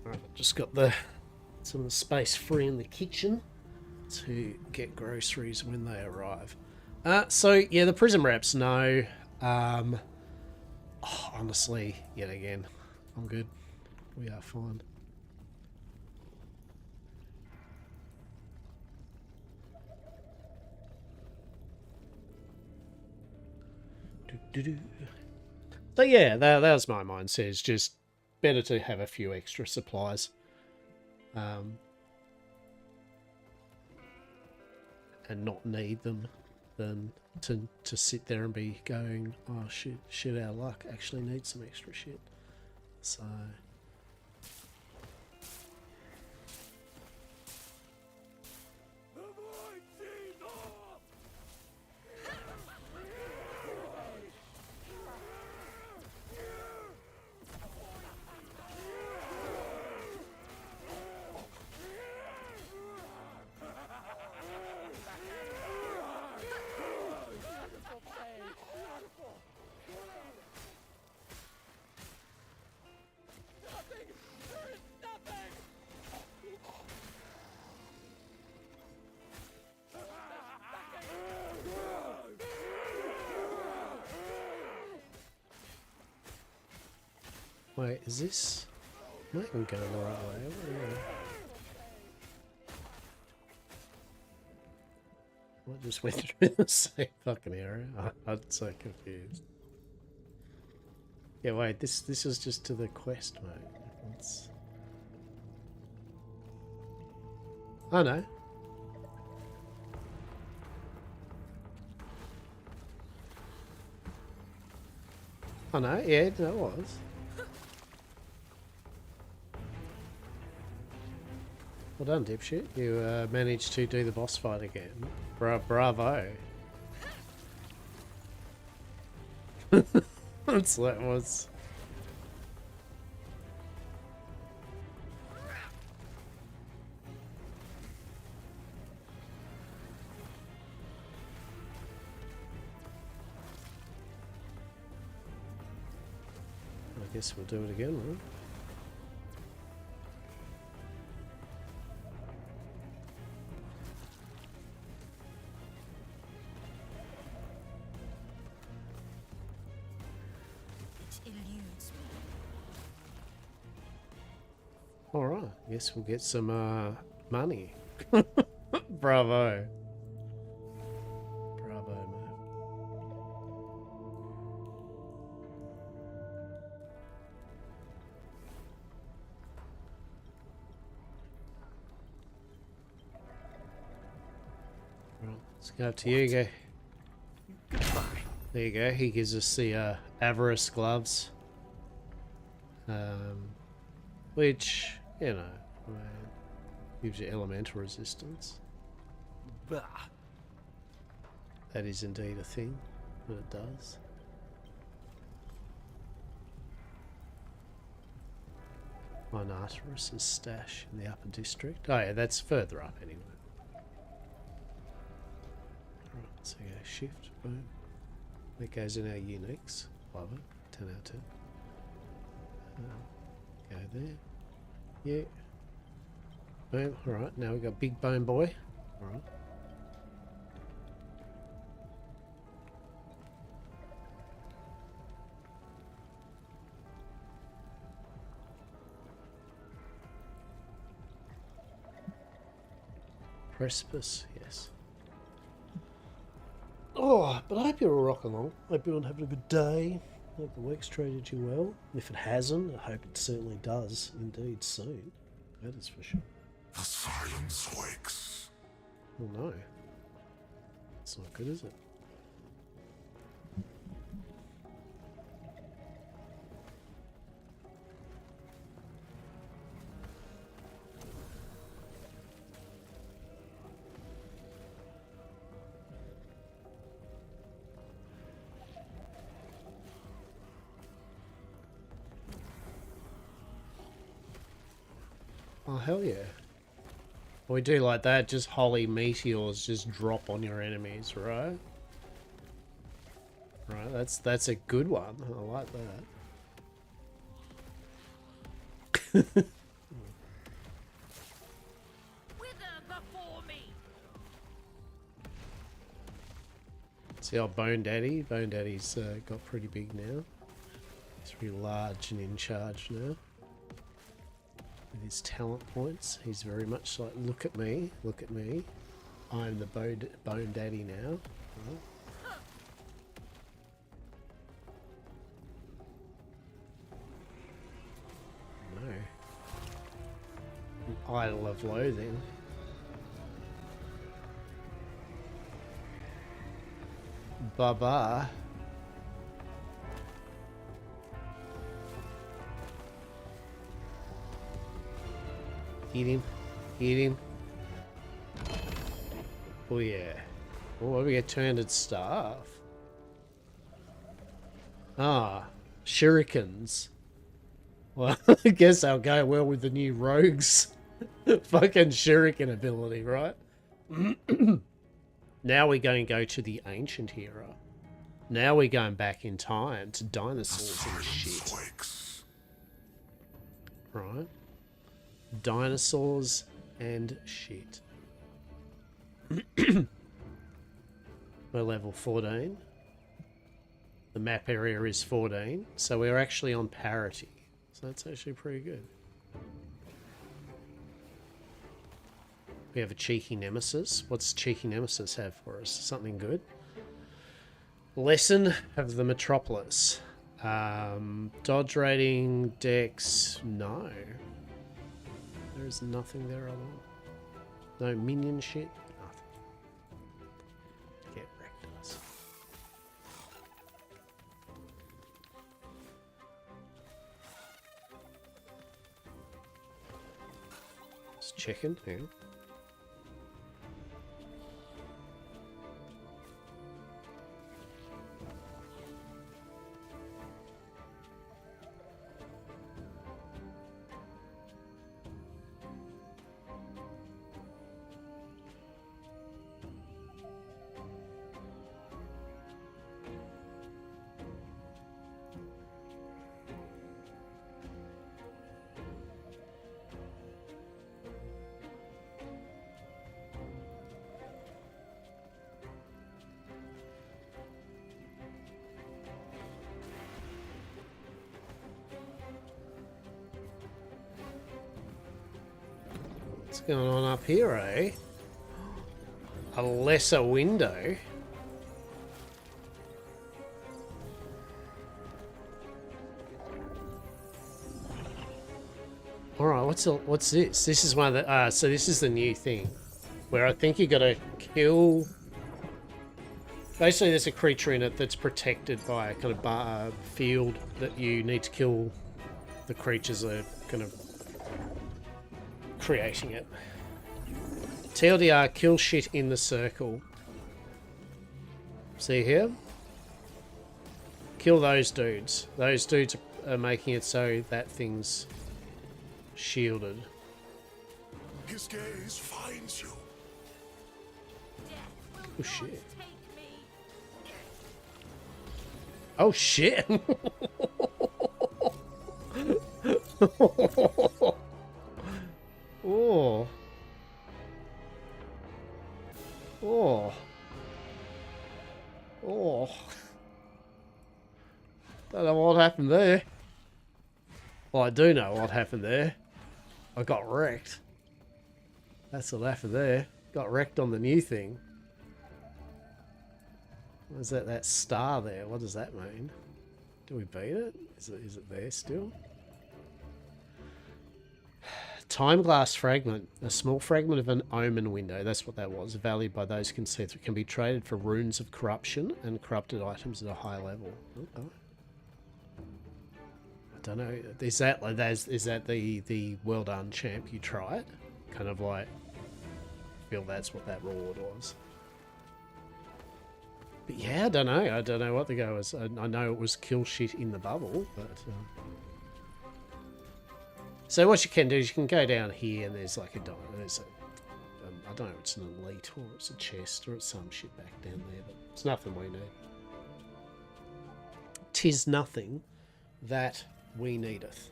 Right, just got some of the space free in the kitchen to get groceries when they arrive. So yeah, the prison reps know. Honestly, yet again, I'm good. We are fine. So yeah, that was my mindset. It's just better to have a few extra supplies. And not need them than to sit there and be going, oh shit out of luck, actually need some extra shit. So wait, is this? Am I even going the right way? I just went through the same fucking area. I'm so confused. Yeah, wait, this is just to the quest, mate. It's... Oh no. Oh no, yeah, that was. Well done, dipshit. You managed to do the boss fight again. Bravo. That's what it was. I guess we'll do it again, right? Alright, guess we'll get some money. Bravo. Bravo, mate. Right, let's go up to you, go. Goodbye. There you go, he gives us the avarice gloves. Which, you know, gives you elemental resistance. Bah. That is indeed a thing, but it does. Minotaurus' stash in the upper district. Oh yeah, that's further up anyway. Alright, so go shift, boom. That goes in our uniques. Love it. 10 out of 10. Go there. Yeah. Boom. Alright, now we've got Big Bone Boy. Alright. Precipice, yes. Oh, but I hope you're all rocking along. Hope you're all having a good day. Hope the week's treated you well. If it hasn't, I hope it certainly does indeed soon. That is for sure. The silence wakes. Oh no. It's not good, is it? Oh, hell yeah. We do like that, just holy meteors just drop on your enemies, right? Right, that's a good one. I like that. See our Bone Daddy? Bone Daddy's got pretty big now. He's really large and in charge now. With his talent points, he's very much like, look at me, I'm the Bone Daddy now. Right. No. An idol of loathing. Baba. Hit him. Hit him. Oh yeah. Oh, we get turned staff. Ah, shurikens. Well, I guess I'll go well with the new rogues. Fucking shuriken ability, right? Now we're going to go to the ancient era. Now we're going back in time to dinosaurs and shit. Right? Dinosaurs and shit. We're level 14. The map area is 14, so we're actually on parity. So that's actually pretty good. We have a cheeky nemesis. What's cheeky nemesis have for us? Something good? Lesson of the Metropolis. Dodge rating, dex, no. There is nothing there at all. No minion shit, nothing. Get wrecked, us. Just checking, hang on. What's going on up here, eh? A lesser window. All right, what's this? This is one of the so this is the new thing, where I think you got to kill. Basically, there's a creature in it that's protected by a kind of field that you need to kill. The creatures are kind of creating it. TLDR, kill shit in the circle. See here? Kill those dudes. Those dudes are making it so that thing's shielded. His gaze finds you. Oh shit. Oh shit. Oh. Oh. Oh. Don't know what happened there. Well, I do know what happened there. I got wrecked. That's what happened there. Got wrecked on the new thing. What is that? That star there. What does that mean? Do we beat it? Is it there still? Time glass fragment. A small fragment of an omen window. That's what that was. Valued by those who can see through. Can be traded for runes of corruption and corrupted items at a high level. Okay. I don't know. Is that the well done champ? You try it? Kind of like feel that's what that reward was. But yeah, I don't know. I don't know what the go is. I know it was kill shit in the bubble, but. So what you can do is you can go down here and there's like a I don't know, it's an elite or it's a chest or it's some shit back down there, but it's nothing we need. 'Tis nothing that we needeth.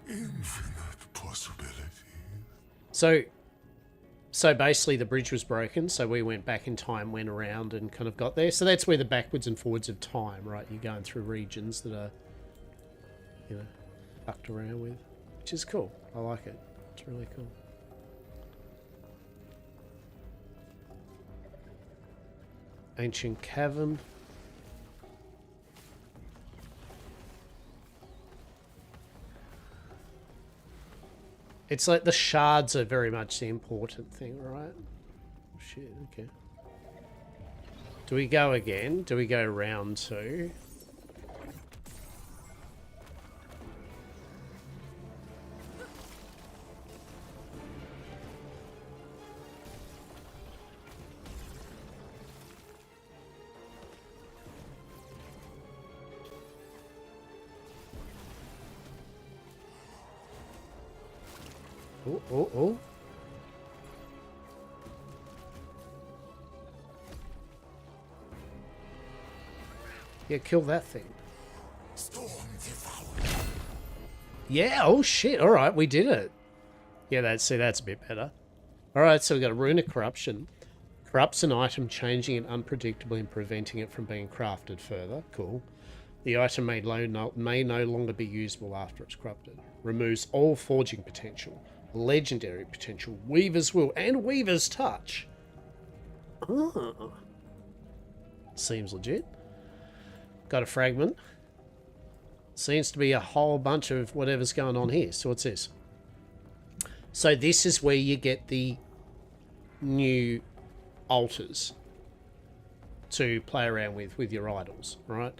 Infinite possibilities. So So basically the bridge was broken, so we went back in time, went around and kind of got there. So that's where the backwards and forwards of time, right? You're going through regions that are, you know, fucked around with, which is cool. I like it. It's really cool. Ancient cavern. It's like the shards are very much the important thing, right? Shit, okay. Do we go again? Do we go round 2? Oh, oh, oh. Yeah, kill that thing. Yeah, oh shit. Alright, we did it. Yeah, that's a bit better. Alright, so we got a Rune of Corruption. Corrupts an item, changing it unpredictably and preventing it from being crafted further. Cool. The item may no longer be usable after it's corrupted. Removes all forging potential. Legendary potential, Weaver's Will, and Weaver's Touch. Oh. Seems legit. Got a fragment. Seems to be a whole bunch of whatever's going on here. So what's this? So this is where you get the new altars to play around with your idols, right?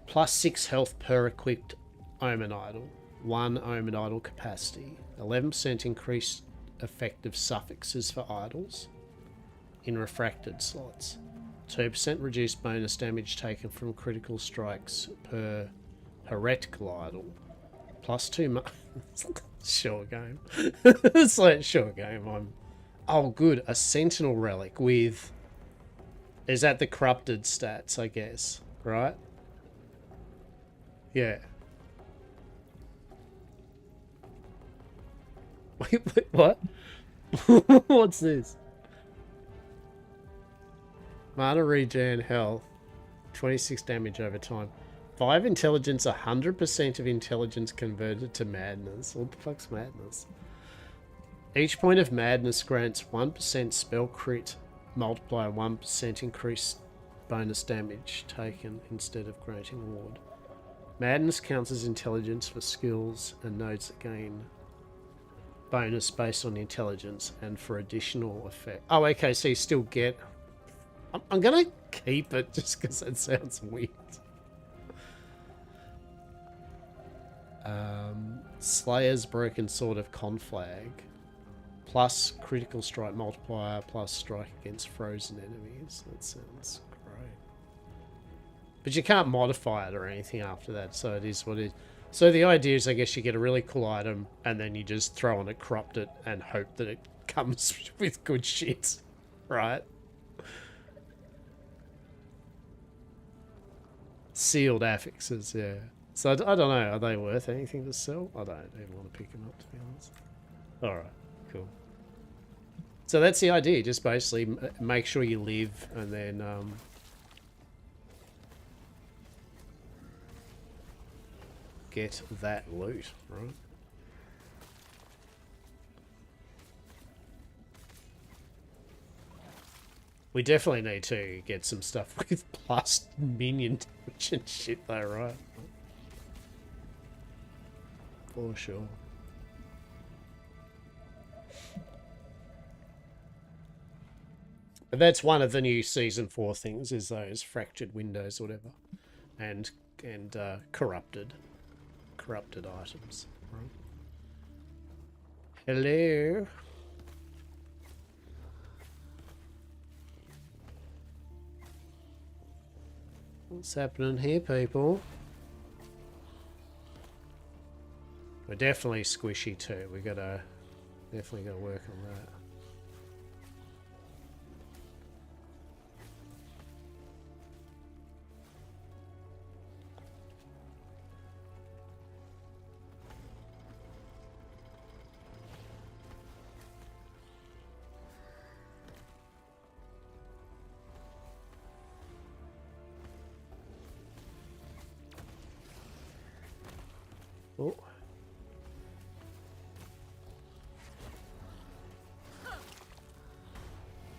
Plus 6 health per equipped Omen Idol. 1 Omen Idol capacity. 11% increased effective suffixes for idols in refracted slots. 2% reduced bonus damage taken from critical strikes per heretical idol. Plus 2 sure game. It's like, sure game. Oh good, a sentinel relic with... Is that the corrupted stats, I guess, right? Yeah. Wait, what? What's this? Mana regen health. 26 damage over time. 5 intelligence, 100% of intelligence converted to madness. What the fuck's madness? Each point of madness grants 1% spell crit multiplier, 1% increased bonus damage taken instead of granting ward. Madness counts as intelligence for skills and nodes that gain bonus based on intelligence and for additional effect. Oh, okay, so you still get... I'm gonna keep it just because it sounds weird. Slayer's Broken Sword of Conflag. Plus critical strike multiplier, plus strike against frozen enemies. That sounds great. But you can't modify it or anything after that, so it is what it is. So the idea is, I guess, you get a really cool item, and then you just throw on it, corrupt it, and hope that it comes with good shit, right? Sealed affixes, yeah. So I don't know, are they worth anything to sell? I don't even want to pick them up, to be honest. Alright, cool. So that's the idea, just basically make sure you live, and then... get that loot, right? We definitely need to get some stuff with plus minion damage and shit though, right? For sure. But that's one of the new Season 4 things, is those fractured windows or whatever. And corrupted items. Right? Hello. What's happening here, people? We're definitely squishy too. We definitely gotta work on that. Oh.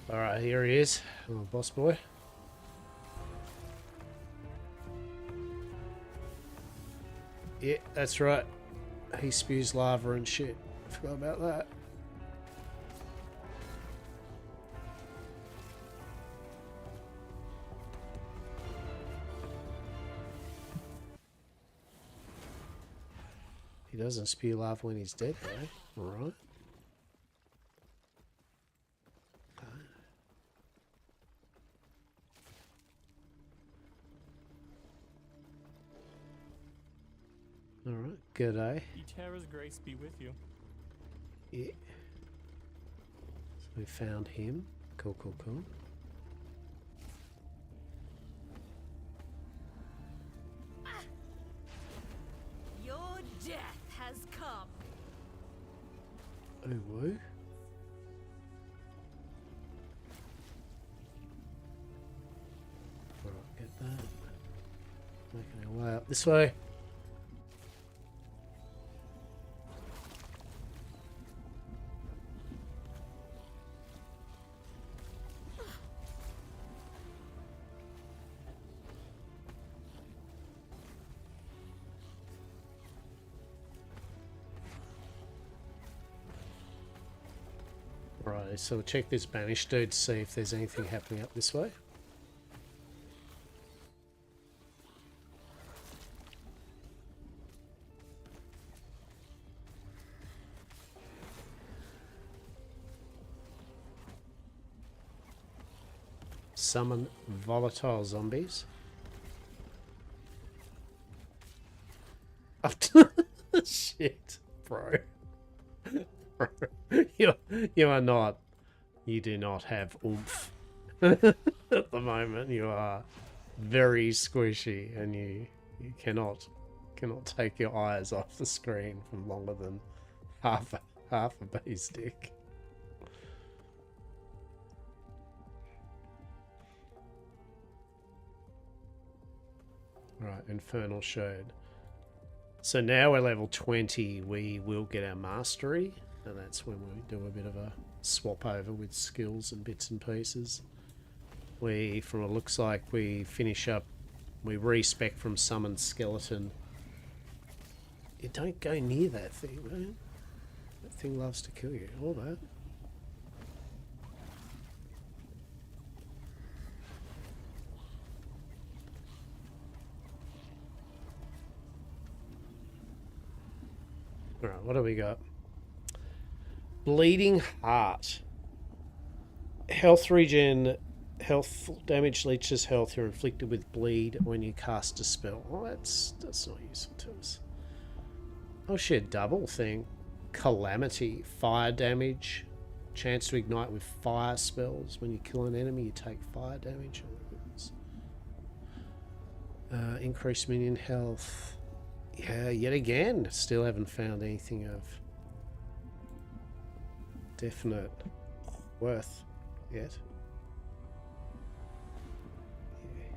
Alright, here he is. Oh, boss boy. Yeah, that's right. He spews lava and shit. Forgot about that. He doesn't spew lava when he's dead, though. Alright. Alright, good day. Eterra's grace be with you. Yeah. So we found him. Cool, cool, cool. Your death has come. Oh, woo. Alright, get that. Making our way up this way. Right, so we'll check this banished dude to see if there's anything happening up this way. Summon volatile zombies. Shit, bro. You are not. You do not have oomph at the moment. You are very squishy, and you cannot take your eyes off the screen for longer than half a bee stick. Right, Infernal Shade. So now we're level 20, we will get our mastery, and that's when we do a bit of a swap over with skills and bits and pieces. We, from what it looks like, we finish up, we respec from Summoned Skeleton. You don't go near that thing, man. That thing loves to kill you, all that. Alright, what do we got? Bleeding Heart. Health regen. Health damage leeches health. You're inflicted with bleed when you cast a spell. Oh, that's not useful to us. Oh shit, double thing. Calamity. Fire damage. Chance to ignite with fire spells. When you kill an enemy, you take fire damage. Increased minion health. Yeah, yet again, still haven't found anything of definite worth yet. Yeah.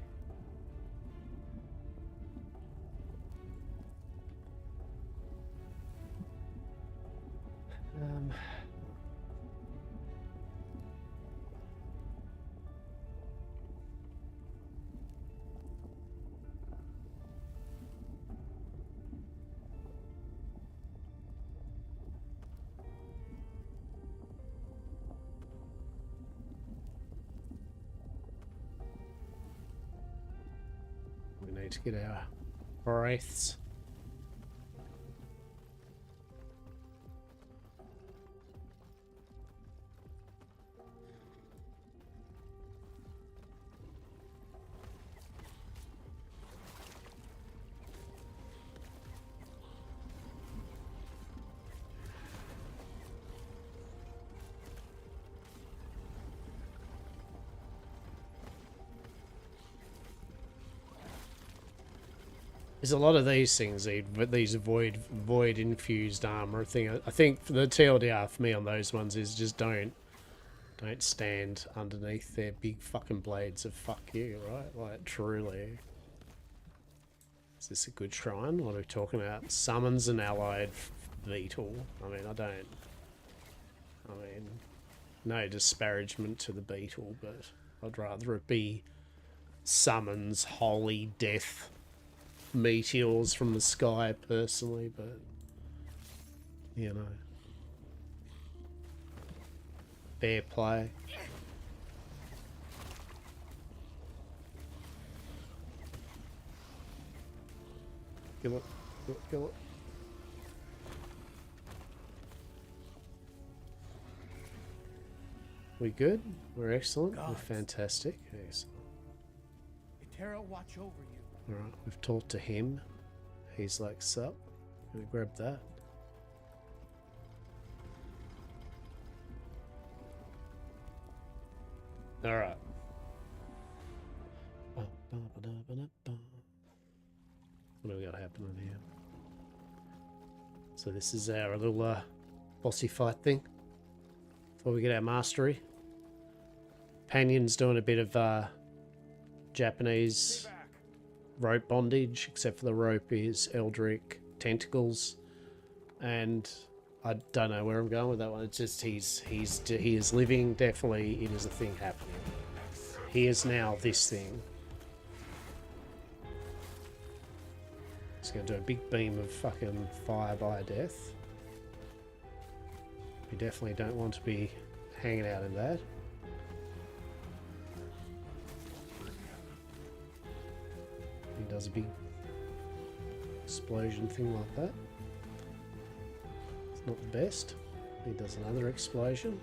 We need to get our wraiths. There's a lot of these things, these void infused armor thing. I think the TLDR for me on those ones is just don't stand underneath their big fucking blades of fuck you, right? Like truly. Is this a good shrine? What are we talking about? Summons an allied beetle. I mean, no disparagement to the beetle, but I'd rather it be summons holy death meteors from the sky personally, but you know, fair play. Kill it, kill it, kill it. We good? We're excellent. We're fantastic. Excellent. Etera watch over you. Alright, we've talked to him. He's like, sup? Gonna grab that. Alright. What do we got happening here? So this is our little bossy fight thing. Before we get our mastery. Panion's doing a bit of Japanese rope bondage, except for the rope is Eldritch tentacles, and I don't know where I'm going with that one. It's just he is living. Definitely, it is a thing happening. He is now this thing. He's going to do a big beam of fucking fire by death. We definitely don't want to be hanging out in that. He does a big explosion thing like that. It's not the best. He does another explosion.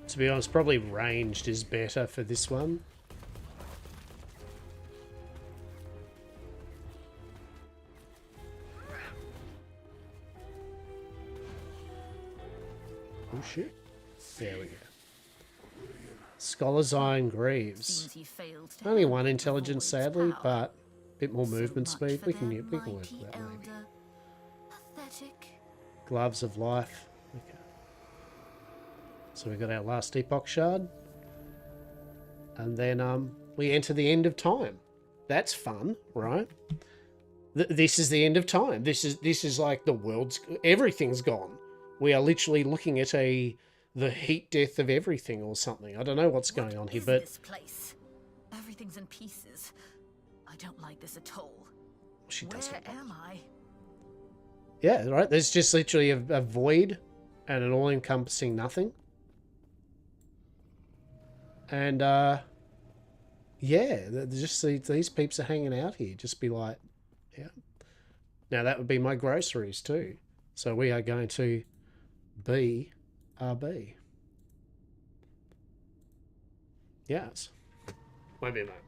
To be honest, probably ranged is better for this one. Oh shit. There we go. Scholar's Iron Greaves. Only one intelligence, sadly, but a bit more movement speed. We can work with that maybe. Gloves of Life. Okay. So we got our last Epoch shard. And then we enter the end of time. That's fun, right? This is the end of time. This is like the world's... Everything's gone. We are literally looking at the heat death of everything or something. I don't know what's going on here, but... This place. Everything's in pieces. I don't like this at all. She does. Where am I? Yeah, right. There's just literally a void and an all-encompassing nothing. And, yeah, just these peeps are hanging out here. Just be like, yeah. Now, that would be my groceries, too. So we are going to BRB. Yes. Won't be a moment.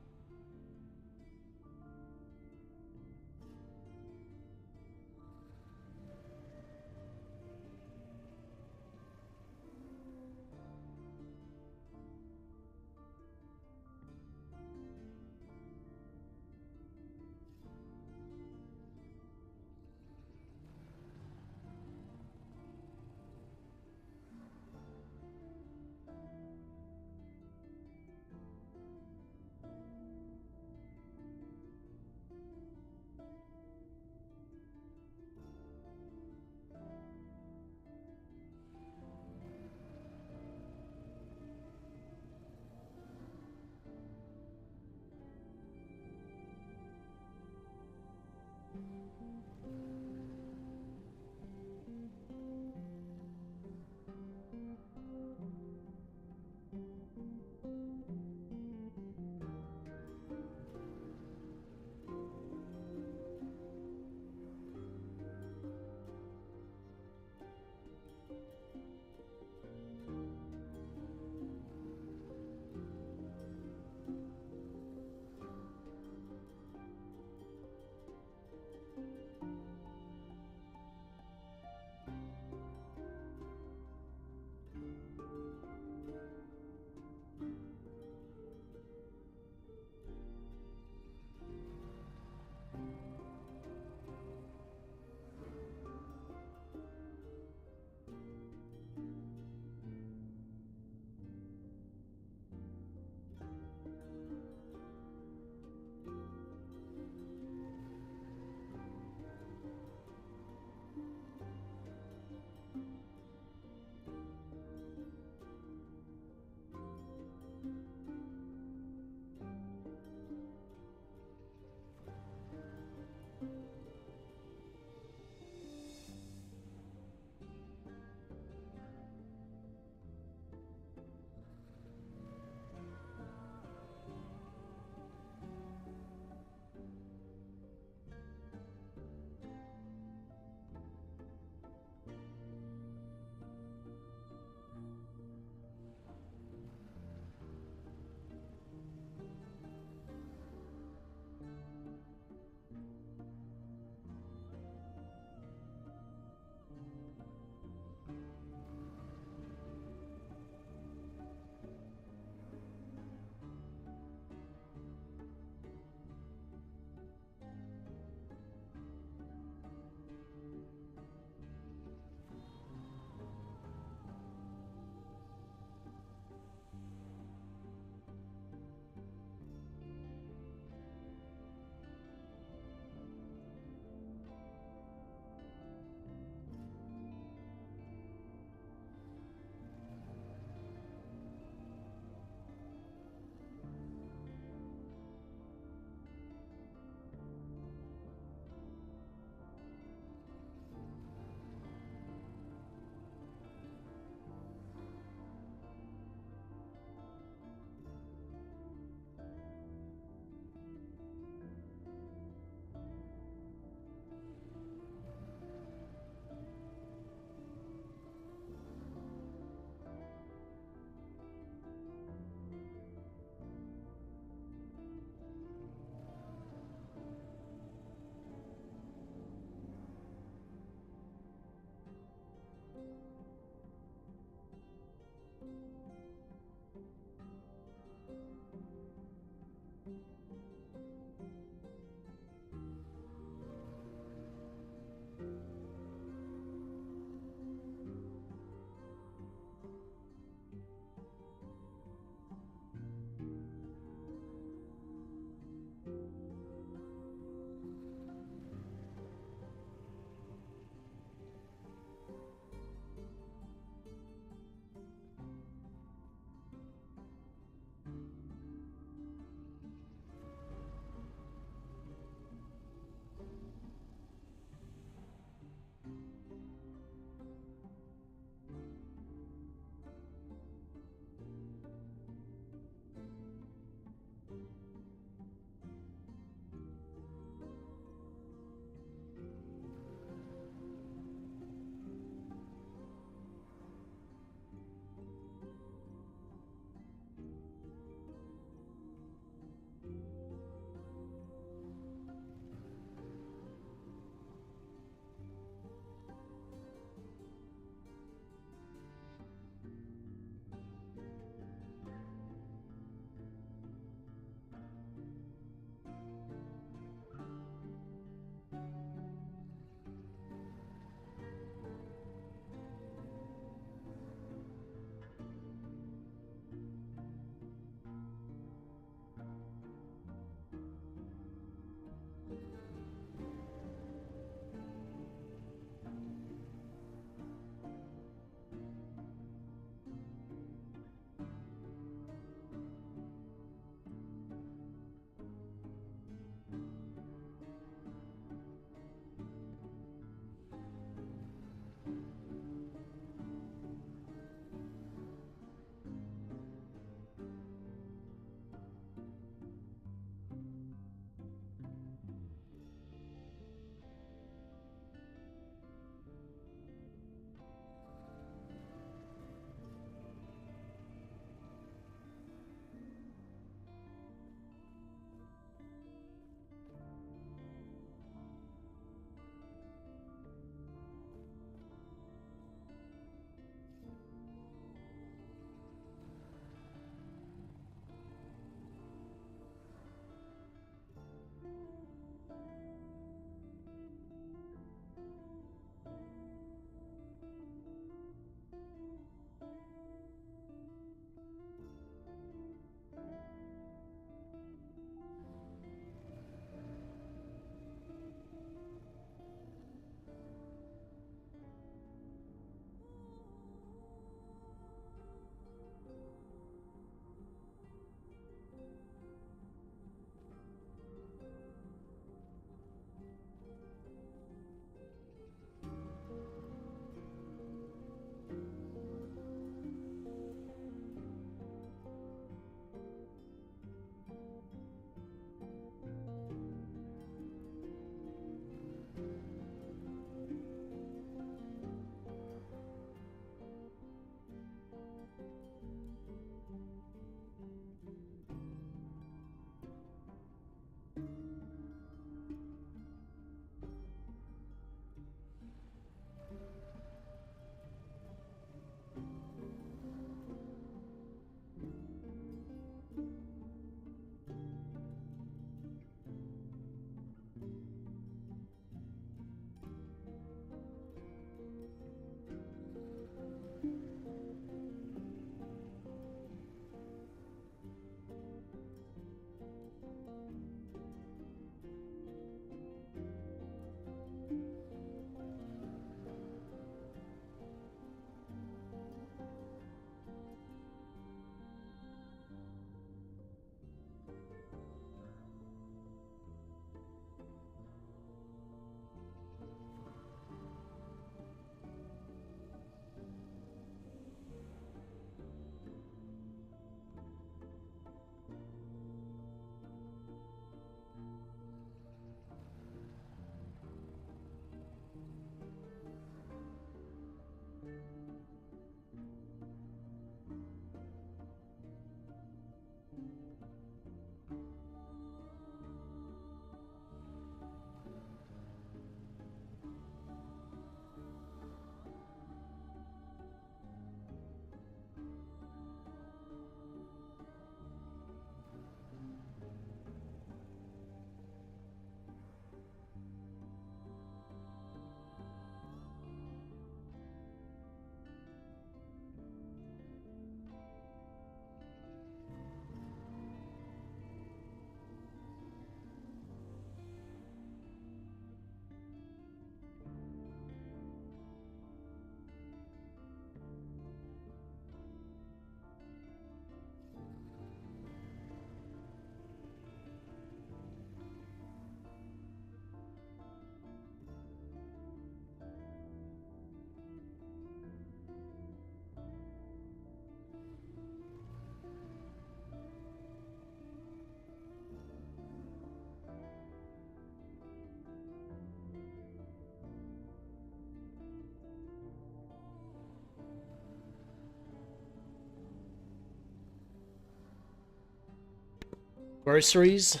Groceries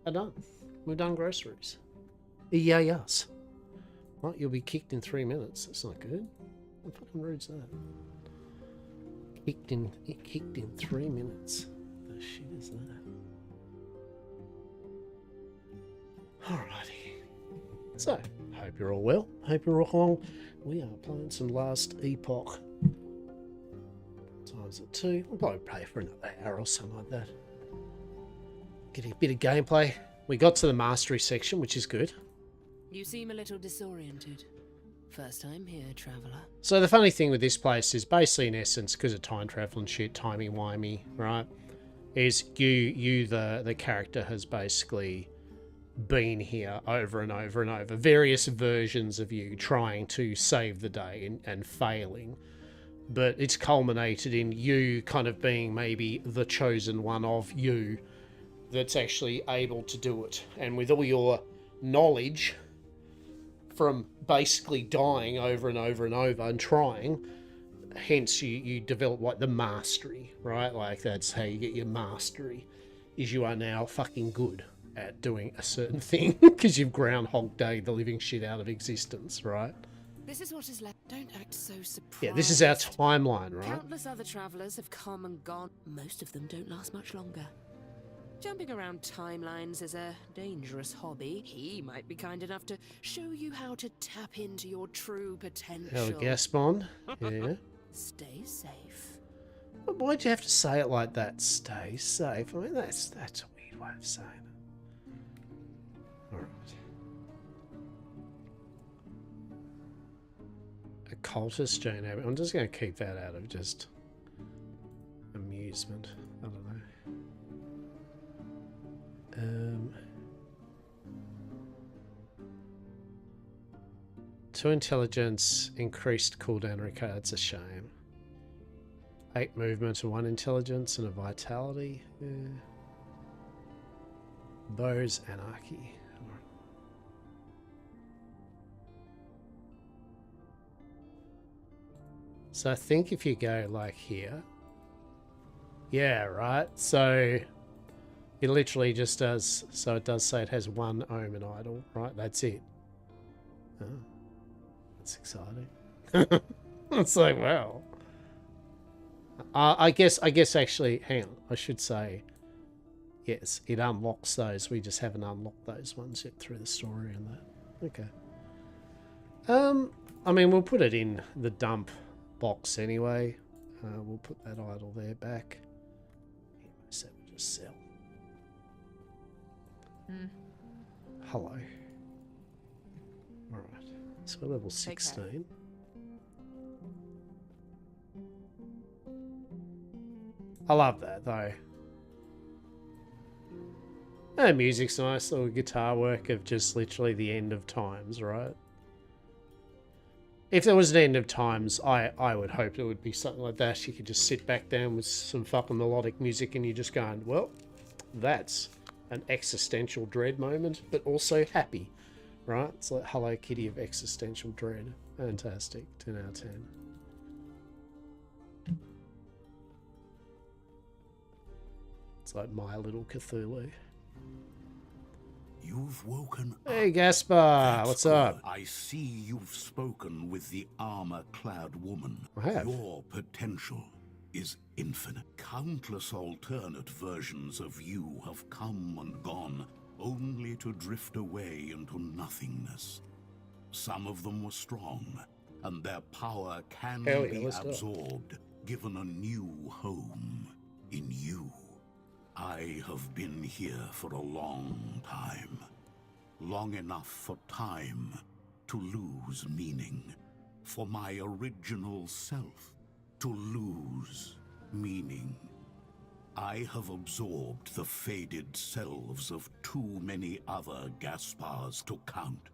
are done. We've done groceries. Yeah, yes. Well, you'll be kicked in 3 minutes. That's not good. What fucking rude's that? Kicked in 3 minutes. The shit is that? Alrighty. So, hope you're all well. Hope you're all along. We are playing some last Epoch. Times at 2. We'll probably play for another hour or something like that. Get a bit of gameplay. We got to the mastery section, which is good. You seem a little disoriented. First time here, traveler. So the funny thing with this place is basically, in essence, because of time travel and shit, timey-wimey, right, is you the character has basically been here over and over and over. Various versions of you trying to save the day and failing. But it's culminated in you kind of being maybe the chosen one of you that's actually able to do it. And with all your knowledge from basically dying over and over and over and trying, hence you develop like the mastery, right? Like that's how you get your mastery, is you are now fucking good at doing a certain thing because you've Groundhog Day the living shit out of existence, right? This is what is left. Don't act so surprised. Yeah, this is our timeline, right? Countless other travelers have come and gone. Most of them don't last much longer. Jumping around timelines is a dangerous hobby. He might be kind enough to show you how to tap into your true potential. El Gaspon, yeah. Stay safe. But why'd you have to say it like that? Stay safe. I mean, that's a weird way of saying it. All right. Occultist Jane Abbott. I'm just going to keep that out of just amusement. I don't know. 2 intelligence, increased cooldown. Okay, that's a shame. 8 movement and 1 intelligence and a vitality. Yeah. Bows Anarchy. So I think if you go like here, yeah, right. So it literally just does. So it does say it has 1 omen idol, right? That's it. Oh, that's exciting. It's like, wow. I guess actually, hang on. I should say, yes, it unlocks those. We just haven't unlocked those ones yet through the story and that. Okay. I mean, we'll put it in the dump box anyway. We'll put that idol there back. So we'll just sell. Hello. Alright. So we're level 16. I love that though. The music's nice, little guitar work of just literally the end of times, right? If there was an end of times, I would hope it would be something like that. You could just sit back down with some fucking melodic music and you're just going, well, that's an existential dread moment, but also happy, right? It's like Hello Kitty of existential dread. Fantastic. 10 out of 10. It's like My Little Cthulhu. You've woken up. Hey, Gaspar. That's What's good. up? I see you've spoken with the armor-clad woman. I have. Your potential is infinite. Countless alternate versions of you have come and gone, only to drift away into nothingness. Some of them were strong, and their power can be absorbed, given a new home in you. I have been here for a long time. Long enough for time to lose meaning. For my original self to lose meaning. I have absorbed the faded selves of too many other Gaspars to count.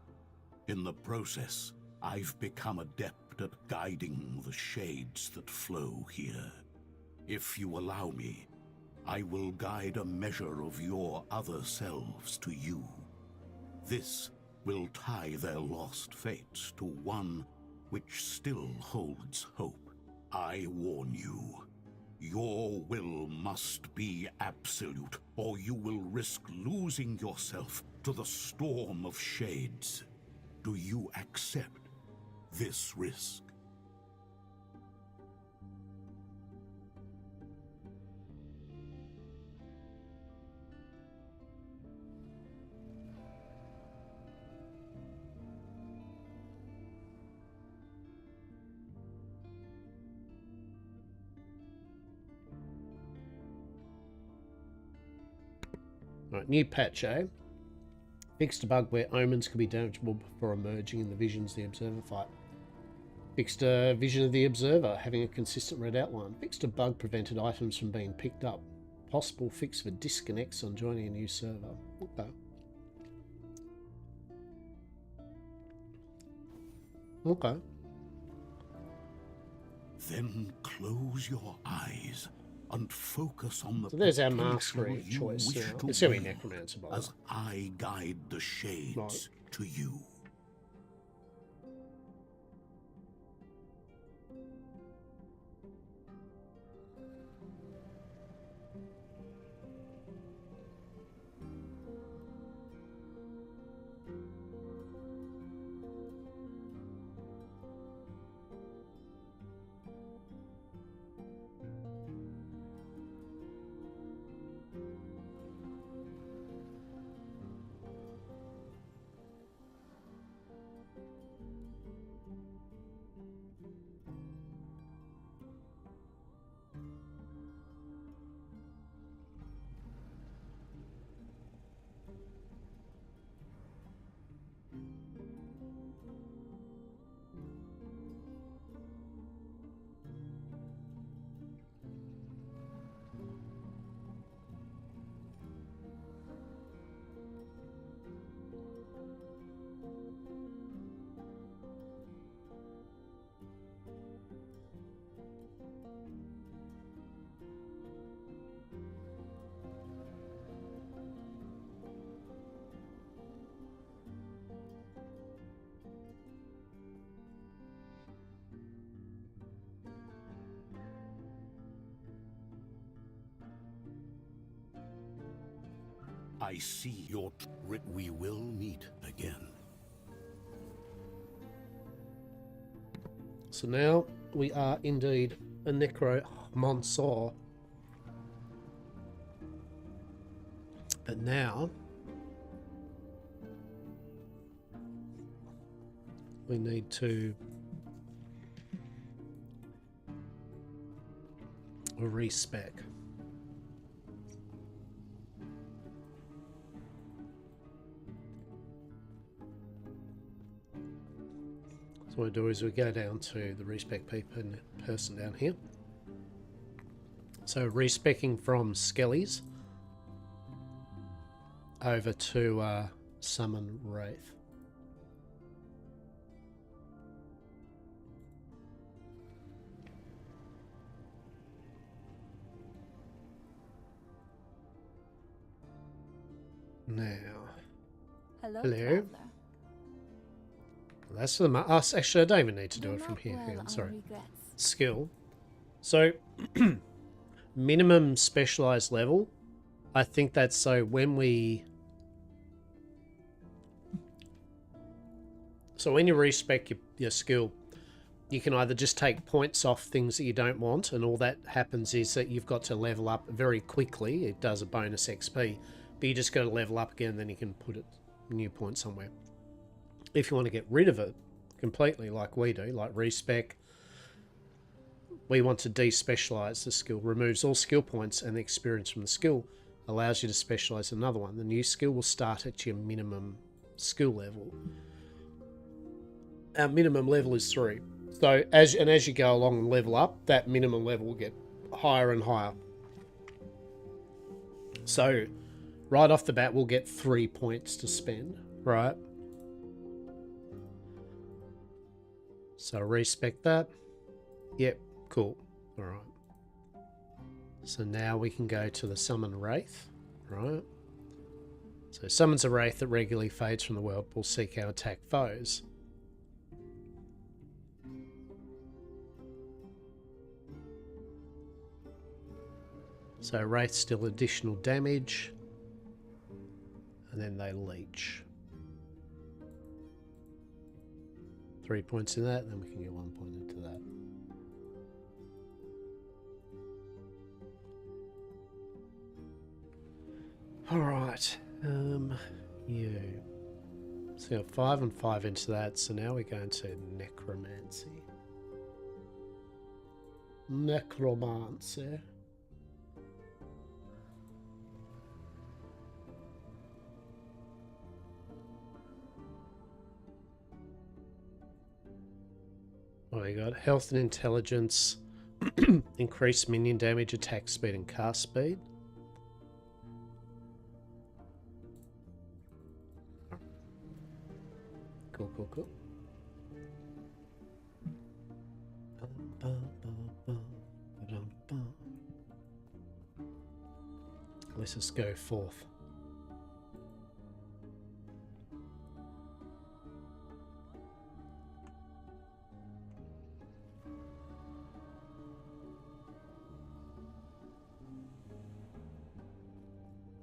In the process, I've become adept at guiding the shades that flow here. If you allow me, I will guide a measure of your other selves to you. This will tie their lost fates to one which still holds hope. I warn you, Your will must be absolute, or you will risk losing yourself to the storm of shades. Do you accept this risk? Right, new patch, eh? Fixed a bug where omens could be damageable before emerging in the visions of the observer fight. Fixed a vision of the observer having a consistent red outline. Fixed a bug prevented items from being picked up. Possible fix for disconnects on joining a new server. Okay. Okay. Then close your eyes and focus on the So there's our potential mastery you choice wish now. to It's going to be wield Necromancer, by the as way. I guide the shades Right. to you. I see your we will meet again. So now we are indeed a Necromancer. But now we need to respec. So what we do is we go down to the respec person down here. So respecing from Skellies over to Summon Wraith. Now, Hello. hello. Traveler. That's the us. Actually, I don't even need to do it from here. Hang on, sorry. Skill. So, minimum specialized level. I think that's so when we. So when you respec your skill, you can either just take points off things that you don't want, and all that happens is that you've got to level up very quickly. It does a bonus XP, but you just got to level up again, then you can put it new point somewhere. If you want to get rid of it completely, like we do, like respec, we want to despecialize the skill. Removes all skill points and the experience from the skill, allows you to specialize another one. The new skill will start at your minimum skill level. Our minimum level is 3. So as you go along and level up, that minimum level will get higher and higher. So right off the bat, we'll get 3 points to spend, right? So respect that. Yep, cool. All right. So now we can go to the Summon Wraith, right? So summons a Wraith that regularly fades from the world. Will seek out attack foes. So Wraiths deal additional damage, and then they leech. 3 points in that, then we can get 1 point into that. Alright, yeah. So we got 5 and 5 into that, so now we're going to Necromancy. Necromancy. What we got? Health and intelligence. Increase minion damage, attack speed, and cast speed. Cool, cool, cool. Let's just go forth.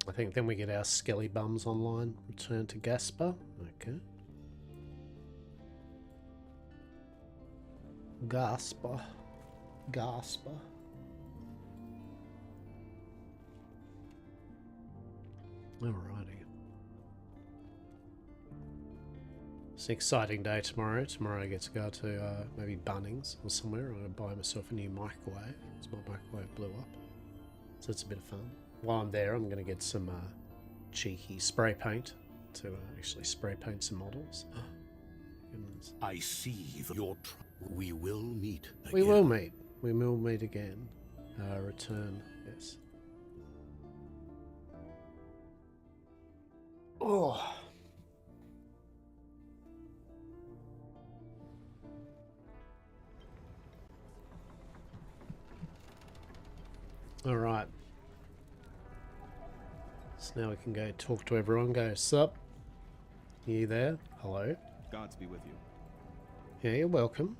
I think then we get our skelly bums online. Return to Gasper. Okay. Gasper. Gasper. Alrighty. It's an exciting day tomorrow. Tomorrow I get to go to maybe Bunnings or somewhere. I'm going to buy myself a new microwave because my microwave blew up. So it's a bit of fun. While I'm there, I'm going to get some cheeky spray paint to actually spray paint some models. Goodness. I see that you're we will meet again. We will meet. We will meet again. Return, yes. Oh. All right. So now we can go talk to everyone. Go, sup? You there? Hello? Gods be with you. Yeah, you're welcome.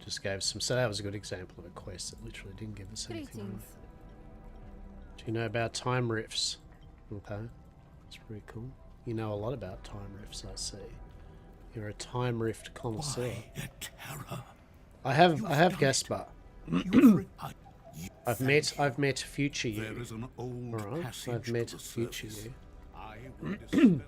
Just gave some. So that was a good example of a quest that literally didn't give us anything. Greetings. Do you know about time rifts? Okay, that's pretty cool. You know a lot about time rifts, I see. You're a time rift connoisseur. Why, terror. I have Gaspar. I've met future you. There is an old Alright, passage I've met to the future surface. you. I will dispel.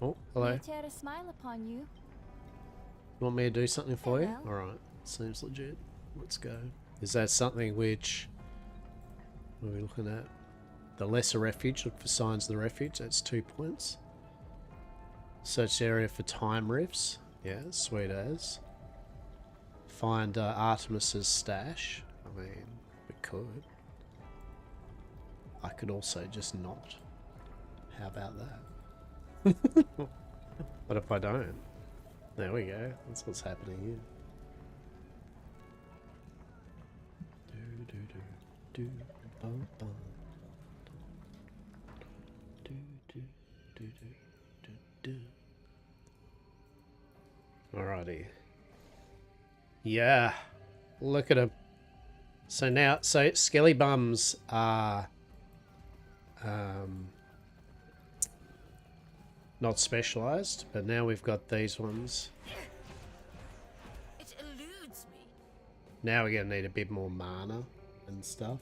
Oh, hello. May Terra smile upon you. You want me to do something for you? Hello. Alright, seems legit. Let's go. Is that something which... What are we looking at? The lesser refuge. Look for signs of the refuge. That's 2 points. Search area for time rifts. Yeah, sweet as. Find Artemis's stash. I mean, we could. I could also just not. How about that? What if I don't? There we go. That's what's happening here. Do, do, do, do, bum, bum. Do, do, do, do, do, do. Alrighty. Yeah. Look at him. So now, skelly bums are not specialized, but now we've got these ones. It eludes me. Now we're gonna need a bit more mana and stuff.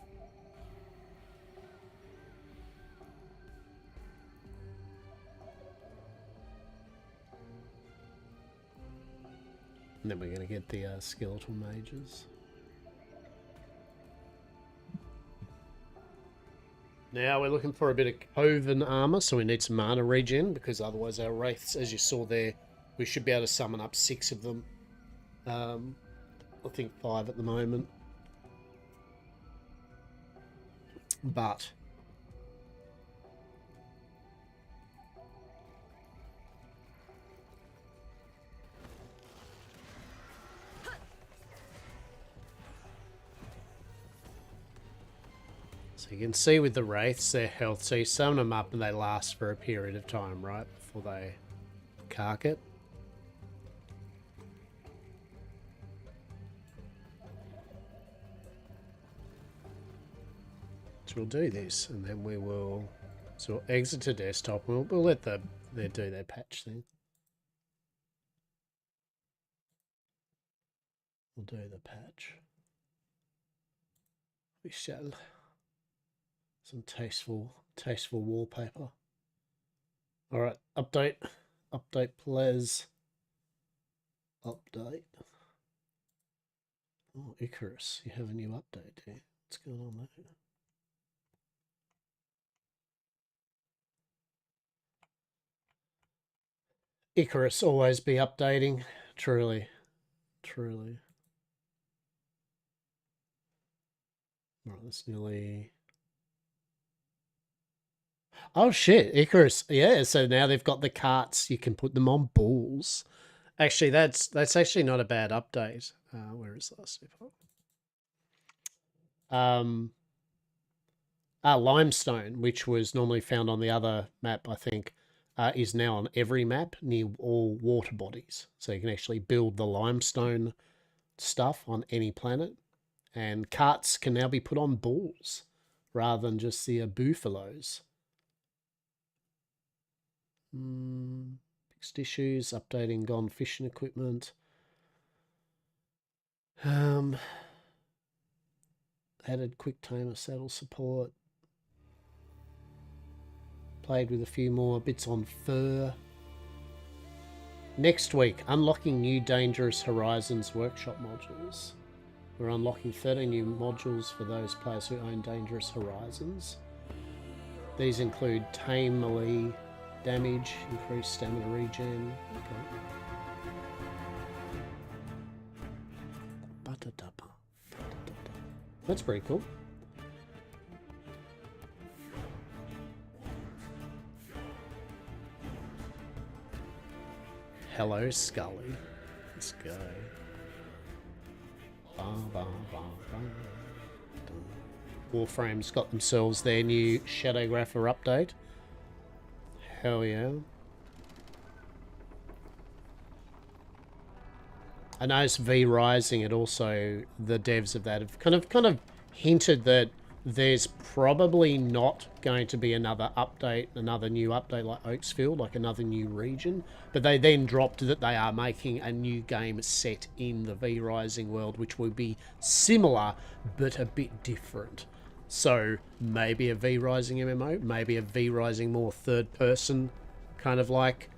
And then we're gonna get the skeletal mages. Now we're looking for a bit of Coven armor, so we need some mana regen, because otherwise our wraiths, as you saw there, we should be able to summon up 6 of them. I think 5 at the moment. But so you can see with the wraiths their health, so you summon them up and they last for a period of time, right, before they cark it. we'll do this, and then we will sort of exit to desktop. We'll let they do their patch thing. We'll do the patch. We shall. Some tasteful wallpaper. All right, update, please. Update. Oh, Icarus, you have a new update here. What's going on there? Icarus always be updating. Truly. Right, that's nearly... Oh shit, Icarus. Yeah, so now they've got the carts. You can put them on balls. Actually, that's actually not a bad update. Where is last epoch? Limestone, which was normally found on the other map, I think, is now on every map near all water bodies. So you can actually build the limestone stuff on any planet. And carts can now be put on balls rather than just the buffalos. Fixed issues, updating gone fishing equipment. Added quick tamer saddle support. Played with a few more bits on fur. Next week, unlocking new Dangerous Horizons workshop modules. We're unlocking 13 new modules for those players who own Dangerous Horizons. These include tame melee damage, increased stamina regen. Okay. That's pretty cool. Hello, Scully. Let's go. Warframe's got themselves their new Shadowgrapher update. Hell yeah. I noticed V Rising, and also the devs of that have kind of hinted that there's probably not going to be another update, another new update like Oaksfield, like another new region. But they then dropped that they are making a new game set in the V Rising world, which will be similar but a bit different. So maybe a V Rising MMO, maybe a V Rising more third person kind of like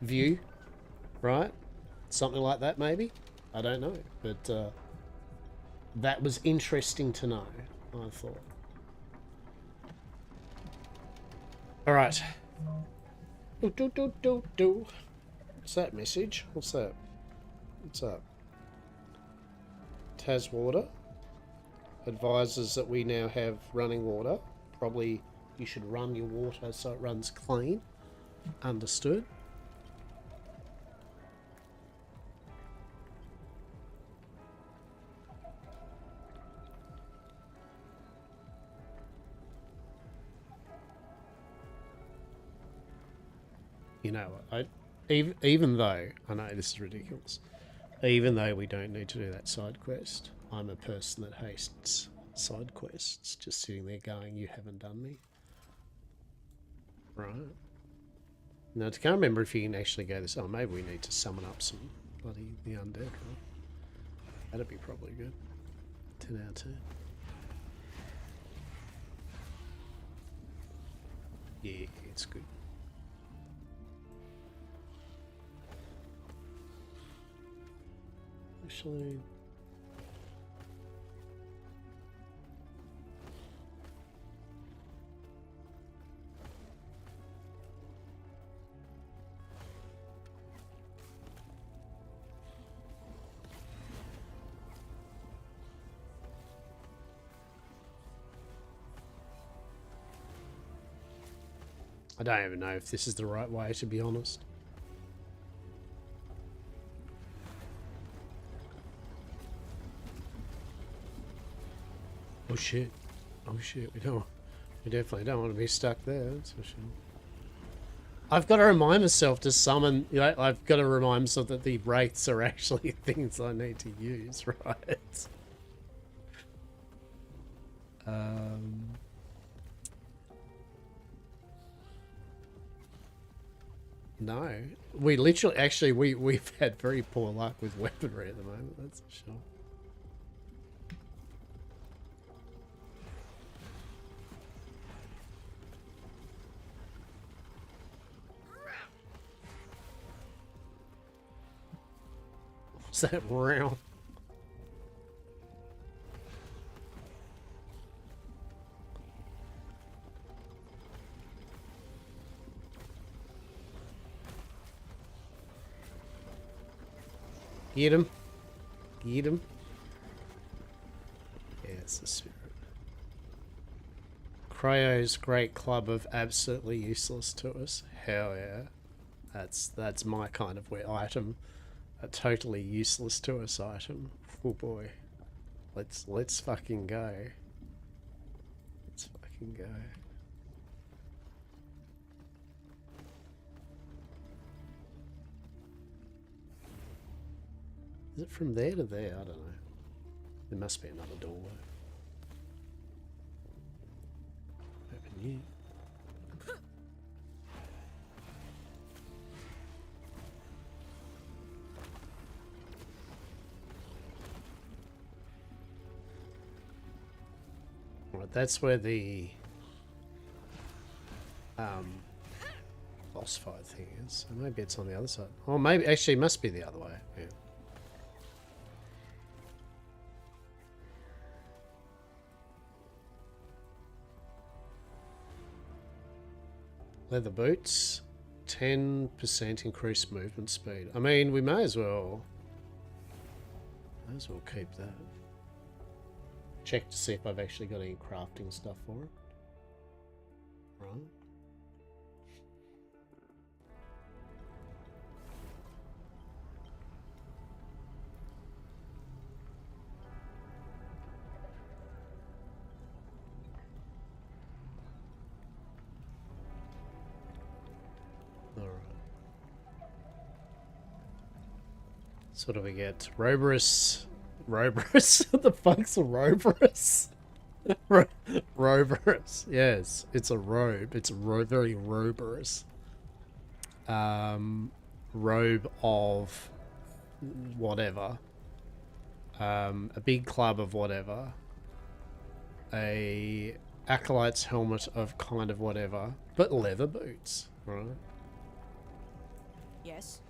view, right? Something like that maybe. I don't know, but that was interesting to know, I thought. All right. What's that message? What's that? What's up? Taswater advises that we now have running water. Probably you should run your water so it runs clean. Understood. You know, even though, I know this is ridiculous, even though we don't need to do that side quest, I'm a person that hates side quests, just sitting there going, you haven't done me. Right. Now, I can't remember if you can actually go this, oh, maybe we need to summon up some bloody the undead, right? That'd be probably good. 10 out of 10. Yeah, it's good. Actually, I don't even know if this is the right way, to be honest. Oh shit. Oh shit, we definitely don't want to be stuck there, that's for sure. I've got to remind myself to summon, you know, I've got to remind myself that the wraiths are actually things I need to use, right? No. We literally, actually, we've had very poor luck with weaponry at the moment, that's for sure. What's that round? Get him. Get him. Yeah, it's the spirit. Cryo's great club of absolutely useless to us. Hell yeah. That's my kind of item. A totally useless to us item. Oh boy. Let's fucking go. Let's fucking go. Is it from there to there? I don't know. There must be another doorway. Open here. Right, that's where the boss fight thing is. So maybe it's on the other side. Oh, maybe actually it must be the other way. Yeah. Leather boots, 10% increased movement speed. I mean, we may as well keep that. Check to see if I've actually got any crafting stuff for it. Right. So what do we get? Roberus. Roberus? What the fuck's a Roberus? Roberus. Yes, it's a robe. It's a very Roberus. Robe of whatever. A big club of whatever. A acolyte's helmet of kind of whatever. But leather boots, right? Yes.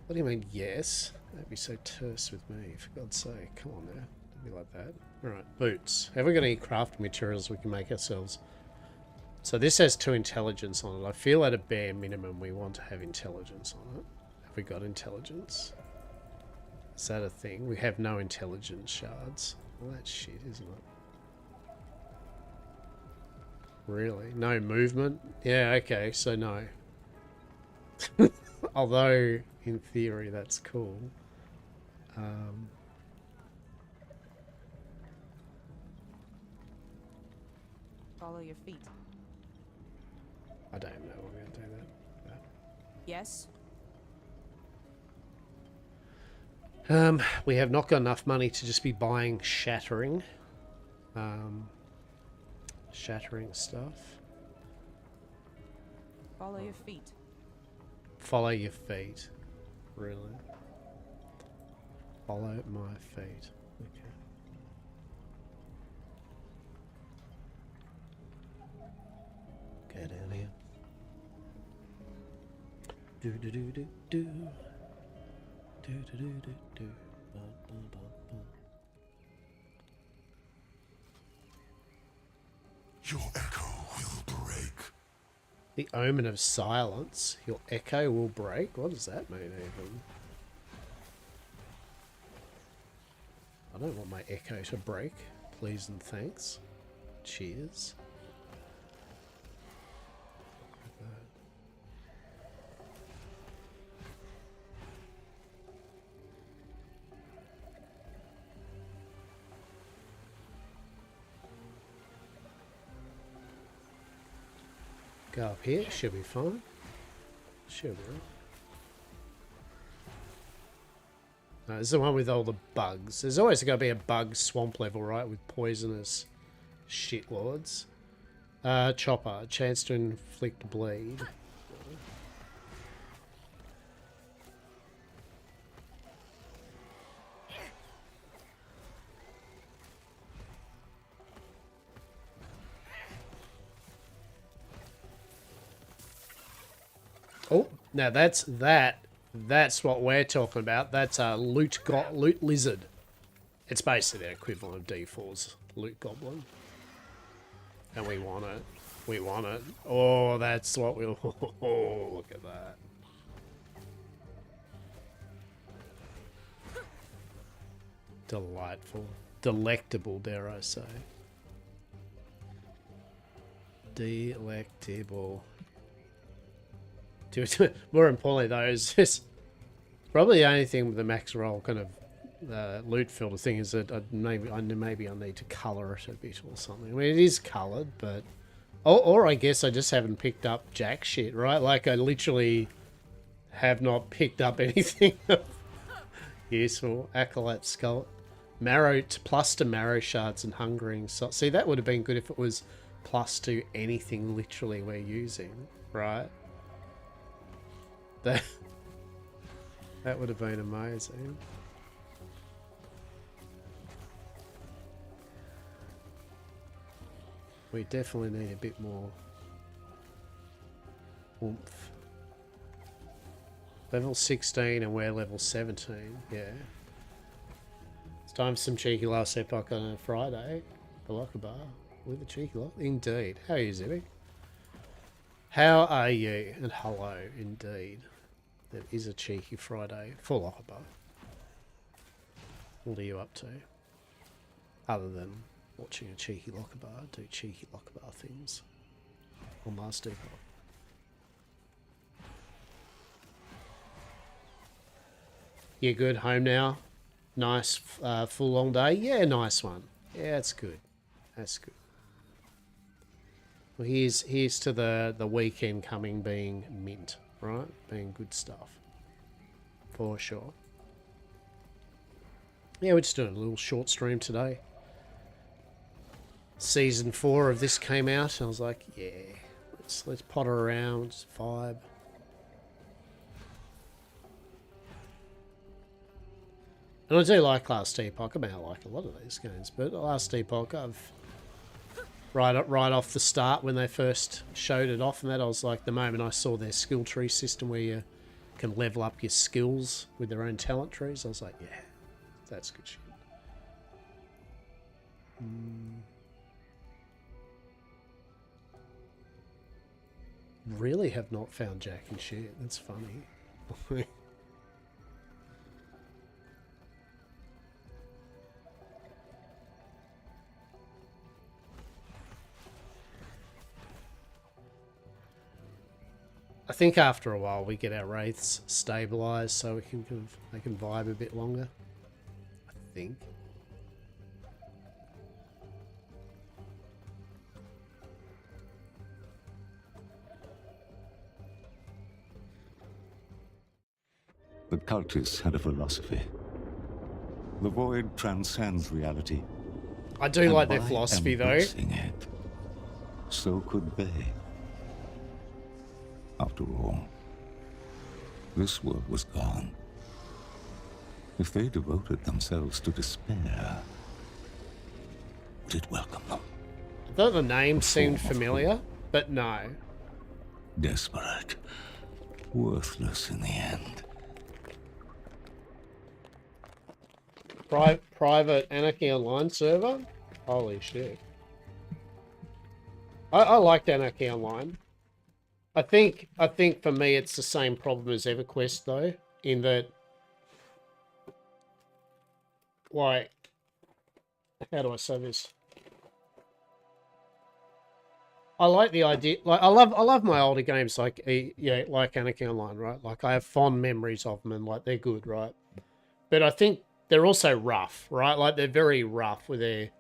What do you mean, yes? Don't be so terse with me, for God's sake. Come on now. Don't be like that. Alright, boots. Have we got any crafting materials we can make ourselves? So this has 2 intelligence on it. I feel at a bare minimum we want to have intelligence on it. Have we got intelligence? Is that a thing? We have no intelligence shards. Well, that's shit, isn't it? Really? No movement? Yeah, okay, so no. Although, in theory, that's cool. Follow your feet. I don't know we're going to do that. Yes. We have not got enough money to just be buying shattering. Shattering stuff. Follow your feet. Follow your feet. Really? Follow my feet. Okay. Go down here. Do do do do do. Do do do do do. Ba, ba, ba, ba. Your echo will break. The omen of silence. Your echo will break. What does that mean even? I don't want my echo to break. Please and thanks. Cheers. Go up here, should be fine. Should be right. No, this is the one with all the bugs. There's always got to be a bug swamp level, right? With poisonous shitlords. Chopper, chance to inflict bleed. Now that's what we're talking about. That's a loot lizard. It's basically the equivalent of D4's loot goblin. And we want it. We want it. Oh, that's what we'll... Oh, look at that. Delightful. Delectable, dare I say. Delectable. More importantly, though, is just probably the only thing with the max roll kind of loot filter thing is that maybe I need to colour it a bit or something. I mean, it is coloured, but or I guess I just haven't picked up jack shit, right? Like I literally have not picked up anything useful. Acolyte skull, marrow plus to marrow shards and hungering. So see, that would have been good if it was plus to anything literally we're using, right? That would have been amazing. We definitely need a bit more oomph. Level 16 and we're level 17, yeah. It's time for some cheeky last epoch on a Friday. Balakabar with a cheeky lot. Indeed. How are you, Zibby? How are you? And hello, indeed. It is a cheeky Friday for Lockabar. What are you up to? Other than watching a cheeky Lockabar do cheeky Lockabar things on last epoch. You good? Home now? Nice full long day? Yeah, nice one. Yeah, that's good. That's good. Well, here's to the weekend coming being mint, right? Being good stuff. For sure. Yeah, we're just doing a little short stream today. Season 4 of this came out, and I was like, yeah, let's potter around, just vibe. And I do like Last Epoch. I mean, I like a lot of these games, but Last Epoch, I've right off the start when they first showed it off, and that I was like, the moment I saw their skill tree system where you can level up your skills with their own talent trees, I was like, yeah, that's good shit. Really have not found Jack and shit. That's funny. I think after a while we get our wraiths stabilized so we can they can vibe a bit longer. I think. The cultists had a philosophy. The void transcends reality. I do like their philosophy though. It, so could they. After all, this world was gone. If they devoted themselves to despair, would it welcome them? I thought the name seemed familiar, but no. Desperate. Worthless in the end. Private Anarchy Online server? Holy shit. I liked Anarchy Online. I think for me it's the same problem as EverQuest though, in that, like, how do I say this? I like the idea, like I love my older games like like Anarchy Online, right? Like I have fond memories of them and like they're good, right? But I think they're also rough, right? Like they're very rough with their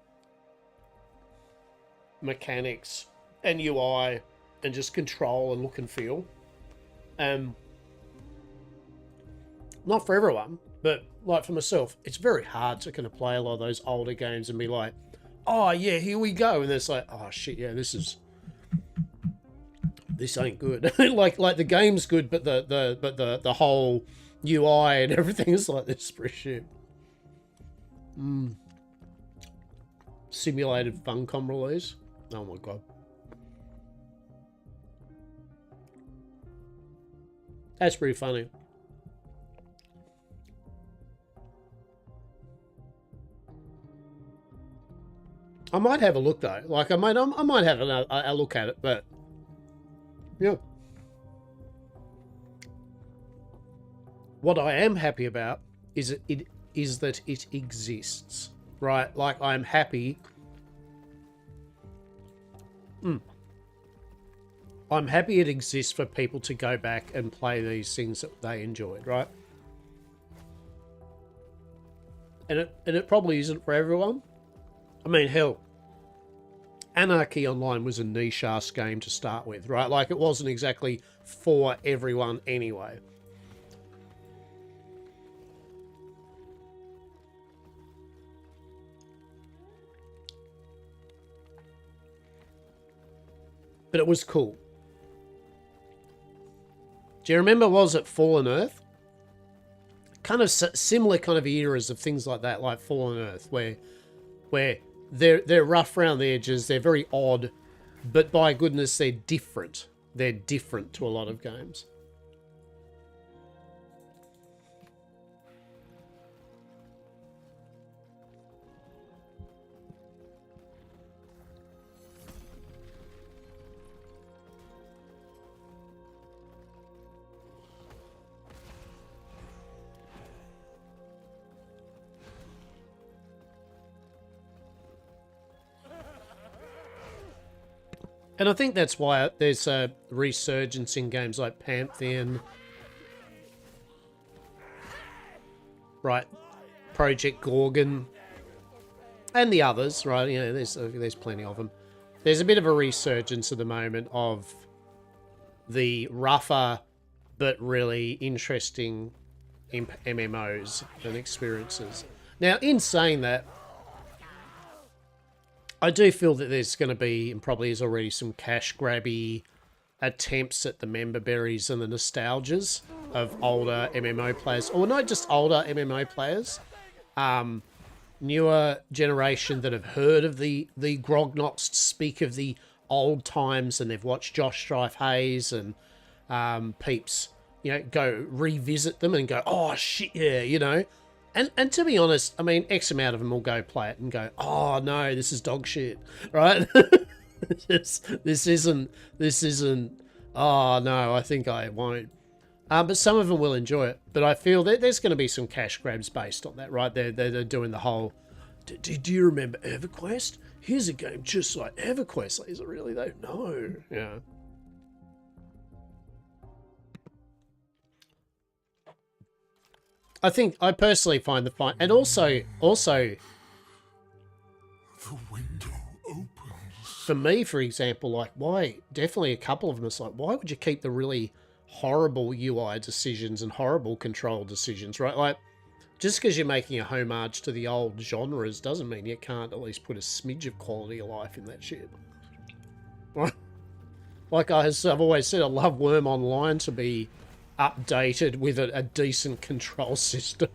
mechanics and UI. And just control and look and feel. Not for everyone, but like for myself, it's very hard to kind of play a lot of those older games and be like, oh yeah, here we go. And it's like, oh shit, yeah, this ain't good. like the game's good, but the whole UI and everything is like this for shit. Simulated Funcom release. Oh my god. That's pretty funny. I might have a look though. Like I might have a look at it, but yeah. What I am happy about is that it exists, right? Like I'm happy. I'm happy it exists for people to go back and play these things that they enjoyed, right? And it probably isn't for everyone. I mean, hell, Anarchy Online was a niche-ass game to start with, right? Like, it wasn't exactly for everyone anyway. But it was cool. Do you remember, was it Fallen Earth? Kind of similar kind of eras of things like that, like Fallen Earth, where they're rough around the edges, they're very odd, but by goodness, they're different. They're different to a lot of games. And I think that's why there's a resurgence in games like Pantheon, right? Project Gorgon, and the others, right? You know, there's plenty of them. There's a bit of a resurgence at the moment of the rougher but really interesting MMOs and experiences. Now, in saying that, I do feel that there's going to be, and probably is already, some cash grabby attempts at the member berries and the nostalgias of older MMO players, or not just older MMO players, newer generation that have heard of the Grognots speak of the old times, and they've watched Josh Strife Hayes and peeps, you know, go revisit them and go, oh shit, yeah, you know. And to be honest, I mean, X amount of them will go play it and go, oh no, this is dog shit, right? this isn't, oh no, I think I won't. But some of them will enjoy it. But I feel that there's going to be some cash grabs based on that, right? They're doing the whole, do you remember EverQuest? Here's a game just like EverQuest. Like, is it really though? No. Yeah. I personally find the fight, and also the window opens. For me, for example, like why? Definitely a couple of them. It's like, why would you keep the really horrible UI decisions and horrible control decisions, right? Like, just because you're making a homage to the old genres doesn't mean you can't at least put a smidge of quality of life in that shit. Like I've always said, I love Worm Online to be updated with a decent control system.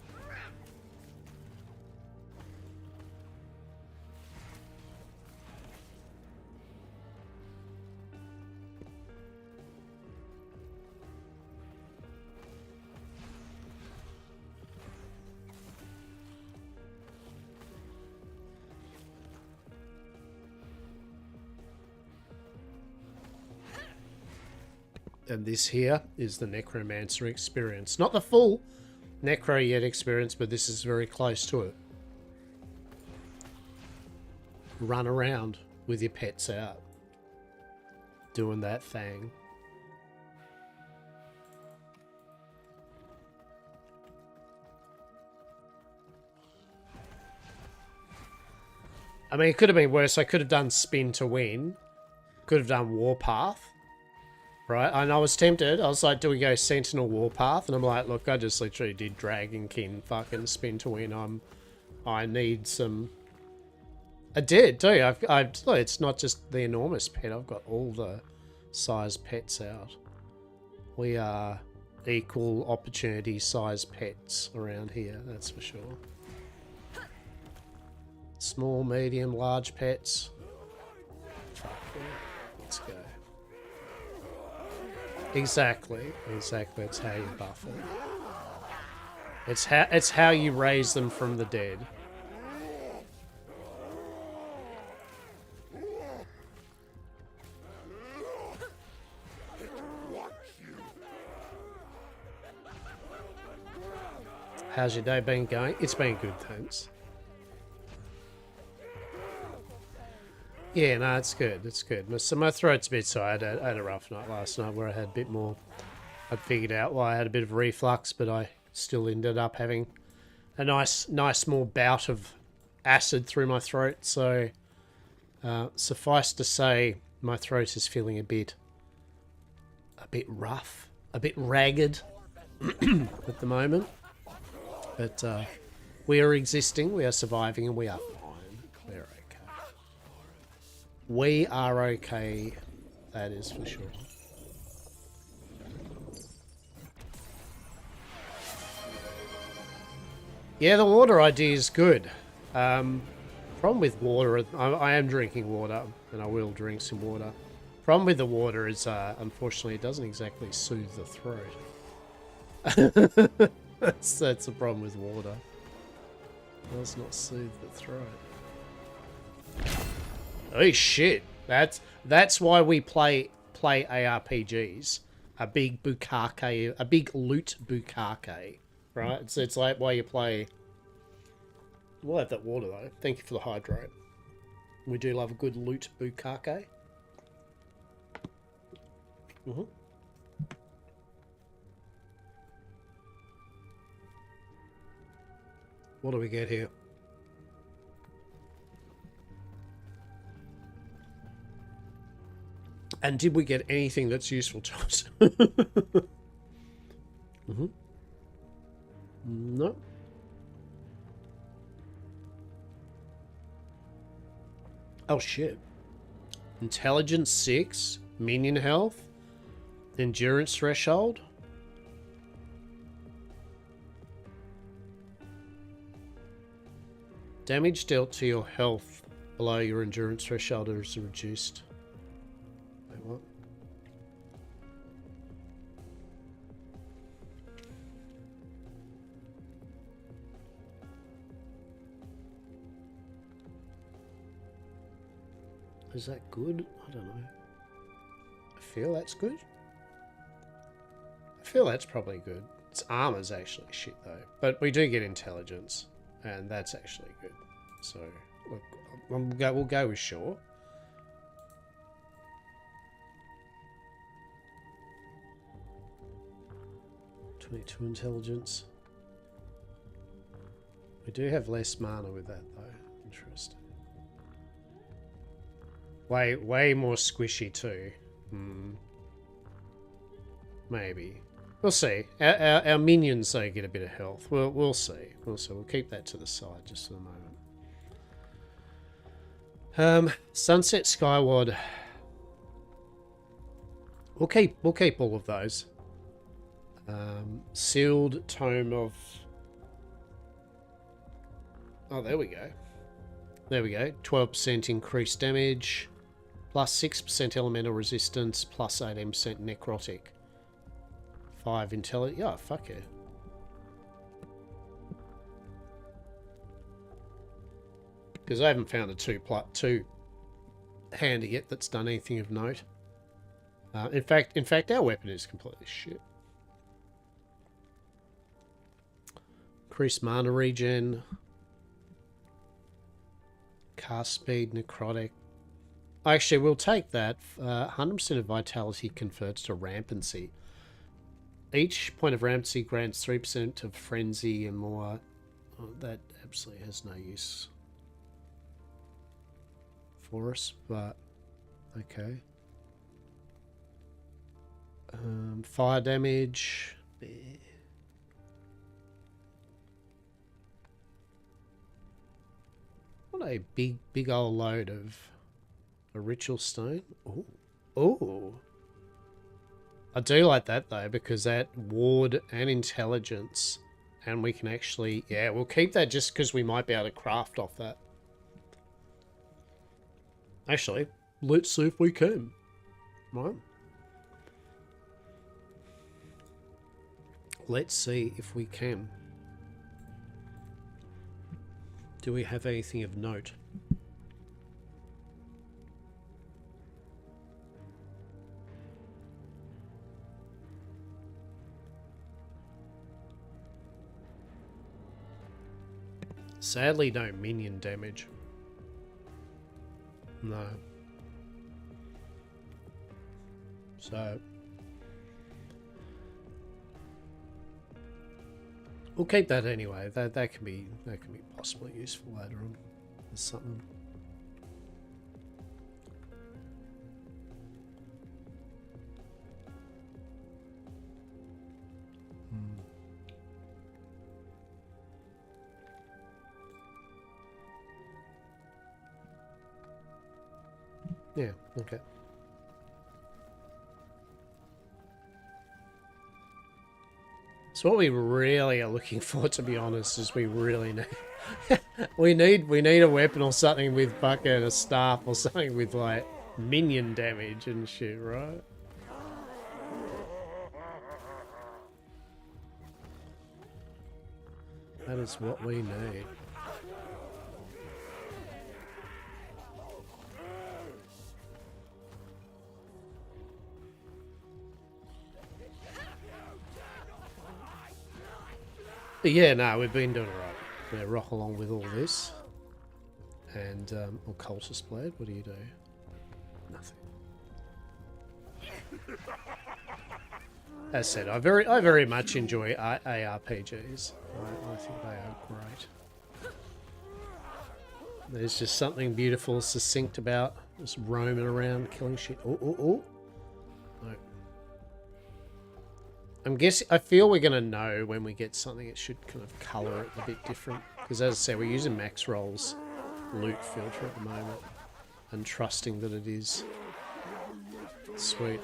And this here is the Necromancer experience. Not the full Necro yet experience, but this is very close to it. Run around with your pets out. Doing that thing. I mean, it could have been worse. I could have done Spin to Win. Could have done Warpath. Right, and I was tempted. I was like, do we go Sentinel Warpath? And I'm like, look, I just literally did Dragonkin fucking Spin to Win. I need some... I did, too. Look, it's not just the enormous pet. I've got all the size pets out. We are equal opportunity size pets around here, that's for sure. Small, medium, large pets. Fuck yeah. Let's go. Exactly. Exactly. It's how you buff it. It's how you raise them from the dead. How's your day been going? It's been good, thanks. Yeah, no, it's good. It's good. So my throat's a bit sore. I had a rough night last night where I had a bit more. I'd figured out why I had a bit of reflux, but I still ended up having a nice small bout of acid through my throat. So suffice to say, my throat is feeling a bit rough, a bit ragged at the moment. But we are existing, we are surviving, and we are fine. We're okay. We are okay, that is for sure. Yeah, the water idea is good. Problem with water, I am drinking water, and I will drink some water. Problem with the water is, unfortunately, it doesn't exactly soothe the throat. That's the problem with water. It does not soothe the throat. Oh shit! That's why we play ARPGs. A big bukake, a big loot bukake, right? It's like why you play. We'll have that water though. Thank you for the hydrate. We do love a good loot bukake. What do we get here? And did we get anything that's useful to us? No. Oh shit. Intelligence 6, minion health, endurance threshold. Damage dealt to your health below your endurance threshold is reduced. Wait, what? Is that good? I don't know. I feel that's good. I feel that's probably good. Its armor's actually shit though. But we do get intelligence. And that's actually good. So, look, we'll go with sure. .22 intelligence. We do have less mana with that though. Interesting. Way more squishy too. Maybe. We'll see. Our minions though get a bit of health. We'll see. We'll see. We'll keep that to the side just for the moment. Sunset Skyward. We'll keep all of those. Sealed Tome of. Oh, there we go. There we go. 12% increased damage, plus 6% elemental resistance, plus 18% necrotic. 5 intelligence. Yeah, fuck yeah. Because I haven't found a 2 hander yet that's done anything of note. In fact, our weapon is completely shit. Increased mana regen. Cast speed, necrotic. Actually, we'll take that. 100% of vitality converts to rampancy. Each point of rampancy grants 3% of frenzy and more. Oh, that absolutely has no use for us, but okay. Fire damage. What a big old load of a ritual stone. Oh, oh. I do like that though, because that ward and intelligence, and we can actually, yeah, we'll keep that just because we might be able to craft off that. Actually, let's see if we can. Right. let's see if we can. Do we have anything of note? Sadly, no minion damage. No. So we'll keep that anyway. That can be possibly useful later on. There's something. Yeah, okay. So what we really are looking for, to be honest, is we really need we need a weapon or something with fucking a staff or something with like minion damage and shit, right? That is what we need. But yeah, no, we've been doing alright. We rock along with all this. And, Occultist Blade, what do you do? Nothing. As said, I very much enjoy ARPGs. I think they are great. There's just something beautiful, succinct about just roaming around, killing shit. Oh. No. I feel we're going to know when we get something. It should kind of colour it a bit different. Because as I said, we're using Max Roll's loot filter at the moment. And trusting that it is. Sweet.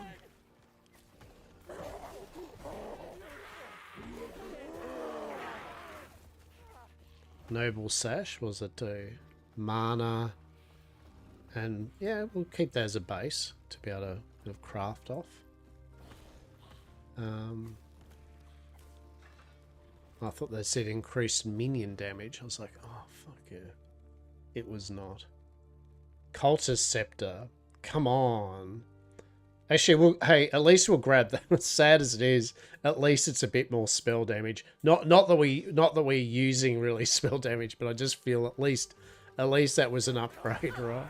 Noble Sash, what does it do? Mana. And yeah, we'll keep that as a base to be able to kind of craft off. I thought they said increased minion damage. I was like, oh, fuck yeah. It was not. Cultist Scepter. Come on. Actually, hey, at least we'll grab that. As sad as it is, at least it's a bit more spell damage. Not that we're using really spell damage, but I just feel at least that was an upgrade, right?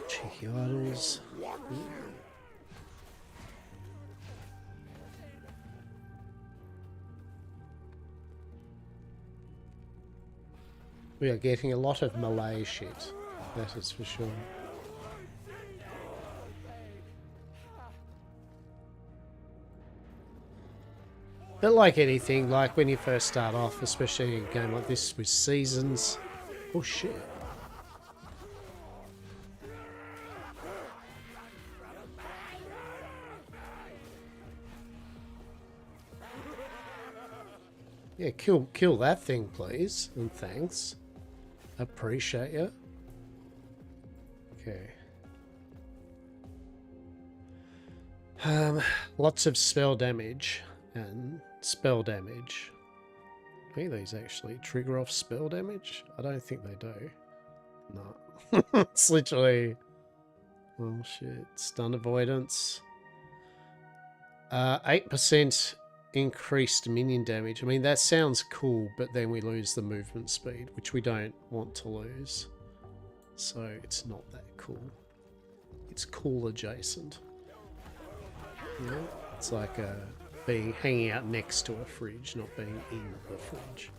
Cheeky idols. We are getting a lot of Malay shit, that is for sure. But like anything, like when you first start off, especially in a game like this with seasons, oh shit. Yeah, kill that thing, please, and thanks. Appreciate you. Okay. Lots of spell damage and spell damage. I think these actually trigger off spell damage. I don't think they do. No. It's literally. Oh shit! Stun avoidance. 8%. Increased minion damage. I mean, that sounds cool, but then we lose the movement speed, which we don't want to lose. So it's not that cool. It's cool adjacent. Yeah, it's like hanging out next to a fridge, not being in the fridge.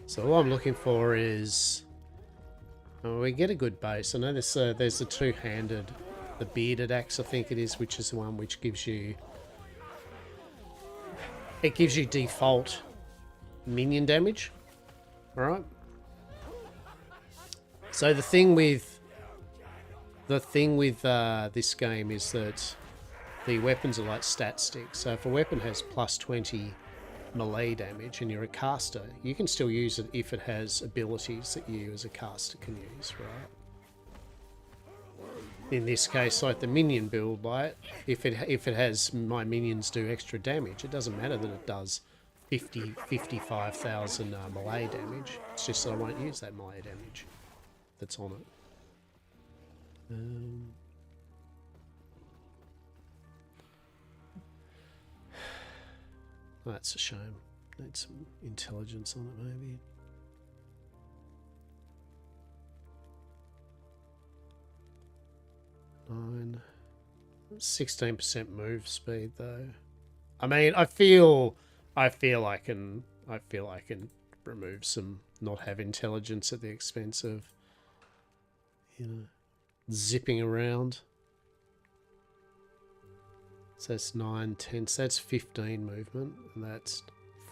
So all I'm looking for is... Oh, we get a good base. I know there's the two-handed, the bearded axe, I think it is, which is the one which gives you... It gives you default minion damage. Alright? So the thing with this game is that the weapons are like stat sticks. So if a weapon has plus 20 melee damage and you're a caster, you can still use it if it has abilities that you as a caster can use, right? In this case, like the minion build, like if it has my minions do extra damage, it doesn't matter that it does 55,000 melee damage. It's just that I won't use that melee damage that's on it. That's a shame. Need some intelligence on it, maybe. Nine. 16% move speed though. I mean, I feel I can remove some, not have intelligence at the expense of, you know, zipping around. So that's 9, 10, so that's 15 movement, and that's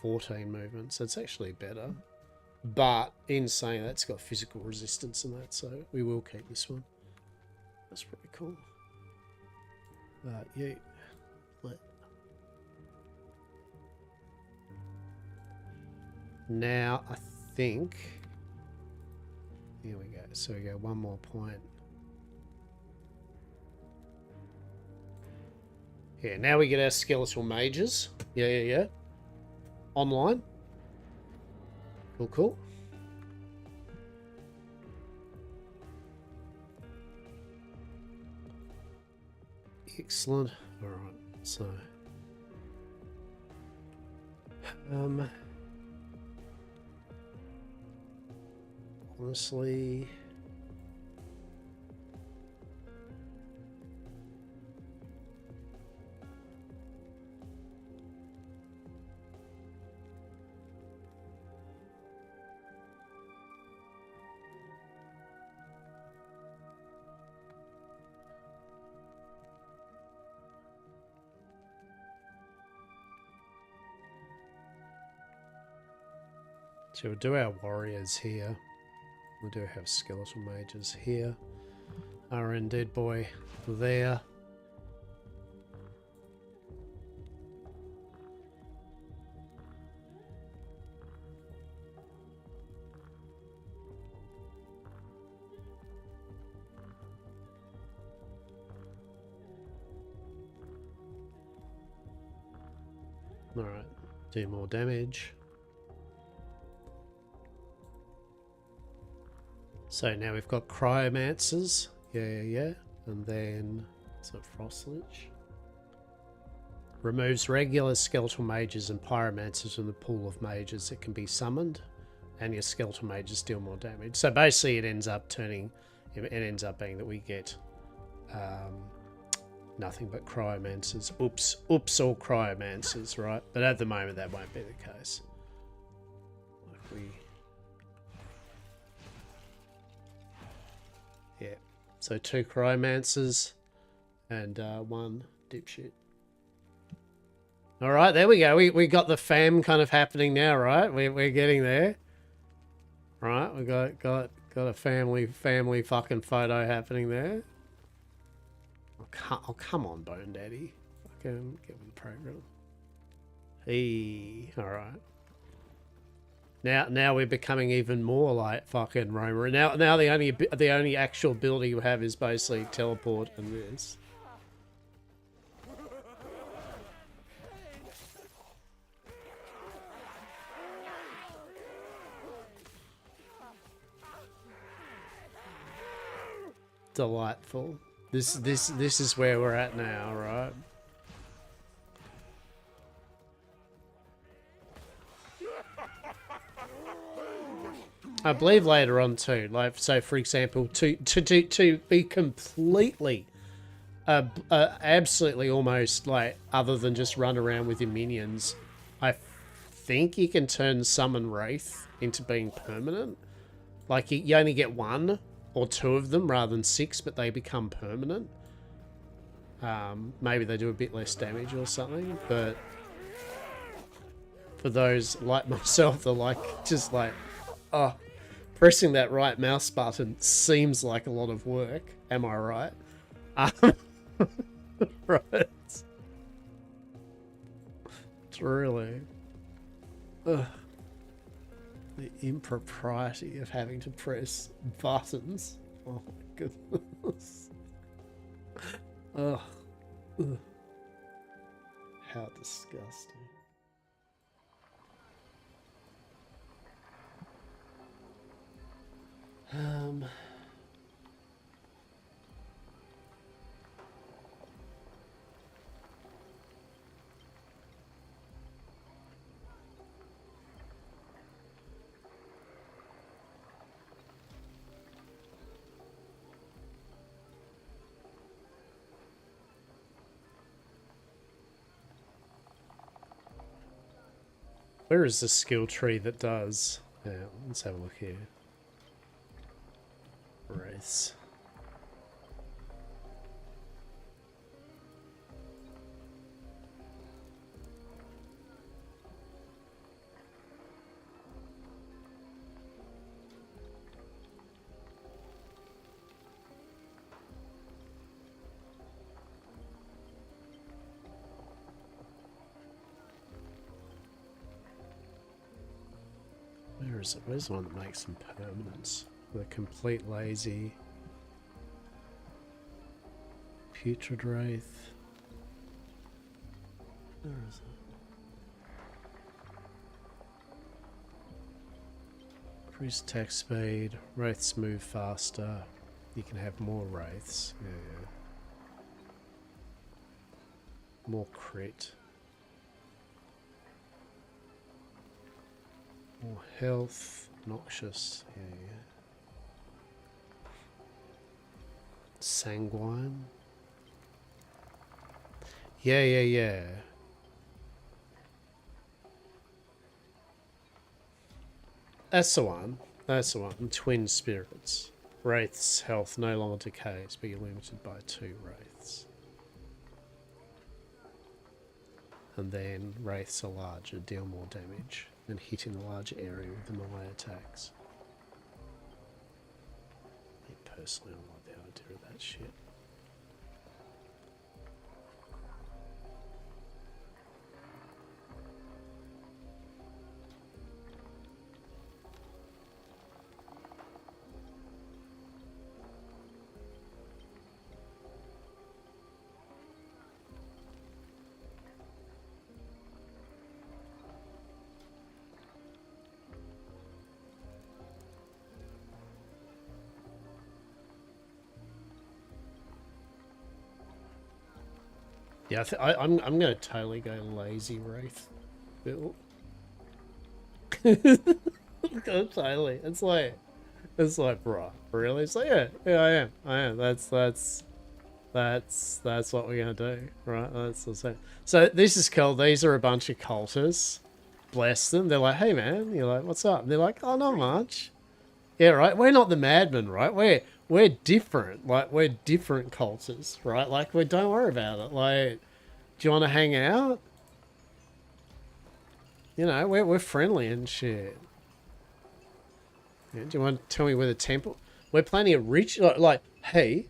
14 movement, so it's actually better. But in saying that, it's got physical resistance and that, so we will keep this one. That's pretty cool. Yeah. Now, I think... Here we go. So we go one more point. Yeah, now we get our skeletal mages. Yeah. Online. Cool. Excellent. Alright, so... honestly... So we'll do our warriors here. We do have skeletal mages here. Our undead boy there. Alright, do more damage. So now we've got cryomancers. Yeah. And then, is it Frostlich? Removes regular skeletal mages and pyromancers from the pool of mages that can be summoned. And your skeletal mages deal more damage. So basically it ends up being that we get nothing but cryomancers. Oops, all cryomancers, right? But at the moment that won't be the case. Yeah, so 2 cryomancers and 1 dipshit. All right, there we go. We got the fam kind of happening now, right? We're getting there. Right, we got a family fucking photo happening there. Oh, come on, Bone Daddy. Fucking get with the program. Hey, all right. Now we're becoming even more like fucking Roma. Now the only actual ability you have is basically teleport and this. Delightful. This is where we're at now, right? I believe later on too, like, so for example, to be completely, absolutely almost like, other than just run around with your minions, I think you can turn Summon Wraith into being permanent. Like, you only get 1 or 2 of them rather than 6, but they become permanent. Maybe they do a bit less damage or something, but for those like myself, they're like, just like, oh, pressing that right mouse button seems like a lot of work. Am I right? Right. really. Ugh. The impropriety of having to press buttons. Oh my goodness. Ugh. Ugh. How disgusting. Where is the skill tree that does? Yeah, let's have a look here. Wraiths. Where is it? Where's the one that makes them permanent? The complete lazy. Putrid Wraith. Where is it? Increase attack speed. Wraiths move faster. You can have more Wraiths. Yeah. More crit. More health, noxious, yeah. Sanguine. Yeah. That's the one. That's the one. Twin spirits. Wraith's health no longer decays, but you're limited by 2 wraiths. And then wraiths are larger, deal more damage, and hit in a larger area with the melee attacks. Me personally, I don't like the idea of that shit. Yeah, I'm gonna totally go lazy wraith build. Totally. It's like, bruh, really? It's like, yeah, I am. That's what we're gonna do, right? That's the same. So this is cool. These are a bunch of cultists. Bless them. They're like, hey man, you're like, what's up? And they're like, oh, not much. Yeah, right. We're not the madmen, right? We're different. Like, we're different cultists, right? Like, don't worry about it. Like, do you want to hang out? You know, we're friendly and shit. Yeah, do you want to tell me where the temple? We're planning a ritual. Like, hey,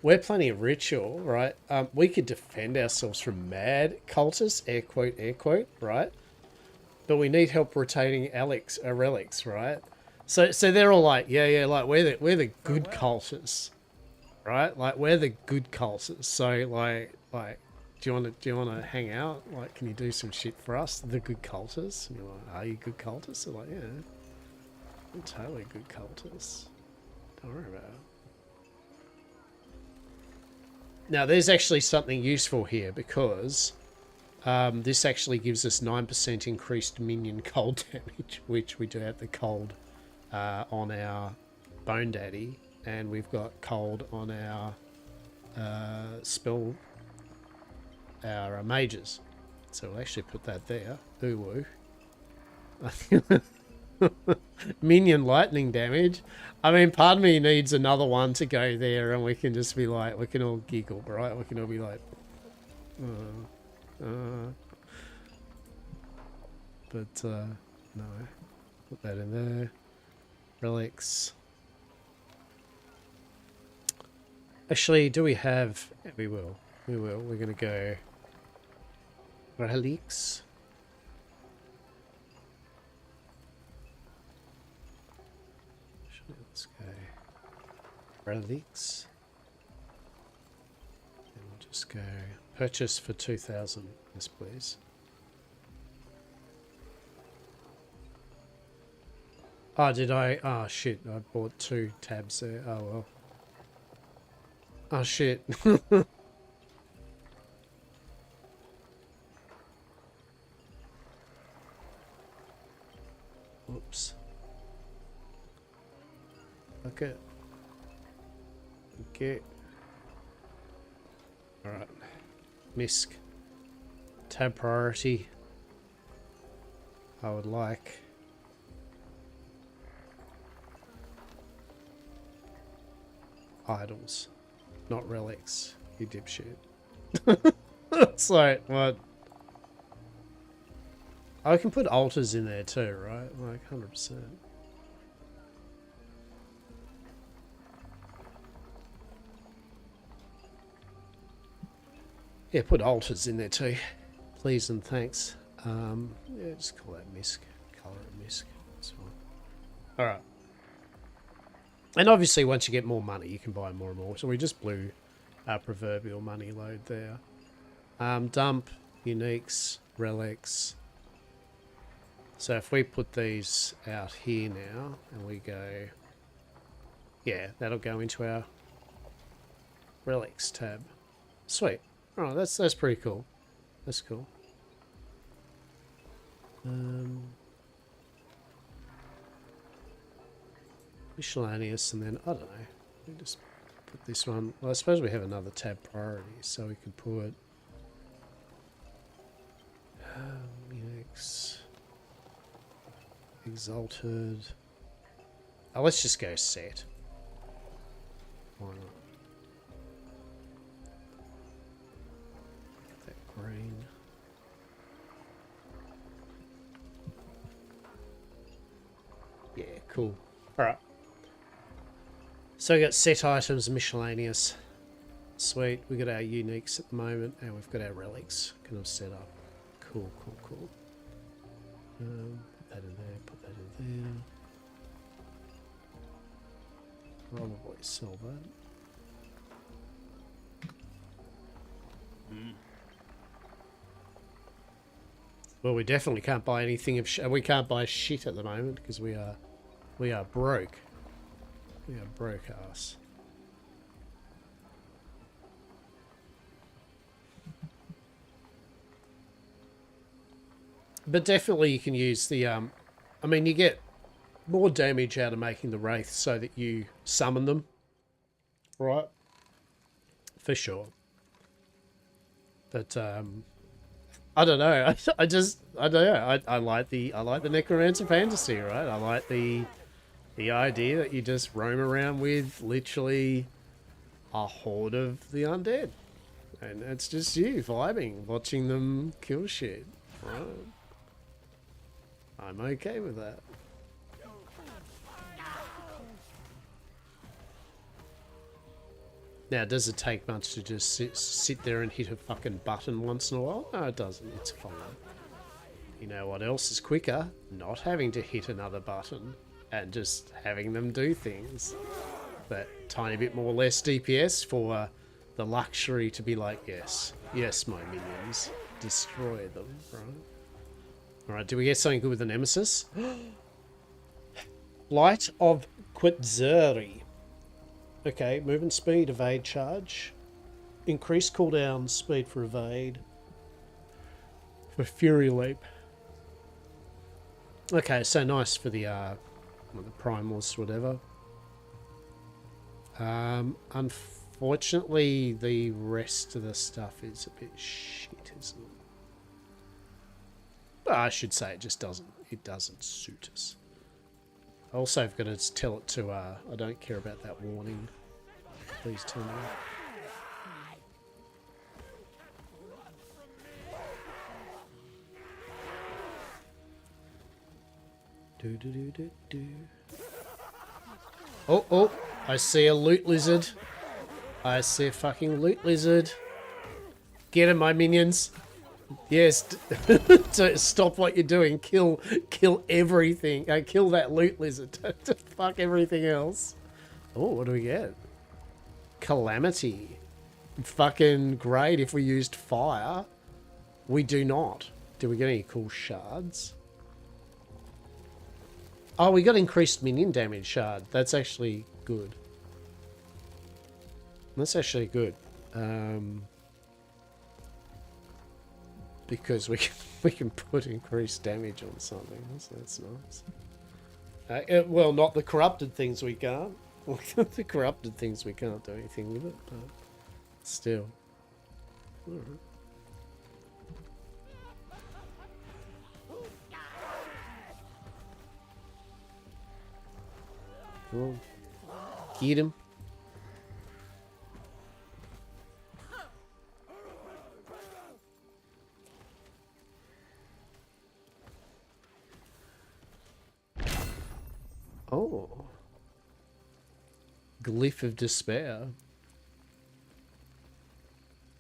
we're planning a ritual, right? We could defend ourselves from mad cultists, air quote, right? But we need help rotating relics, right? So they're all like, yeah, like we're the good cultists, right? Like we're the good cultists. So like, do you want to hang out? Like, can you do some shit for us, the good cultists? And you're like, are you good cultists? They're like, yeah, I'm totally good cultists. Don't worry about it. Now, there's actually something useful here because this actually gives us 9% increased minion cold damage, which we do have the cold on our Bone Daddy, and we've got cold on our our mages. So we'll actually put that there. Ooh woo. Minion lightning damage. I mean, part of me needs another one to go there, and we can just be like, we can all giggle, right? We can all be like, but no, put that in there. Relics. Actually, do we have? Yeah, we will. We're gonna go relics. Let's go. Relics. And we'll just go purchase for 2,000. Yes, please. Oh, did I? Oh, shit. I bought 2 tabs there. Oh, well. Oh, shit. Oops. Okay. Okay. Alright. Misc. Tab priority. I would like. Idols. Not relics. You dipshit. It's like, what? I can put altars in there too, right? Like 100%. Yeah, put altars in there too. Please and thanks. Yeah, just call that misc. Color it misc. That's fine. Alright. And obviously once you get more money, you can buy more and more. So we just blew our proverbial money load there. Dump, uniques, relics. So if we put these out here now and we go, yeah, that'll go into our relics tab. Sweet. Oh, that's pretty cool. That's cool. Miscellaneous, and then I don't know. We just put this one. Well, I suppose we have another tab priority, so we could put Unix. Exalted. Oh, let's just go set. Why not? Get that green. Yeah, cool. Alright. So we got set items, miscellaneous. Sweet. We got our uniques at the moment, and we've got our relics kind of set up. Cool, cool, cool. Put that in there, put that in there. Probably sell that. Well, we definitely can't buy anything of we can't buy shit at the moment because we are broke. We are broke ass. But definitely you can use the, I mean, you get more damage out of making the wraiths so that you summon them, right? For sure. But, I don't know. I don't know. I like the necromancer fantasy, right? I like the idea that you just roam around with literally a horde of the undead. And it's just you vibing, watching them kill shit, right? I'm okay with that. Now, does it take much to just sit there and hit a fucking button once in a while? No, it doesn't. It's fine. You know what else is quicker? Not having to hit another button and just having them do things. That tiny bit more less DPS for the luxury to be like, yes, yes, my minions, destroy them, right? Alright, do we get something good with the Nemesis? Light of Quitzeri. Okay, movement speed, evade charge. Increased cooldown speed for evade. For Fury Leap. Okay, so nice for the primals, whatever. Unfortunately, the rest of the stuff is a bit shit, isn't it? I should say it just doesn't suit us. I also have got to tell it to, I don't care about that warning. Please turn it off. Oh, I see a loot lizard. I see a fucking loot lizard. Get him, my minions. Yes, to stop what you're doing. Kill everything. Kill that loot lizard. To fuck everything else. Oh, what do we get? Calamity. Fucking great if we used fire. We do not. Do we get any cool shards? Oh, we got increased minion damage shard. That's actually good. That's actually good. Because we can put increased damage on something. So that's nice. Well, not the corrupted things we can't. The corrupted things we can't do anything with it, but still. All right. Come on. Get him. Oh. Glyph of Despair.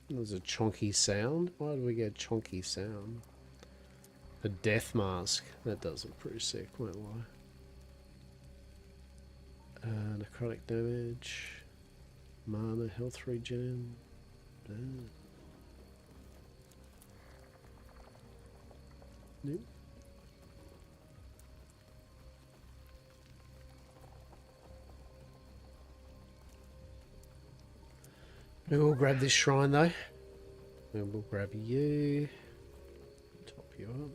There's a chonky sound. Why do we get chonky sound? A death mask. That does look pretty sick, won't lie. Necrotic damage. Mana, health regen. Nope. We'll grab this shrine though. And we'll grab you. Top you up.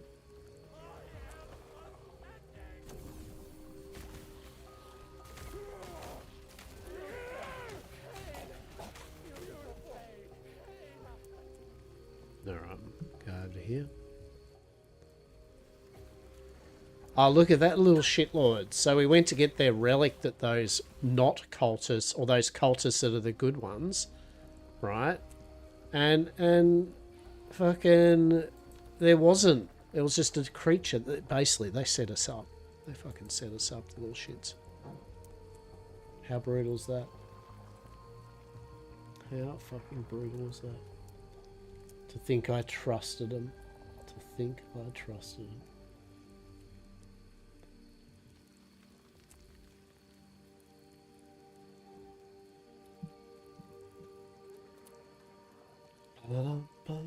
Alright, go over here. Oh, look at that little shitlord. So we went to get their relic that those not cultists, or those cultists that are the good ones, right? And fucking there wasn't. It was just a creature that basically they set us up. They fucking set us up, the little shits. How brutal is that? How fucking brutal is that? To think I trusted him. To think I trusted him. Ba-da-ba.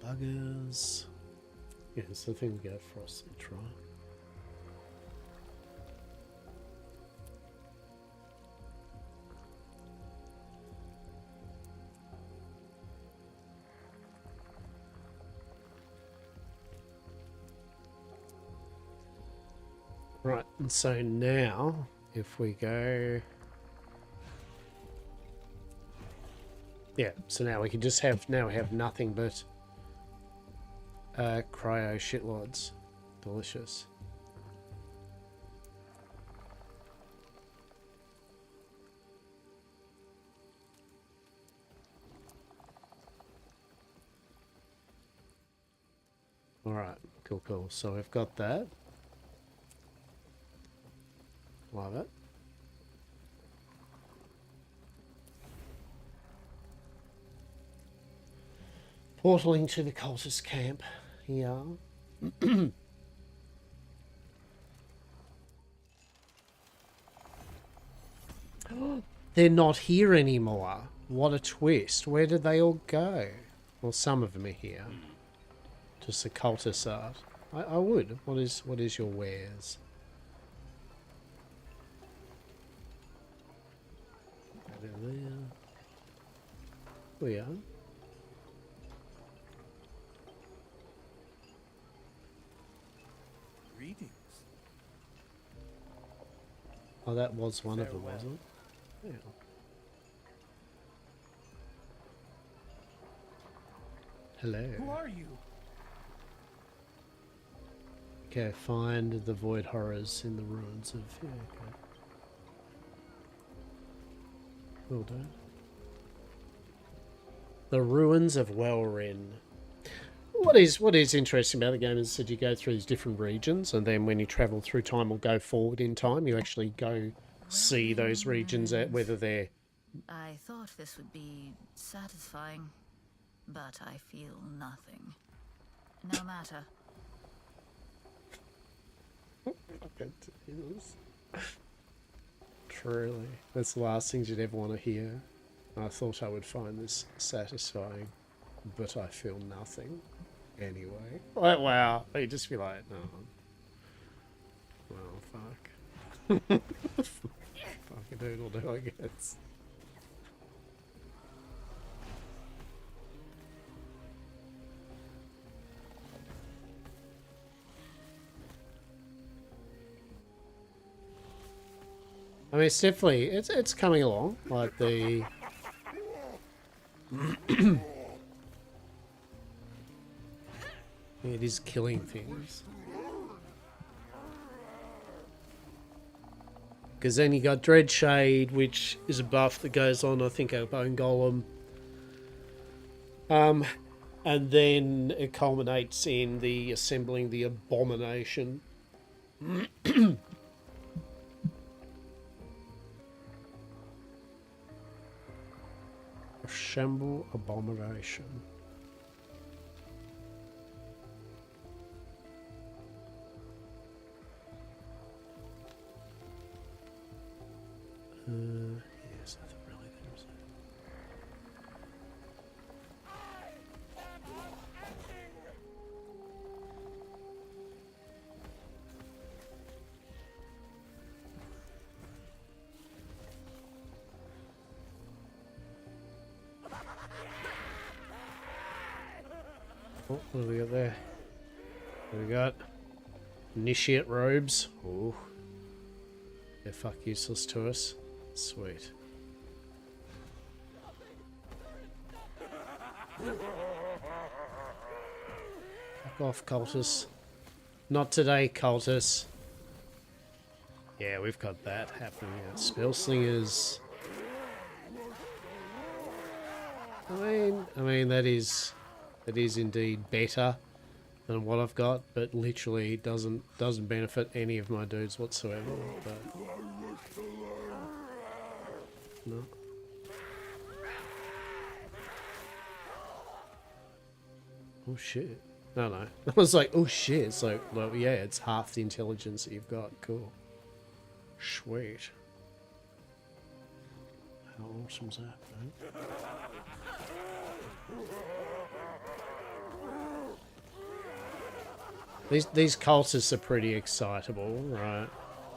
Buggers. Yes, I think we go Frosty try. Right, and so now if we go, yeah, so now we can just have, now we have nothing but cryo shitlords. Delicious. Alright, cool, cool. So we've got that. Love it. Portaling to the cultist camp. Yeah. They're not here anymore. What a twist. Where did they all go? Well, some of them are here. Just the cultist art. I would. What is your wares? Over there. We are. Greetings. Oh, that was one of them, wasn't it? Yeah. Hello. Who are you? Okay, find the void horrors in the ruins of... Yeah, okay. Well done. The ruins of Welrin. What is interesting about the game is that you go through these different regions, and then when you travel through time or go forward in time, you actually go see those regions, whether they're... I thought this would be satisfying, but I feel nothing. No matter. Truly. That's the last things you'd ever want to hear. I thought I would find this satisfying, but I feel nothing anyway. Like, wow. You'd just be like, oh. Well, fuck. Fuck a doodle do, I guess. I mean, it's definitely, it's coming along, like the... It is killing things. Because then you got Dreadshade, which is a buff that goes on, I think, a Bone Golem. And then it culminates in the assembling the Abomination. Assemble Abomination. Yes, I think really there was Oh, what do we got there? What do we got? Initiate robes. Oh. They're fuck useless to us. Sweet. Fuck off, cultists. Not today, cultists. Yeah, we've got that happening. Spell slingers. I mean that is indeed better than what I've got, but literally doesn't benefit any of my dudes whatsoever. But no. Oh shit. No. I was like, oh shit. It's like, well, yeah, it's half the intelligence that you've got. Cool. Sweet. How awesome's that, man? These cultists are pretty excitable, right?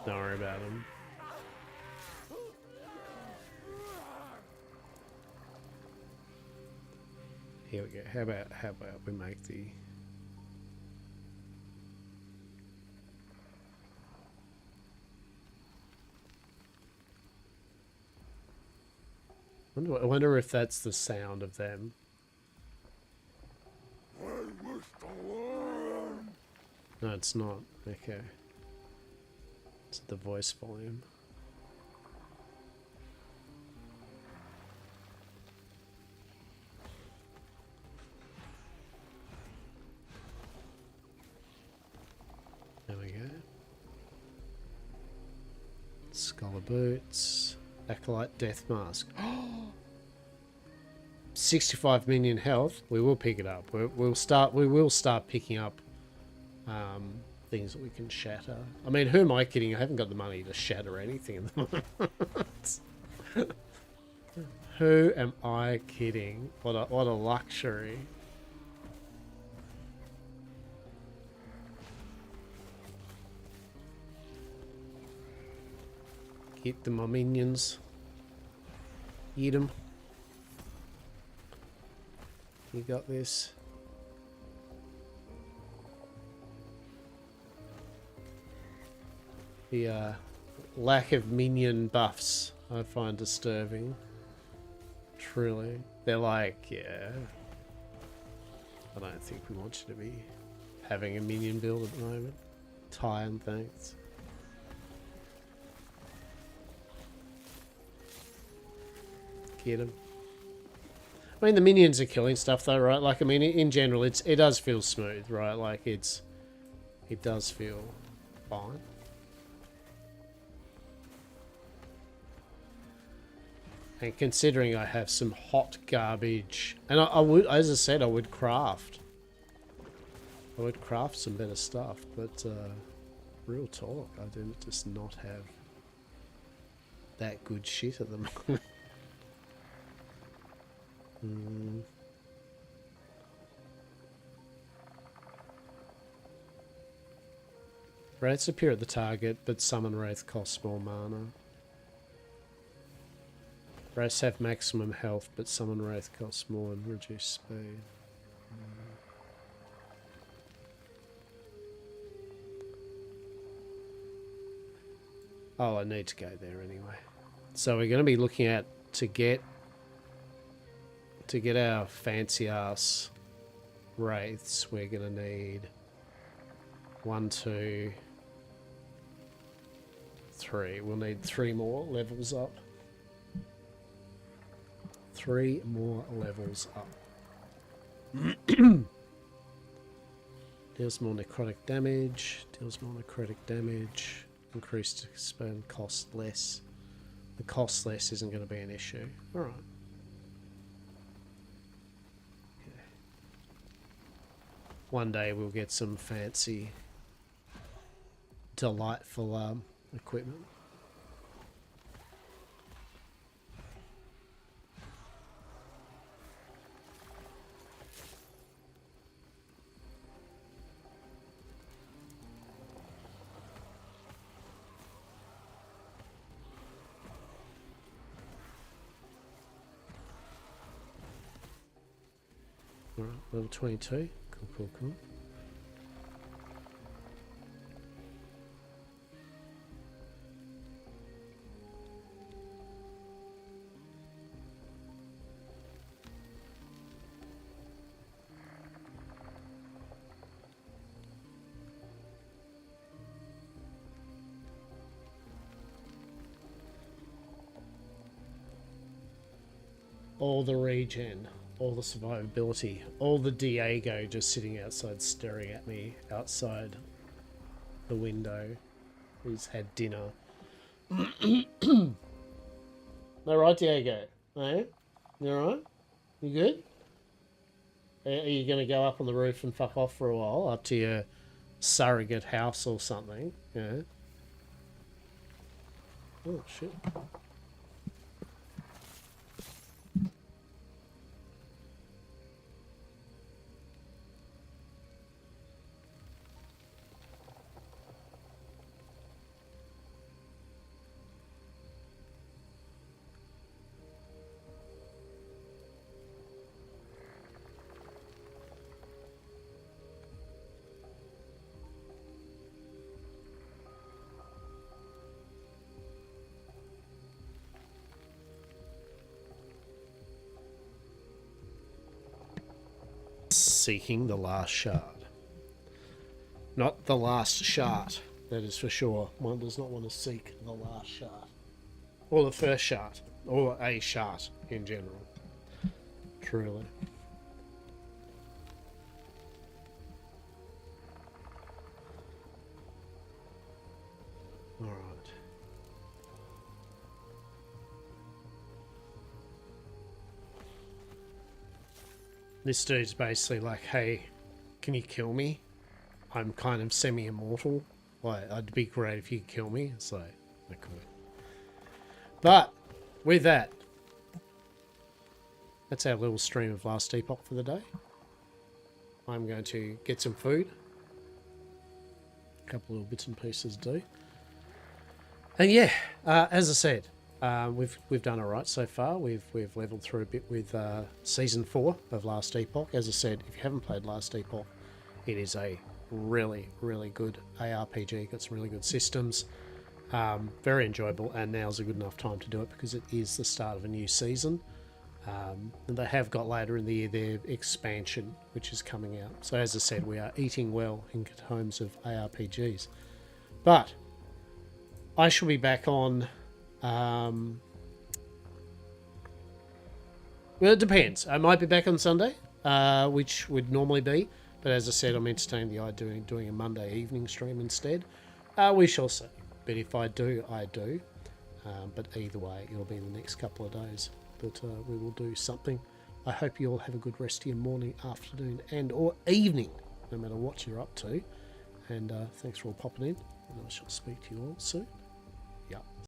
Don't worry about them. Here we go. How about we make the... I wonder if that's the sound of them. No, it's not. Okay. It's the voice volume. There we go. Scholar boots. Acolyte death mask. 65 million health. We will pick it up. We will start picking up things that we can shatter. I mean, who am I kidding? I haven't got the money to shatter anything at the moment. Who am I kidding? What a luxury. Get them, my minions. Eat them. You got this. lack of minion buffs I find disturbing. Truly. They're like, yeah, I don't think we want you to be having a minion build at the moment. Tie and thanks. Get him. I mean, the minions are killing stuff though, right? Like, I mean, in general, it does feel smooth, right? Like, it does feel fine. And considering I have some hot garbage, and I would, as I said, I would craft some better stuff, but real talk, I do just not have that good shit at the moment. Wraiths appear at the target, but summon Wraith costs more mana. Wraiths have maximum health, but summon Wraith costs more and reduce speed. Oh, I need to go there anyway. So we're going to be looking at to get our fancy ass wraiths. We're going to need 1, 2, 3. We'll need 3 more levels up. 3 more levels up. Deals more necrotic damage. Deals more necrotic damage. Increased spend, cost less. The cost less isn't going to be an issue. Alright. Okay. One day we'll get some fancy, delightful equipment. Alright, level 22. Cool, cool, cool. All the regen. All the survivability, all the Diego just sitting outside staring at me outside the window. He's had dinner. No, right, Diego? Hey? You alright? You good? Are you going to go up on the roof and fuck off for a while? Up to your surrogate house or something? Yeah. Oh, shit. Seeking the last shard. Not the last shard, that is for sure. One does not want to seek the last shard. Or the first shard. Or a shard in general. Truly. Alright. This dude's basically like, hey, can you kill me? I'm kind of semi-immortal. Like, it'd be great if you could kill me. It's like, I could. But, with that, that's our little stream of Last Epoch for the day. I'm going to get some food. A couple little bits and pieces to do. And yeah, as I said, we've done alright so far. We've leveled through a bit with Season 4 of Last Epoch. As I said, if you haven't played Last Epoch, it is a really, really good ARPG. Got some really good systems. Very enjoyable, and now's a good enough time to do it because it is the start of a new season. And they have got later in the year their expansion, which is coming out. So as I said, we are eating well in terms of ARPGs. But I shall be back on... well, it depends. I might be back on Sunday, which would normally be. But as I said, I'm entertaining the idea of doing a Monday evening stream instead. We shall see. But if I do, I do. But either way, it'll be in the next couple of days. But we will do something. I hope you all have a good rest of your morning, afternoon, and or evening, no matter what you're up to. And thanks for all popping in. And I shall speak to you all soon.